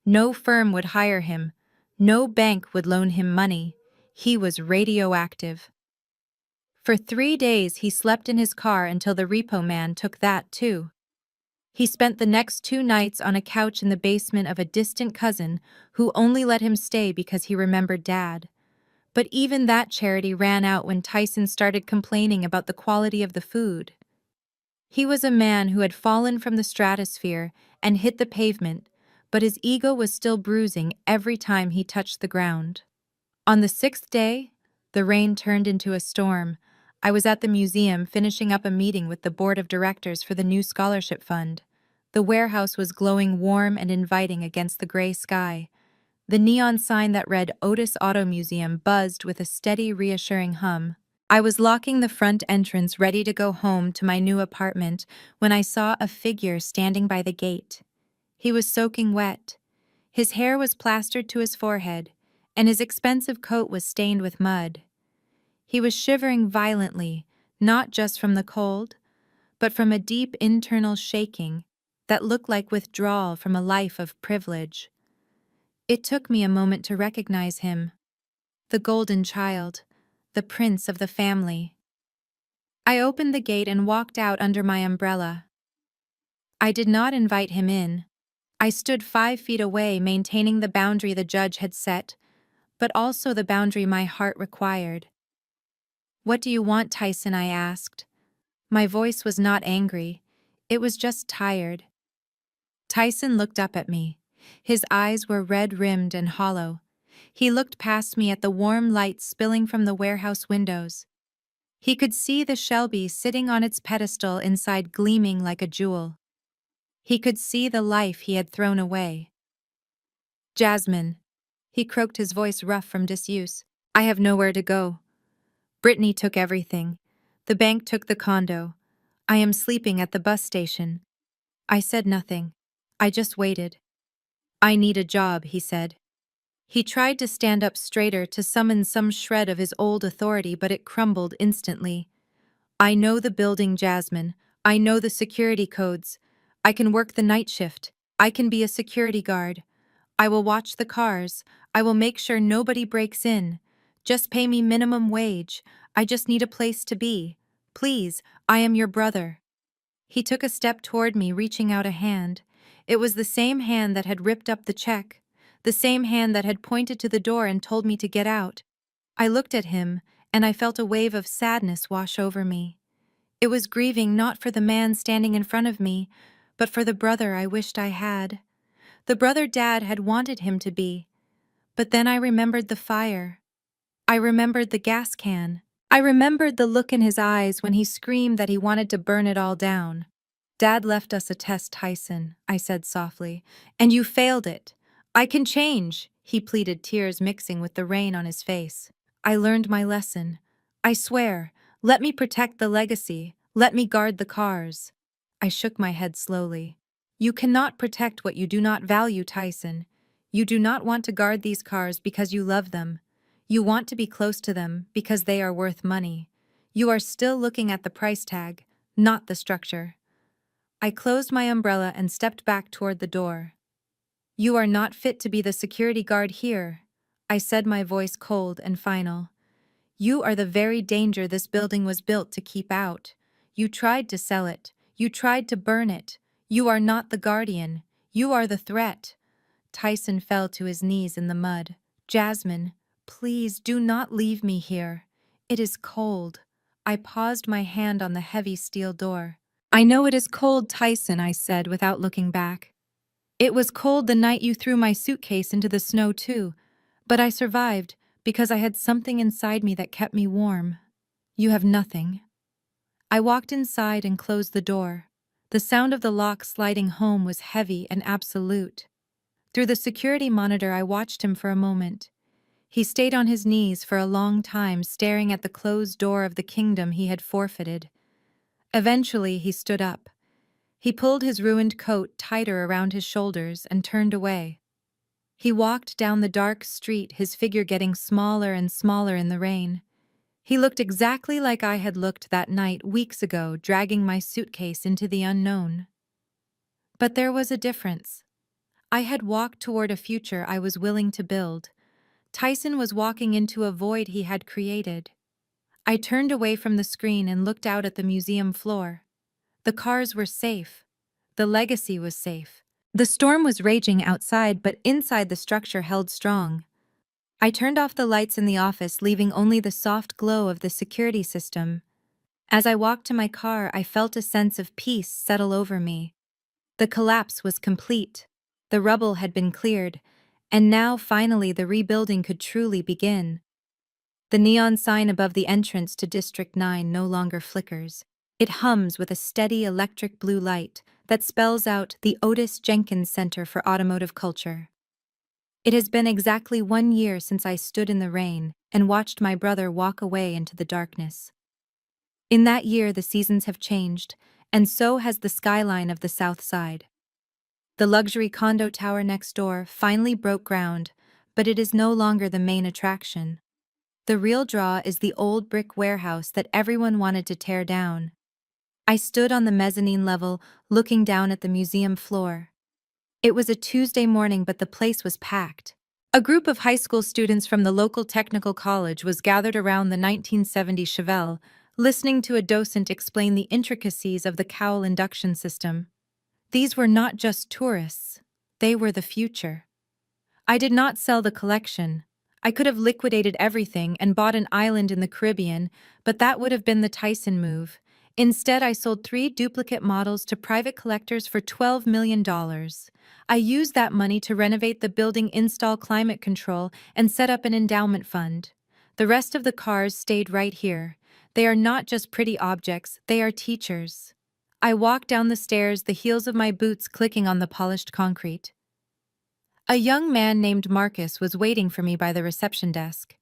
No firm would hire him. No bank would loan him money. He was radioactive. For 3 days he slept in his car until the repo man took that too. He spent the next 2 nights on a couch in the basement of a distant cousin who only let him stay because he remembered Dad. But even that charity ran out when Tyson started complaining about the quality of the food. He was a man who had fallen from the stratosphere and hit the pavement, but his ego was still bruising every time he touched the ground. On the 6th day, the rain turned into a storm. I was at the museum finishing up a meeting with the board of directors for the new scholarship fund. The warehouse was glowing warm and inviting against the gray sky. The neon sign that read Otis Auto Museum buzzed with a steady, reassuring hum. I was locking the front entrance, ready to go home to my new apartment, when I saw a figure standing by the gate. He was soaking wet. His hair was plastered to his forehead, and his expensive coat was stained with mud. He was shivering violently, not just from the cold, but from a deep internal shaking. that looked like withdrawal from a life of privilege. It took me a moment to recognize him. The golden child, the prince of the family. I opened the gate and walked out under my umbrella. I did not invite him in. I stood 5 feet away, maintaining the boundary the judge had set, but also the boundary my heart required. "What do you want, Tyson?" I asked. My voice was not angry. It was just tired. Tyson looked up at me. His eyes were red-rimmed and hollow. He looked past me at the warm light spilling from the warehouse windows. He could see the Shelby sitting on its pedestal inside, gleaming like a jewel. He could see the life he had thrown away. "Jasmine," he croaked, his voice rough from disuse, "I have nowhere to go. Brittany took everything. The bank took the condo. I am sleeping at the bus station." I said nothing. I just waited. "I need a job," he said. He tried to stand up straighter, to summon some shred of his old authority, but it crumbled instantly. "I know the building, Jasmine. I know the security codes. I can work the night shift. I can be a security guard. I will watch the cars. I will make sure nobody breaks in. Just pay me minimum wage. I just need a place to be. Please, I am your brother." He took a step toward me, reaching out a hand. It was the same hand that had ripped up the check, the same hand that had pointed to the door and told me to get out. I looked at him, and I felt a wave of sadness wash over me. It was grieving not for the man standing in front of me, but for the brother I wished I had. The brother Dad had wanted him to be. But then I remembered the fire. I remembered the gas can. I remembered the look in his eyes when he screamed that he wanted to burn it all down. "Dad left us a test, Tyson," I said softly, "and you failed it. I can change," he pleaded, tears mixing with the rain on his face. "I learned my lesson. I swear, let me protect the legacy. Let me guard the cars." I shook my head slowly. "You cannot protect what you do not value, Tyson. You do not want to guard these cars because you love them. You want to be close to them because they are worth money. You are still looking at the price tag, not the structure." I closed my umbrella and stepped back toward the door. "You are not fit to be the security guard here," I said, my voice cold and final. "You are the very danger this building was built to keep out. You tried to sell it. You tried to burn it. You are not the guardian. You are the threat." Tyson fell to his knees in the mud. "Jasmine, please do not leave me here. It is cold." I paused, my hand on the heavy steel door. "I know it is cold, Tyson," I said without looking back. "It was cold the night you threw my suitcase into the snow too, but I survived because I had something inside me that kept me warm. You have nothing." I walked inside and closed the door. The sound of the lock sliding home was heavy and absolute. Through the security monitor, I watched him for a moment. He stayed on his knees for a long time, staring at the closed door of the kingdom he had forfeited. Eventually, he stood up. He pulled his ruined coat tighter around his shoulders and turned away. He walked down the dark street, his figure getting smaller and smaller in the rain. He looked exactly like I had looked that night weeks ago, dragging my suitcase into the unknown. But there was a difference. I had walked toward a future I was willing to build. Tyson was walking into a void he had created. I turned away from the screen and looked out at the museum floor. The cars were safe. The legacy was safe. The storm was raging outside, but inside the structure held strong. I turned off the lights in the office, leaving only the soft glow of the security system. As I walked to my car, I felt a sense of peace settle over me. The collapse was complete. The rubble had been cleared, and now finally the rebuilding could truly begin. The neon sign above the entrance to District 9 no longer flickers. It hums with a steady electric blue light that spells out the Otis Jenkins Center for Automotive Culture. It has been exactly 1 year since I stood in the rain and watched my brother walk away into the darkness. In that year, the seasons have changed, and so has the skyline of the South Side. The luxury condo tower next door finally broke ground, but it is no longer the main attraction. The real draw is the old brick warehouse that everyone wanted to tear down. I stood on the mezzanine level, looking down at the museum floor. It was a Tuesday morning, but the place was packed. A group of high school students from the local technical college was gathered around the 1970 Chevelle, listening to a docent explain the intricacies of the cowl induction system. These were not just tourists, they were the future. I did not sell the collection. I could have liquidated everything and bought an island in the Caribbean, but that would have been the Tyson move. Instead, I sold 3 duplicate models to private collectors for $12 million. I used that money to renovate the building, install climate control, and set up an endowment fund. The rest of the cars stayed right here. They are not just pretty objects, they are teachers. I walked down the stairs, the heels of my boots clicking on the polished concrete. A young man named Marcus was waiting for me by the reception desk.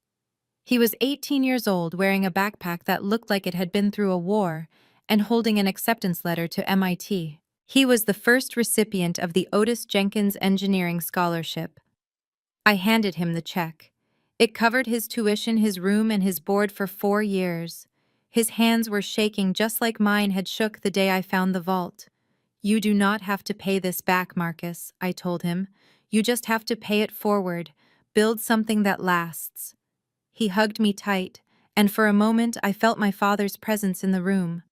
He was 18 years old, wearing a backpack that looked like it had been through a war, and holding an acceptance letter to MIT. He was the first recipient of the Otis Jenkins Engineering Scholarship. I handed him the check. It covered his tuition, his room, and his board for 4 years. His hands were shaking just like mine had shook the day I found the vault. "You do not have to pay this back, Marcus," I told him. "You just have to pay it forward, build something that lasts." He hugged me tight, and for a moment I felt my father's presence in the room.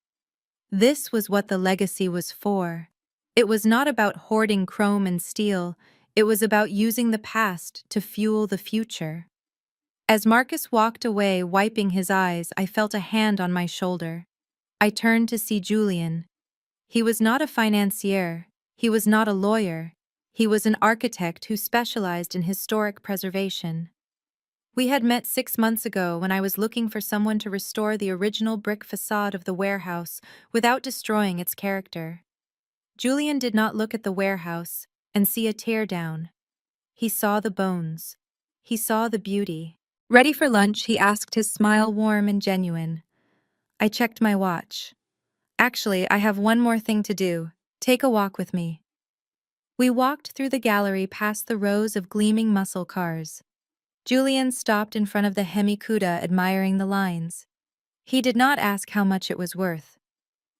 This was what the legacy was for. It was not about hoarding chrome and steel, it was about using the past to fuel the future. As Marcus walked away, wiping his eyes, I felt a hand on my shoulder. I turned to see Julian. He was not a financier, he was not a lawyer, he was an architect who specialized in historic preservation. We had met 6 months ago when I was looking for someone to restore the original brick facade of the warehouse without destroying its character. Julian did not look at the warehouse and see a tear down. He saw the bones. He saw the beauty. "Ready for lunch?" he asked, his smile warm and genuine. I checked my watch. "Actually, I have one more thing to do. Take a walk with me." We walked through the gallery past the rows of gleaming muscle cars. Julian stopped in front of the Hemikuda, admiring the lines. He did not ask how much it was worth.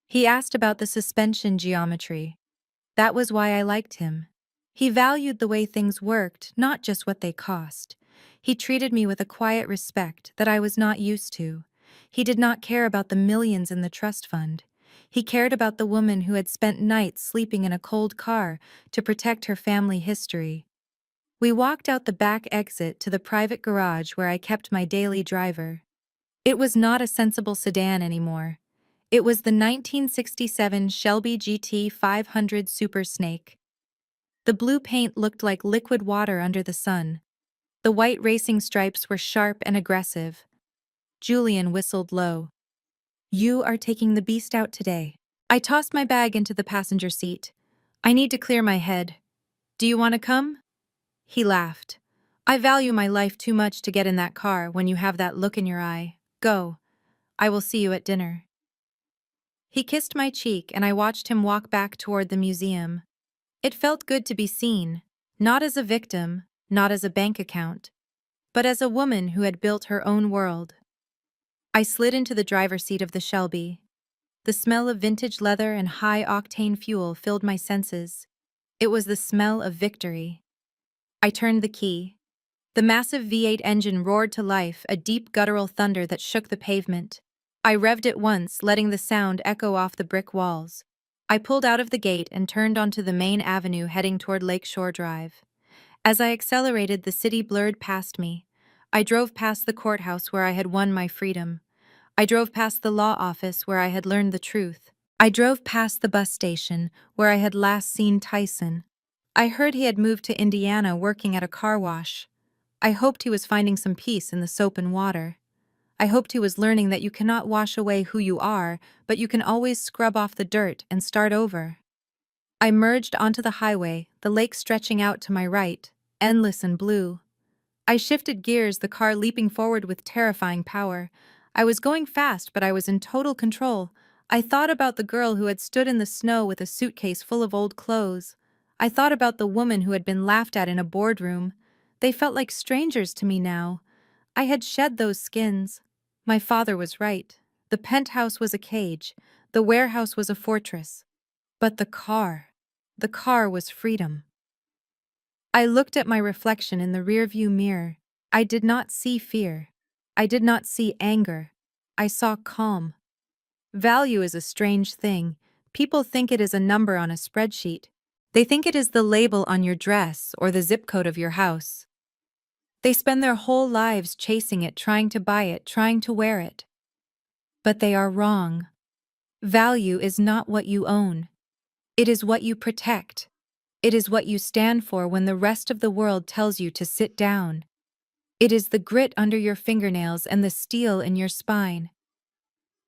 He asked about the suspension geometry. That was why I liked him. He valued the way things worked, not just what they cost. He treated me with a quiet respect that I was not used to. He did not care about the millions in the trust fund. He cared about the woman who had spent nights sleeping in a cold car to protect her family history. We walked out the back exit to the private garage where I kept my daily driver. It was not a sensible sedan anymore. It was the 1967 Shelby GT 500 Super Snake. The blue paint looked like liquid water under the sun. The white racing stripes were sharp and aggressive. Julian whistled low. "You are taking the beast out today." I tossed my bag into the passenger seat. "I need to clear my head. Do you want to come?" He laughed. "I value my life too much to get in that car when you have that look in your eye. Go. I will see you at dinner." He kissed my cheek and I watched him walk back toward the museum. It felt good to be seen, not as a victim, not as a bank account, but as a woman who had built her own world. I slid into the driver's seat of the Shelby. The smell of vintage leather and high-octane fuel filled my senses. It was the smell of victory. I turned the key. The massive V8 engine roared to life, a deep guttural thunder that shook the pavement. I revved it once, letting the sound echo off the brick walls. I pulled out of the gate and turned onto the main avenue heading toward Lakeshore Drive. As I accelerated, the city blurred past me. I drove past the courthouse where I had won my freedom. I drove past the law office where I had learned the truth. I drove past the bus station where I had last seen Tyson. I heard he had moved to Indiana working at a car wash. I hoped he was finding some peace in the soap and water. I hoped he was learning that you cannot wash away who you are, but you can always scrub off the dirt and start over. I merged onto the highway, the lake stretching out to my right, endless and blue. I shifted gears, the car leaping forward with terrifying power. I was going fast, but I was in total control. I thought about the girl who had stood in the snow with a suitcase full of old clothes. I thought about the woman who had been laughed at in a boardroom. They felt like strangers to me now. I had shed those skins. My father was right. The penthouse was a cage, the warehouse was a fortress. But the car was freedom. I looked at my reflection in the rearview mirror. I did not see fear. I did not see anger. I saw calm. Value is a strange thing. People think it is a number on a spreadsheet. They think it is the label on your dress or the zip code of your house. They spend their whole lives chasing it, trying to buy it, trying to wear it. But they are wrong. Value is not what you own. It is what you protect. It is what you stand for when the rest of the world tells you to sit down. It is the grit under your fingernails and the steel in your spine.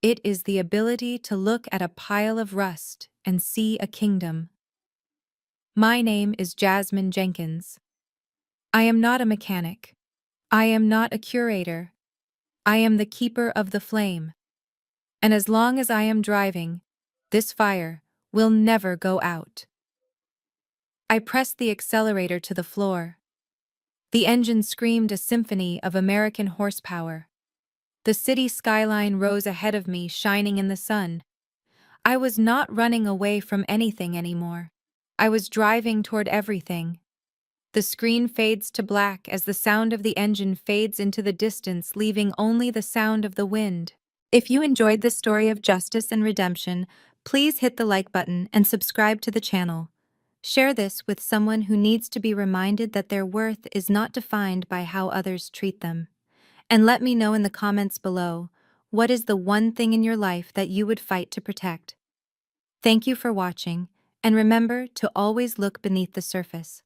It is the ability to look at a pile of rust and see a kingdom. My name is Jasmine Jenkins. I am not a mechanic. I am not a curator. I am the keeper of the flame. And as long as I am driving, this fire will never go out. I pressed the accelerator to the floor. The engine screamed a symphony of American horsepower. The city skyline rose ahead of me, shining in the sun. I was not running away from anything anymore. I was driving toward everything. The screen fades to black as the sound of the engine fades into the distance, leaving only the sound of the wind. If you enjoyed this story of justice and redemption, please hit the like button and subscribe to the channel. Share this with someone who needs to be reminded that their worth is not defined by how others treat them. And let me know in the comments below, what is the one thing in your life that you would fight to protect? Thank you for watching, and remember to always look beneath the surface.